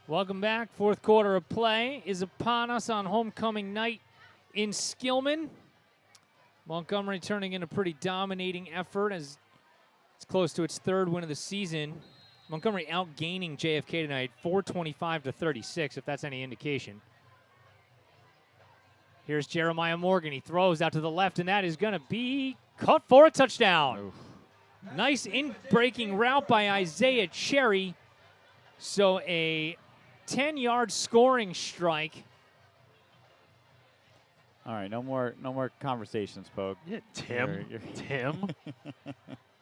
Speaker 1: Welcome back. Fourth quarter of play is upon us on homecoming night in Skillman. Montgomery turning in a pretty dominating effort as it's close to its third win of the season. Montgomery outgaining JFK tonight, 425-36, if that's any indication. Here's Jeremiah Morgan. He throws out to the left, and that is going to be caught for a touchdown. Oof. Nice in-breaking route by Isaiah Cherry. So a 10-yard scoring strike.
Speaker 2: All right, no more conversations, Pogue.
Speaker 3: Yeah, Tim. Tim.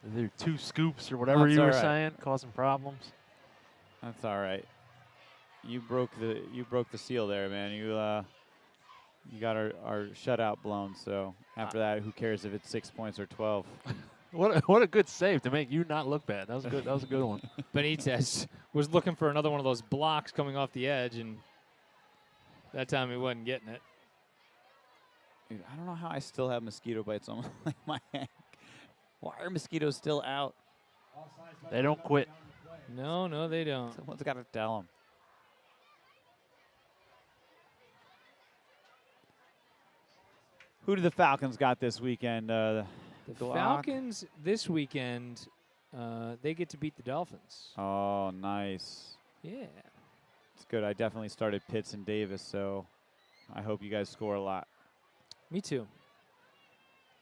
Speaker 3: There are 2 scoops or whatever you were saying, causing problems.
Speaker 2: That's all right. You broke the seal there, man. You got our shutout blown. So after that, who cares if it's 6 points or 12?
Speaker 3: What a good save to make you not look bad. That was good. That was a good one.
Speaker 1: Benitez was looking for another one of those blocks coming off the edge, and that time he wasn't getting it.
Speaker 2: Dude, I don't know how I still have mosquito bites on my neck. Why are mosquitoes still out?
Speaker 3: They don't quit.
Speaker 1: No, they don't.
Speaker 2: Someone's got to tell them. Who do the Falcons got this weekend?
Speaker 1: The Falcons this weekend, they get to beat the Dolphins.
Speaker 2: Oh, nice.
Speaker 1: Yeah.
Speaker 2: It's good. I definitely started Pitts and Davis, so I hope you guys score a lot.
Speaker 1: Me too.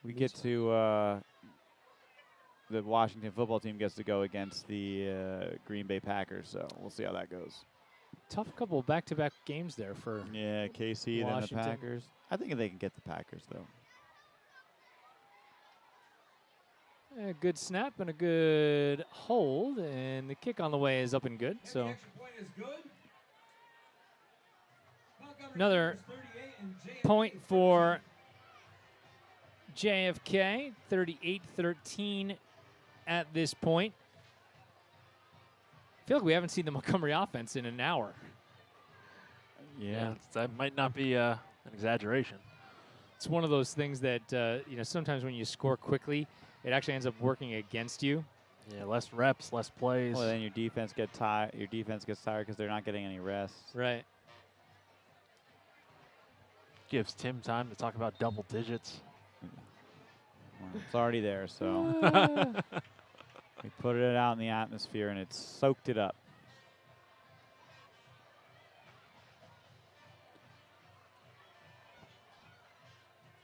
Speaker 2: We get to the Washington football team gets to go against the Green Bay Packers, so we'll see how that goes.
Speaker 1: Tough couple back-to-back games there for
Speaker 2: Yeah, KC, then the
Speaker 1: Washington.
Speaker 2: Packers. I think they can get the Packers, though.
Speaker 1: a good snap and a good hold, and the kick on the way is up and good.
Speaker 4: And the
Speaker 1: So
Speaker 4: extra point is good. Montgomery
Speaker 1: Another
Speaker 4: Cougars 38 and JFK
Speaker 1: point
Speaker 4: 13.
Speaker 1: for JFK, 38-13 at this point. I feel like we haven't seen the Montgomery offense in an hour.
Speaker 2: Yeah.
Speaker 3: That might not be an exaggeration.
Speaker 1: It's one of those things that sometimes when you score quickly, it actually ends up working against you.
Speaker 3: Yeah, less reps, less plays.
Speaker 2: Well, then your defense gets tired. Your defense gets tired because they're not getting any rest.
Speaker 1: Right.
Speaker 3: Gives Tim time to talk about double digits.
Speaker 2: Well, it's already there, so we put it out in the atmosphere, and it's soaked it up.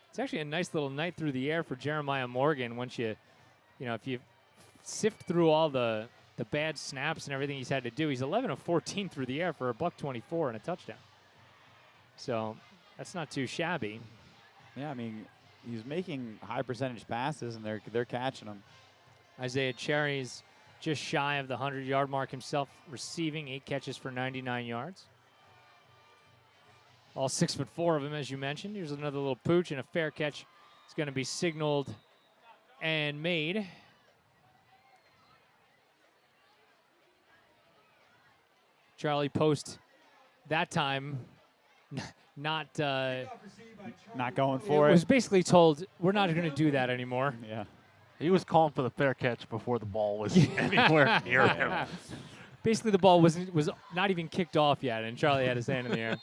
Speaker 1: It's actually a nice little night through the air for Jeremiah Morgan once if you sift through all the bad snaps and everything he's had to do. He's 11 of 14 through the air for a $124 and a touchdown. So that's not too shabby.
Speaker 2: Yeah, I mean, he's making high percentage passes, and they're catching them.
Speaker 1: Isaiah Cherry's just shy of the 100-yard mark himself, receiving 8 catches for 99 yards. All 6'4" of him, as you mentioned. Here's another little pooch, and a fair catch is going to be signaled and made. Charlie Post, that time, not
Speaker 2: Not going for
Speaker 1: was
Speaker 2: it.
Speaker 1: basically told, we're not going to do that anymore.
Speaker 2: Yeah.
Speaker 3: He was calling for the fair catch before the ball was anywhere near him.
Speaker 1: Basically, the ball was not even kicked off yet, and Charlie had his hand in the air,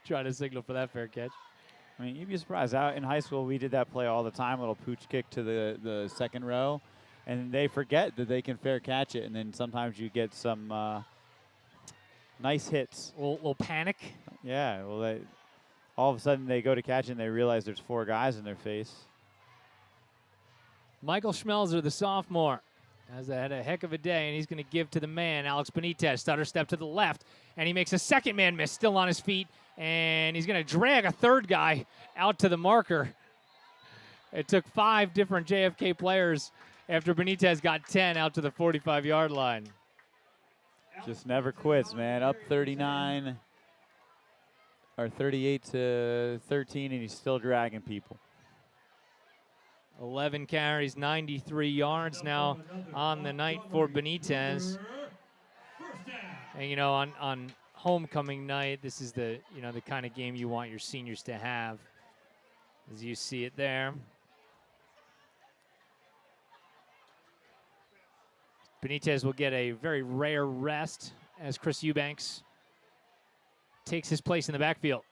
Speaker 1: trying to signal for that fair catch.
Speaker 2: I mean, you'd be surprised. Out in high school, we did that play all the time, little pooch kick to the second row, and they forget that they can fair catch it, and then sometimes you get some nice hits.
Speaker 1: A little panic.
Speaker 2: Yeah, well, all of a sudden they go to catch it, and they realize there's 4 guys in their face.
Speaker 1: Michael Schmelzer, the sophomore, has had a heck of a day, and he's going to give to the man, Alex Benitez. Stutter step to the left, and he makes a second man miss, still on his feet, and he's going to drag a third guy out to the marker. It took 5 different JFK players after Benitez got 10 out to the 45-yard line.
Speaker 2: Just never quits, man. Up 39 or 38-13, and he's still dragging people.
Speaker 1: 11 carries, 93 yards now on the night for Benitez. And, on homecoming night, this is the kind of game you want your seniors to have, as you see it there. Benitez will get a very rare rest as Chris Eubanks takes his place in the backfield.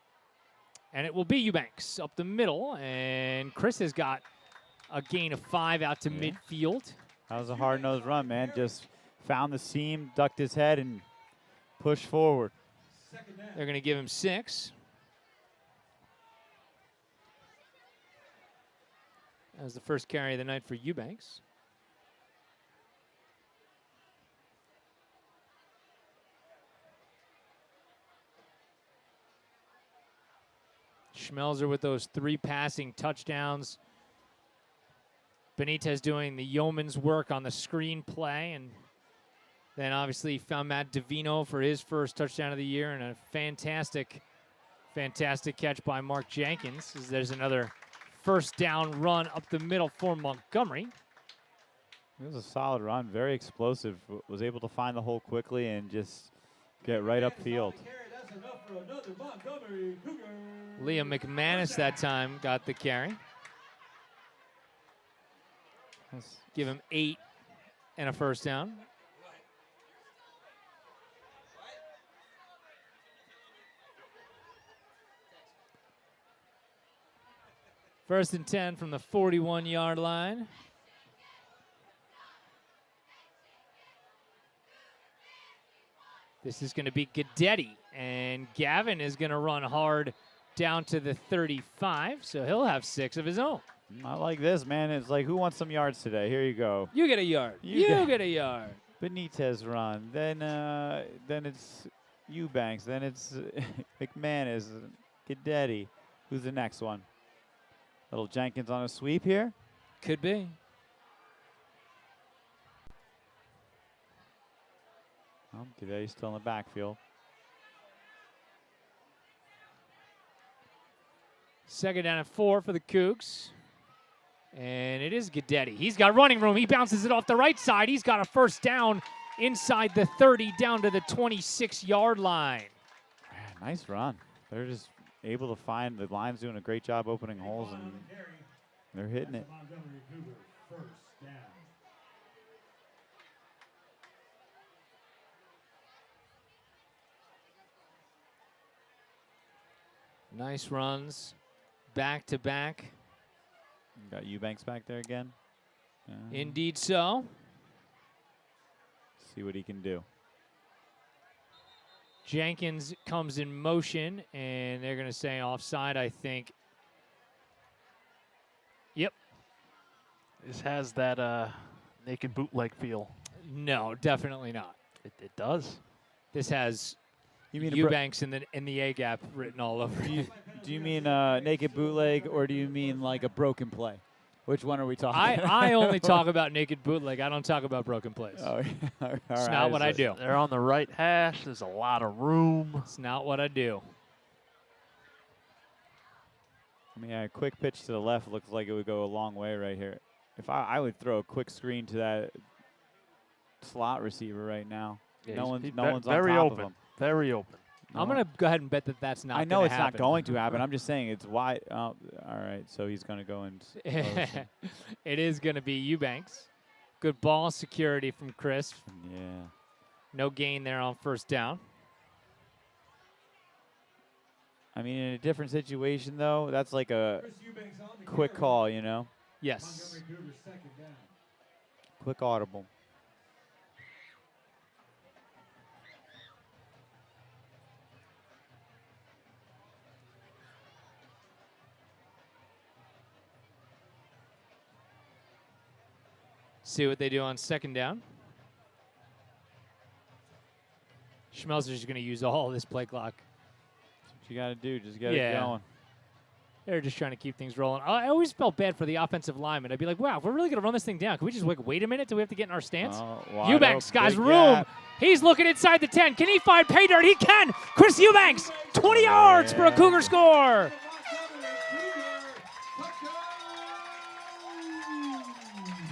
Speaker 1: And it will be Eubanks up the middle, and Chris has got a gain of 5 out to midfield.
Speaker 2: That was a hard-nosed run, man. Just found the seam, ducked his head, and pushed forward.
Speaker 1: They're going to give him 6. That was the first carry of the night for Eubanks. Schmelzer with those 3 passing touchdowns. Benitez doing the yeoman's work on the screen play, and then obviously found Matt Davino for his first touchdown of the year, and a fantastic catch by Mark Jenkins, as there's another first down run up the middle for Montgomery.
Speaker 2: It was a solid run, very explosive. Was able to find the hole quickly and just get right upfield.
Speaker 4: That's enough for another Montgomery Cougars.
Speaker 1: Liam McManus that time got the carry. Give him 8 and a first down. First and 10 from the 41-yard line. This is going to be Guidetti, and Gavin is going to run hard down to the 35, so he'll have 6 of his own.
Speaker 2: I like this, man. It's like, who wants some yards today? Here you go.
Speaker 1: You get a yard. You get a yard.
Speaker 2: Benitez run. Then it's Eubanks. Then it's McManus, Guidetti. Who's the next one? Little Jenkins on a sweep here.
Speaker 1: Could be.
Speaker 2: Oh, Guidetti's still in the backfield.
Speaker 1: Second down and 4 for the Cougs. And it is Guidetti. He's got running room. He bounces it off the right side. He's got a first down inside the 30 down to the 26-yard line.
Speaker 2: Man, nice run. They're just able to find, the line's doing a great job opening holes, and they're hitting it.
Speaker 4: Montgomery Cougar, first down.
Speaker 1: Nice runs. Back to back.
Speaker 2: Got Eubanks back there again.
Speaker 1: Indeed so.
Speaker 2: See what he can do.
Speaker 1: Jenkins comes in motion, and they're going to say offside, I think. Yep.
Speaker 3: This has that naked bootleg feel.
Speaker 1: No, definitely not.
Speaker 3: It does.
Speaker 1: This has
Speaker 2: You mean
Speaker 1: Eubanks in the A gap written all over it.
Speaker 2: do you mean naked bootleg, or do you mean like a broken play? Which one are we talking about?
Speaker 1: I only talk about naked bootleg. I don't talk about broken plays.
Speaker 2: Oh, all
Speaker 1: It's
Speaker 2: right,
Speaker 1: not what I do.
Speaker 3: They're on the right hash. There's a lot of room.
Speaker 1: It's not what I do.
Speaker 2: I mean, a quick pitch to the left looks like it would go a long way right here. If I would throw a quick screen to that slot receiver right now.
Speaker 3: Yeah,
Speaker 2: no one's on
Speaker 3: very
Speaker 2: top
Speaker 3: open.
Speaker 2: of him.
Speaker 3: Very open.
Speaker 2: No.
Speaker 1: I'm going to go ahead and bet that that's not
Speaker 2: I know
Speaker 1: gonna
Speaker 2: it's
Speaker 1: happen.
Speaker 2: not going to happen. I'm just saying it's wide. All right, so he's going to go and.
Speaker 1: It is going to be Eubanks. Good ball security from Chris.
Speaker 2: Yeah.
Speaker 1: No gain there on first down.
Speaker 2: I mean, in a different situation, though, that's like a
Speaker 4: Chris Eubanks on the
Speaker 2: quick
Speaker 4: carry.
Speaker 2: call, you know?
Speaker 1: Yes.
Speaker 4: Montgomery Cougars, second down.
Speaker 2: Quick audible.
Speaker 1: See what they do on second down. Schmelzer's going to use all this play clock.
Speaker 2: That's what you got to do. Just get it
Speaker 1: Yeah.
Speaker 2: going.
Speaker 1: They're just trying to keep things rolling. I always felt bad for the offensive lineman. I'd be like, wow, if we're really going to run this thing down, can we just wait a minute till we have to get in our stance?
Speaker 2: Oh, wide
Speaker 1: Eubanks
Speaker 2: open,
Speaker 1: got
Speaker 2: big
Speaker 1: room.
Speaker 2: gap.
Speaker 1: He's looking inside the 10. Can he find pay dirt? He can. Chris Eubanks, 20 yards for a Cougar score.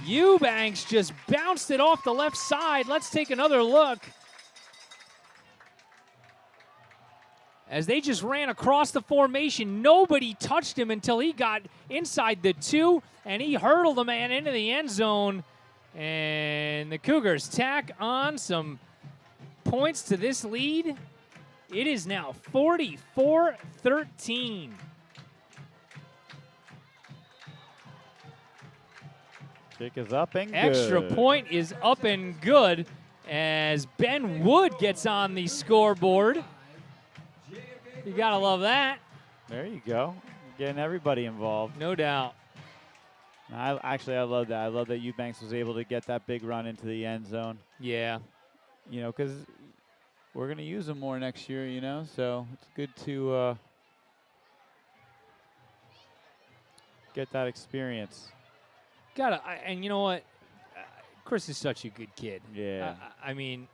Speaker 1: Eubanks just bounced it off the left side. Let's take another look. As they just ran across the formation, nobody touched him until he got inside the 2, and he hurdled the man into the end zone. And the Cougars tack on some points to this lead. It is now 44-13.
Speaker 2: Kick is up and
Speaker 1: Extra
Speaker 2: good.
Speaker 1: point is up and good as Ben Wood gets on the scoreboard. You got to love that.
Speaker 2: There you go. Getting everybody involved.
Speaker 1: No doubt.
Speaker 2: I love that. I love that Eubanks was able to get that big run into the end zone.
Speaker 1: Yeah.
Speaker 2: You know, because we're going to use him more next year, you know, so it's good to get that experience.
Speaker 1: And you know what? Chris is such a good kid.
Speaker 2: Yeah.
Speaker 1: I mean,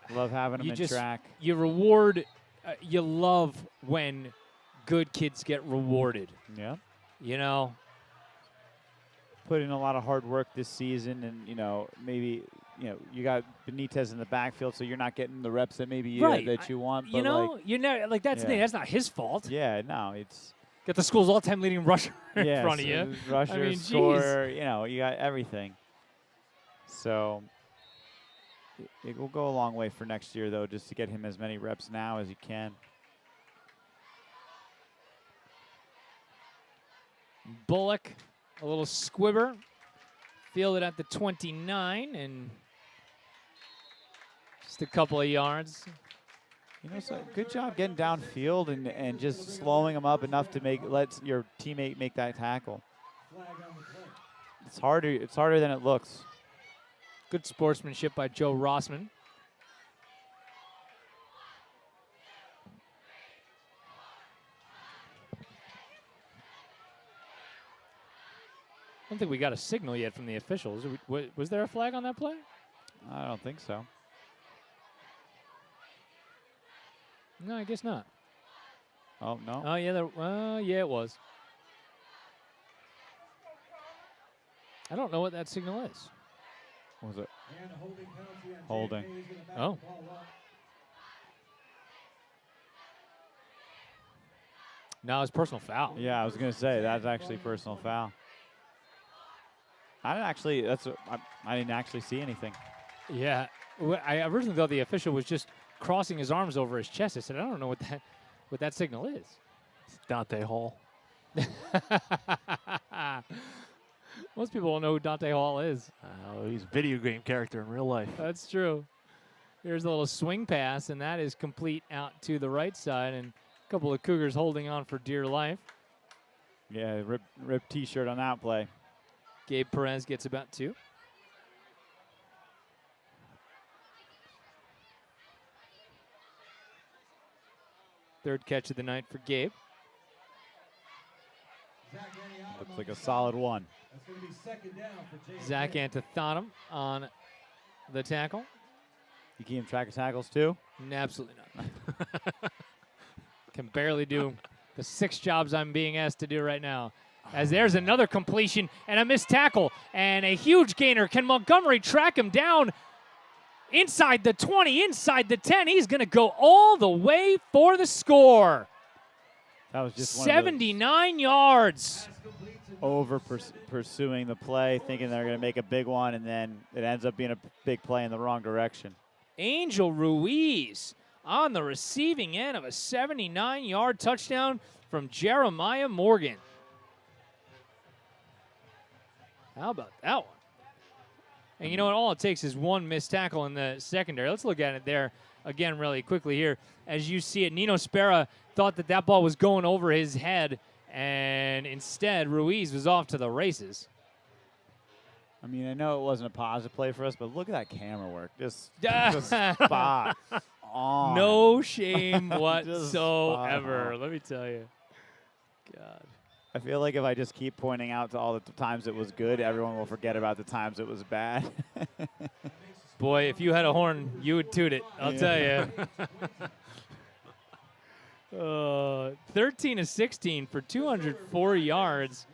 Speaker 2: Love having him
Speaker 1: you
Speaker 2: in
Speaker 1: just
Speaker 2: track.
Speaker 1: you reward. You love when good kids get rewarded.
Speaker 2: Yeah.
Speaker 1: You know.
Speaker 2: Put in a lot of hard work this season, and maybe you got Benitez in the backfield, so you're not getting the reps that maybe that you want. But
Speaker 1: that's that's not his fault.
Speaker 2: Yeah, no, it's
Speaker 1: Got the school's all-time leading rusher in front of you.
Speaker 2: Rusher,
Speaker 1: I mean,
Speaker 2: scorer, you got everything. So it will go a long way for next year, though, just to get him as many reps now as you can.
Speaker 1: Bullock, a little squibber, fielded at the 29 and Just a couple of yards.
Speaker 2: You know, so good job getting downfield and just slowing them up enough to let your teammate make that tackle. It's harder. It's harder than it looks.
Speaker 1: Good sportsmanship by Joe Rossman. I don't think we got a signal yet from the officials. Was there a flag on that play?
Speaker 2: I don't think so.
Speaker 1: No, I guess not.
Speaker 2: Oh, no.
Speaker 1: Oh, yeah, yeah, it was. I don't know what that signal is.
Speaker 2: What was it?
Speaker 4: Holding.
Speaker 2: Holding.
Speaker 1: Oh. No, it's personal foul.
Speaker 2: Yeah, I was going to say, that's actually personal foul. I didn't actually see anything.
Speaker 1: Yeah. I originally thought the official was just crossing his arms over his chest. I said, I don't know what that signal is.
Speaker 3: It's Dante Hall.
Speaker 1: Most people don't know who Dante Hall is.
Speaker 3: He's a video game character in real life.
Speaker 1: That's true. Here's a little swing pass, and that is complete out to the right side, and a couple of Cougars holding on for dear life.
Speaker 2: Yeah, rip T-shirt on that play.
Speaker 1: Gabe Perez gets about 2. Third catch of the night for Gabe.
Speaker 2: Looks like a solid one.
Speaker 4: That's going to be second down for JFK.
Speaker 1: Zach Antithonum on the tackle.
Speaker 2: You keep track of tackles too?
Speaker 1: Absolutely not. Can barely do the 6 jobs I'm being asked to do right now. As there's another completion and a missed tackle and a huge gainer. Can Montgomery track him down inside the 20, inside the 10? He's going to go all the way for the score.
Speaker 2: That was just
Speaker 1: 79 yards.
Speaker 2: Over pursuing the play, thinking they're going to make a big one, and then it ends up being a big play in the wrong direction.
Speaker 1: Angel Ruiz on the receiving end of a 79-yard touchdown from Jeremiah Morgan. How about that one? And you know what? All it takes is one missed tackle in the secondary. Let's look at it there again really quickly here. As you see it, Nino Spera thought that ball was going over his head, and instead Ruiz was off to the races.
Speaker 2: I mean, I know it wasn't a positive play for us, but look at that camera work. Just spot on.
Speaker 1: No shame whatsoever. Let me tell you. God.
Speaker 2: I feel like if I just keep pointing out to all the times it was good, everyone will forget about the times it was bad.
Speaker 1: Boy, if you had a horn, you would toot it. I'll tell you. 13 of 16 for 204 yards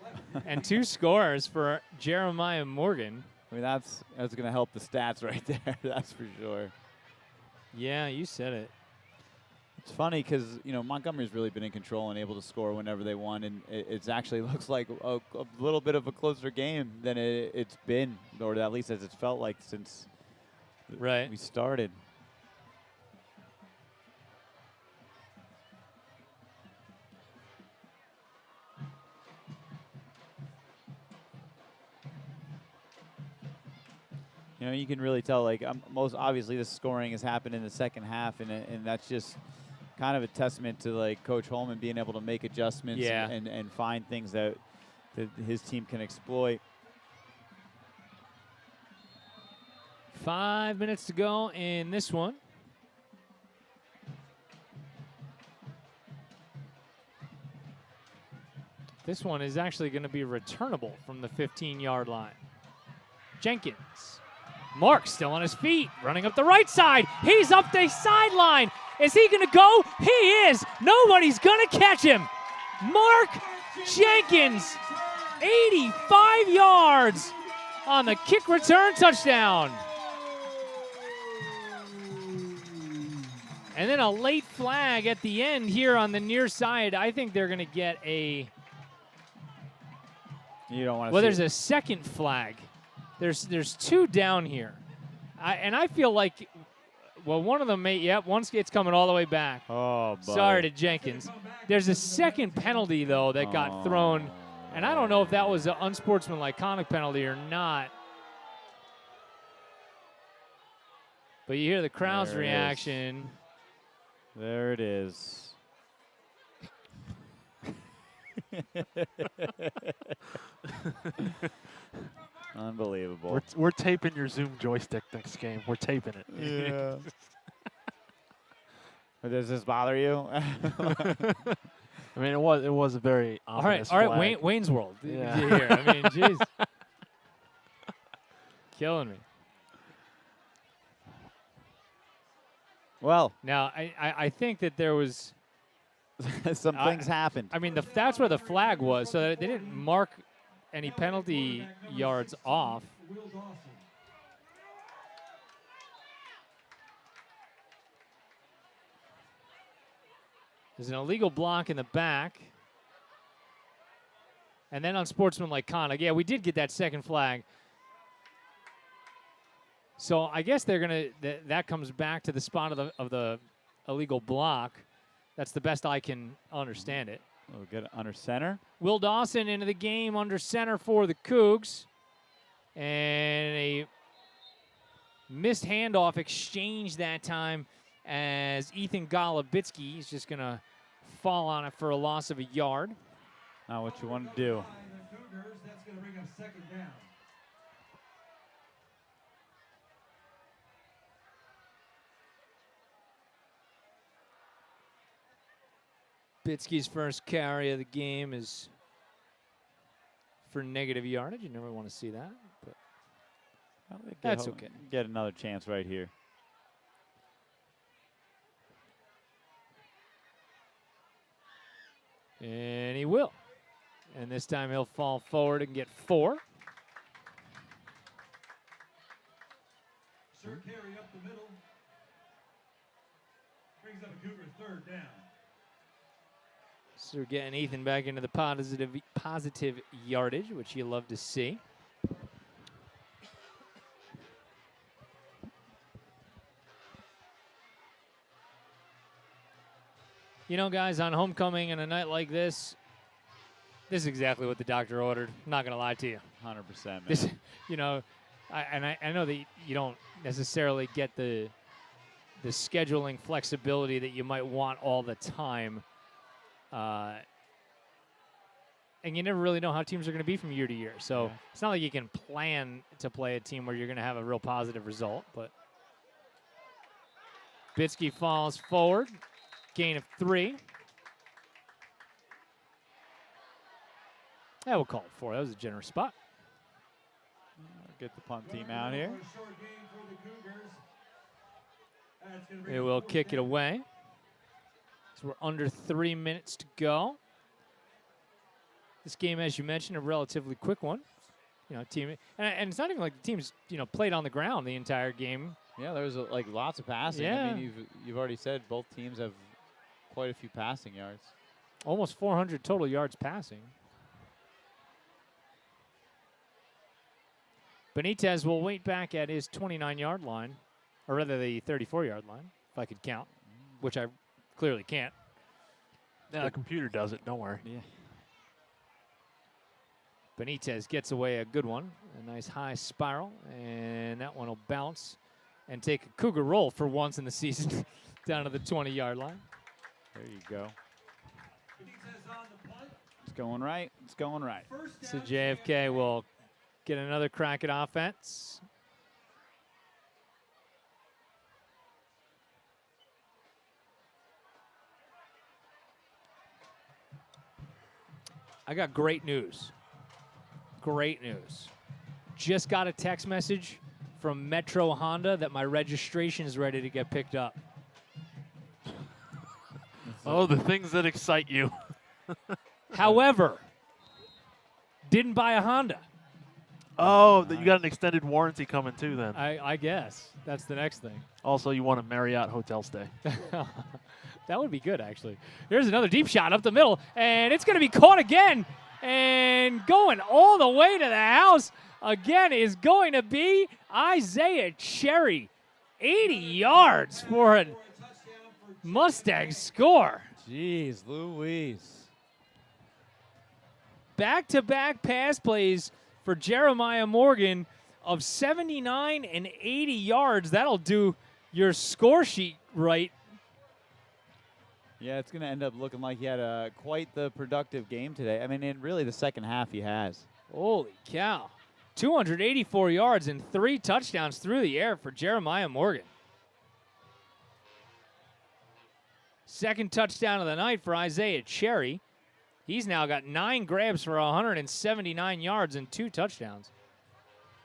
Speaker 1: and 2 scores for Jeremiah Morgan.
Speaker 2: I mean, that's going to help the stats right there. That's for sure.
Speaker 1: Yeah, you said it.
Speaker 2: It's funny because, you know, Montgomery's really been in control and able to score whenever they want, and it actually looks like a little bit of a closer game than it's been, or at least as it's felt like since we started. You know, you can really tell, like, most obviously the scoring has happened in the second half, and that's just kind of a testament to, like, Coach Holman being able to make adjustments and find things that his team can exploit.
Speaker 1: 5 minutes to go in this one. This one is actually going to be returnable from the 15-yard line. Jenkins. Mark still on his feet, running up the right side. He's up the sideline. Is he going to go? He is. Nobody's going to catch him. Mark Jenkins, 85 yards on the kick return touchdown. And then a late flag at the end here on the near side. I think they're going to get a...
Speaker 2: You don't want to.
Speaker 1: Well, there's a second flag. There's 2 down here. And I feel like, well, one of them may, it's coming all the way back.
Speaker 2: Oh, buddy.
Speaker 1: Sorry to Jenkins. There's a second penalty, though, that got thrown. And I don't know if that was an unsportsmanlike conduct penalty or not. But you hear the crowd's
Speaker 2: There it is.
Speaker 1: reaction.
Speaker 2: There it is. Unbelievable.
Speaker 3: We're taping your Zoom joystick next game. We're taping it.
Speaker 2: Yeah. Does this bother you?
Speaker 3: I mean, it was a very ominous
Speaker 1: All right,
Speaker 3: flag.
Speaker 1: Wayne's World.
Speaker 3: Yeah.
Speaker 1: Here. I mean, jeez. Killing me.
Speaker 2: Well,
Speaker 1: Now, I think that there was,
Speaker 2: some things happened.
Speaker 1: I mean, that's where the flag was, so that they didn't mark any penalty yards off.
Speaker 4: Will Dawson.
Speaker 1: There's an illegal block in the back. And then unsportsmanlike conduct. Yeah, we did get that second flag. So I guess they're going to, that comes back to the spot of the illegal block. That's the best I can understand it.
Speaker 2: We'll get it under center.
Speaker 1: Will Dawson into the game under center for the Cougs. And a missed handoff exchange that time as Ethan Golubitsky is just going to fall on it for a loss of a yard.
Speaker 2: Not what you want to do.
Speaker 4: The Cougars, that's going to bring up second down.
Speaker 1: Bitsky's first carry of the game is for negative yardage. You never want to see that, but
Speaker 2: Well, they
Speaker 1: That's
Speaker 2: get
Speaker 1: okay.
Speaker 2: Get another chance right here.
Speaker 1: and he will. And this time he'll fall forward and get 4.
Speaker 4: Sir carry up the middle. Brings up a Cougar third down.
Speaker 1: So we're getting Ethan back into the positive yardage, which you love to see. You know, guys, on homecoming and a night like this is exactly what the doctor ordered. I'm not going to lie to you.
Speaker 2: 100%, man.
Speaker 1: This, you know, I know that you don't necessarily get the scheduling flexibility that you might want all the time. And you never really know how teams are going to be from year to year. So
Speaker 2: Yeah.
Speaker 1: it's not like you can plan to play a team where you're going to have a real positive result. But Bitsky falls forward, gain of 3. Yeah, we'll call it 4. That was a generous spot.
Speaker 2: Get the punt team out here.
Speaker 4: Short game for the Cougars. That's gonna bring
Speaker 1: It
Speaker 4: up
Speaker 1: will
Speaker 4: fourth
Speaker 1: kick it
Speaker 4: down.
Speaker 1: away. So we're under 3 minutes to go. This game, as you mentioned, a relatively quick one. You know, team, and it's not even like the team's played on the ground the entire game.
Speaker 2: Yeah, there's like lots of passing.
Speaker 1: Yeah.
Speaker 2: I mean, you've already said both teams have quite a few passing yards.
Speaker 1: Almost 400 total yards passing. Benitez will wait back at his 29-yard line, or rather the 34-yard line, if I could count, which I clearly can't.
Speaker 3: Yeah, the computer does it. Don't worry.
Speaker 2: Yeah.
Speaker 1: Benitez gets away a good one, a nice high spiral, and that one will bounce and take a Cougar roll for once in the season down to the 20-yard line.
Speaker 2: There you go.
Speaker 4: Benitez on the punt.
Speaker 2: It's going right. It's going right.
Speaker 4: First
Speaker 1: So
Speaker 4: down,
Speaker 1: JFK will get another crack at offense. I got great news. Great news. Just got a text message from Metro Honda that my registration is ready to get picked up.
Speaker 3: Oh, the things that excite you.
Speaker 1: However, didn't buy a Honda.
Speaker 3: Oh, you got an extended warranty coming too then.
Speaker 1: I guess that's the next thing.
Speaker 3: Also, you want a Marriott hotel stay.
Speaker 1: That would be good, actually. Here's another deep shot up the middle, and it's going to be caught again. And going all the way to the house again is going to be Isaiah Cherry. 80 yards for a Mustang score.
Speaker 2: Jeez Louise.
Speaker 1: Back-to-back pass plays for Jeremiah Morgan of 79 and 80 yards. That'll do your score sheet right.
Speaker 2: Yeah, it's going to end up looking like he had quite the productive game today. I mean, in really the second half he has.
Speaker 1: Holy cow. 284 yards and 3 touchdowns through the air for Jeremiah Morgan. Second touchdown of the night for Isaiah Cherry. He's now got 9 grabs for 179 yards and 2 touchdowns.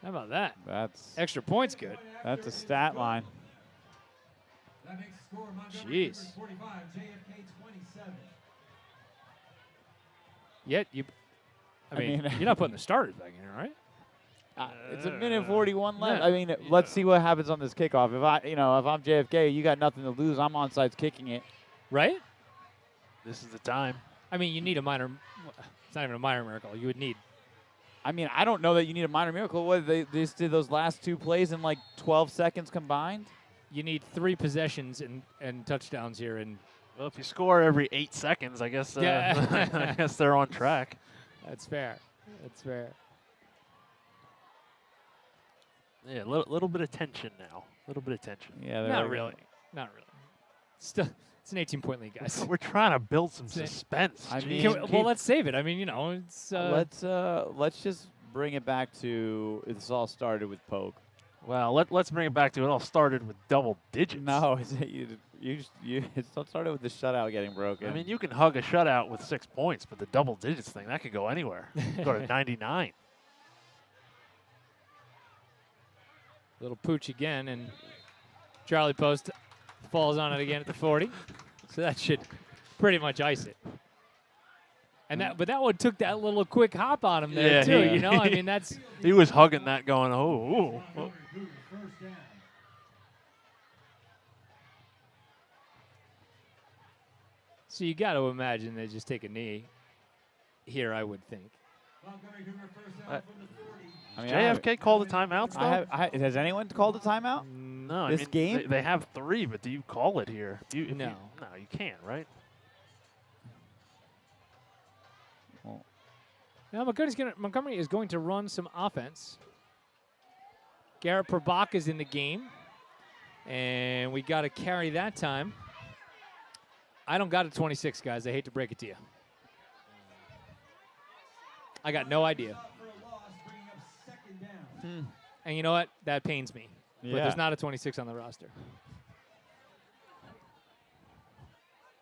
Speaker 1: How about that?
Speaker 2: That's
Speaker 1: Extra points good.
Speaker 2: That's a stat line.
Speaker 4: That makes the score Montgomery
Speaker 1: Jeez.
Speaker 4: 45, JFK 27.
Speaker 1: Yet you, I mean,
Speaker 2: mean-
Speaker 1: you're not putting the starters back in, right?
Speaker 2: It's a minute 41 left.
Speaker 1: yeah.
Speaker 2: I mean, let's see what happens on this kickoff. If I'm JFK, you got nothing to lose. I'm on sides kicking it.
Speaker 1: Right?
Speaker 3: This is the time.
Speaker 1: I mean, you need a minor. It's not even a minor miracle. You would need.
Speaker 2: I mean, I don't know that you need a minor miracle. What they just did those last 2 plays in like 12 seconds combined.
Speaker 1: You need 3 possessions and touchdowns here, and
Speaker 3: Well, if you score every 8 seconds, I guess
Speaker 1: Yeah.
Speaker 3: I guess they're on track.
Speaker 1: that's fair. That's fair.
Speaker 3: Yeah, a little bit of tension now. A little bit of tension.
Speaker 2: Yeah, they're
Speaker 1: Not
Speaker 2: like-
Speaker 1: really. Not really. Still, it's an 18-point lead, guys.
Speaker 3: We're trying to build some
Speaker 1: That's it.
Speaker 3: suspense.
Speaker 2: I
Speaker 3: Jeez.
Speaker 2: mean,
Speaker 1: Can we-
Speaker 2: keep-
Speaker 1: well, let's save it. I mean, it's.
Speaker 2: Let's just bring it back to this all started with Pogue.
Speaker 3: Well, let's bring it back to it. All started with double digits.
Speaker 2: No, it started with the shutout getting broken.
Speaker 3: I mean, you can hug a shutout with 6 points, but the double digits thing, that could go anywhere. Go to 99.
Speaker 1: Little pooch again, and Charlie Post falls on it again at the 40. So that should pretty much ice it. And but that one took that little quick hop on him there
Speaker 3: Yeah,
Speaker 1: too.
Speaker 3: yeah.
Speaker 1: You know, I mean that's.
Speaker 3: He was hugging that going, oh.
Speaker 4: Montgomery Cougars first down.
Speaker 1: So you got to imagine they just take a knee here. I would think.
Speaker 4: Montgomery Cougar first down from the 40.
Speaker 2: I mean,
Speaker 3: JFK called the timeouts, though?
Speaker 2: has anyone called a timeout?
Speaker 3: No,
Speaker 2: This
Speaker 3: I mean,
Speaker 2: game?
Speaker 3: They have 3, but do you call it here? If
Speaker 1: No.
Speaker 3: No, you can't, right?
Speaker 1: Now Montgomery is going to run some offense. Garrett Probach is in the game, and we got to carry that time. I don't got a 26, guys. I hate to break it to you. I got no idea.
Speaker 4: For a loss, bringing up second down.
Speaker 1: And you know what? That pains me. But
Speaker 2: Yeah.
Speaker 1: there's not a 26 on the roster.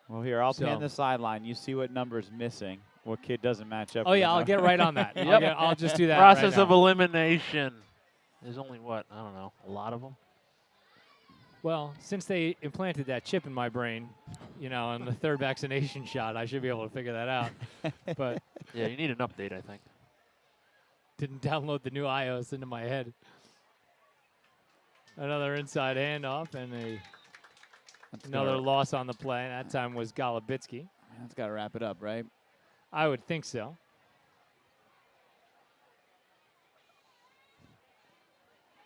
Speaker 2: Well, here, I'll
Speaker 1: So-
Speaker 2: pan the sideline. You see what number's missing. What kid doesn't match up?
Speaker 1: Oh,
Speaker 2: with
Speaker 1: yeah,
Speaker 2: the
Speaker 1: I'll
Speaker 2: number.
Speaker 1: get right on that.
Speaker 3: Yep.
Speaker 1: I'll just do that.
Speaker 3: Process
Speaker 1: right
Speaker 3: of
Speaker 1: now.
Speaker 3: elimination. There's only, what, I don't know, a lot of them?
Speaker 1: Well, since they implanted that chip in my brain, you know, on the 3rd vaccination shot, I should be able to figure that out. But
Speaker 3: Yeah, you need an update, I think.
Speaker 1: didn't download the new iOS into my head. Another inside handoff and another loss on the play. That time was Golubitsky.
Speaker 2: That's got to wrap it up, right?
Speaker 1: I would think so.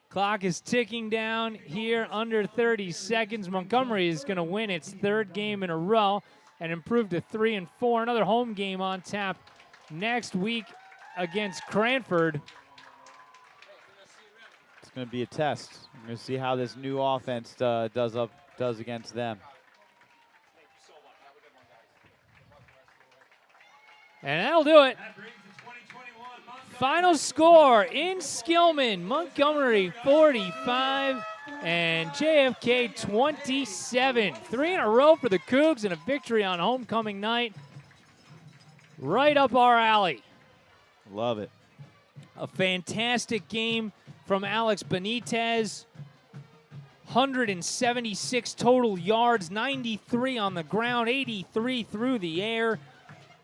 Speaker 1: Clock is ticking down here under 30 seconds. Montgomery is going to win its 3rd game in a row and improve to 3-4. Another home game on tap next week against Cranford.
Speaker 2: It's going to be a test. We're going to see how this new offense does against them.
Speaker 1: And that'll do it.
Speaker 4: That brings the 2021 Montgomery
Speaker 1: Final score in Skillman, Montgomery 45 and JFK 27. 3 in a row for the Cougs and a victory on homecoming night. Right up our alley.
Speaker 2: Love it.
Speaker 1: A fantastic game from Alex Benitez. 176 total yards, 93 on the ground, 83 through the air,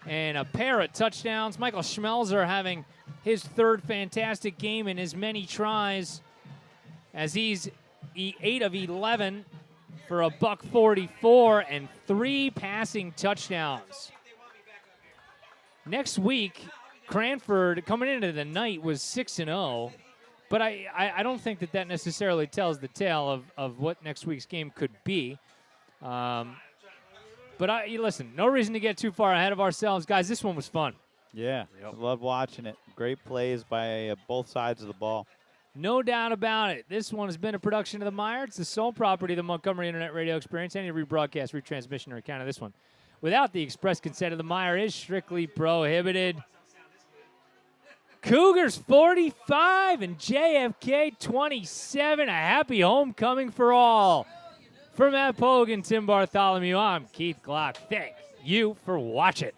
Speaker 1: and a pair of touchdowns. Michael Schmelzer having his 3rd fantastic game in as many tries as he's 8 of 11 for a $144 and 3 passing touchdowns. Next week, Cranford coming into the night was 6-0, but I don't think that necessarily tells the tale of what next week's game could be. But listen, no reason to get too far ahead of ourselves. Guys, this one was fun.
Speaker 2: Yeah, love watching it. Great plays by both sides of the ball.
Speaker 1: No doubt about it. This one has been a production of the MIRE. It's the sole property of the Montgomery Internet Radio Experience. Any rebroadcast, retransmission, or account of this one without the express consent of the MIRE is strictly prohibited. Cougars 45 and JFK 27. A happy homecoming for all. For Matt Pogue and Tim Bartholomew, I'm Keith Glock. Thank you for watching.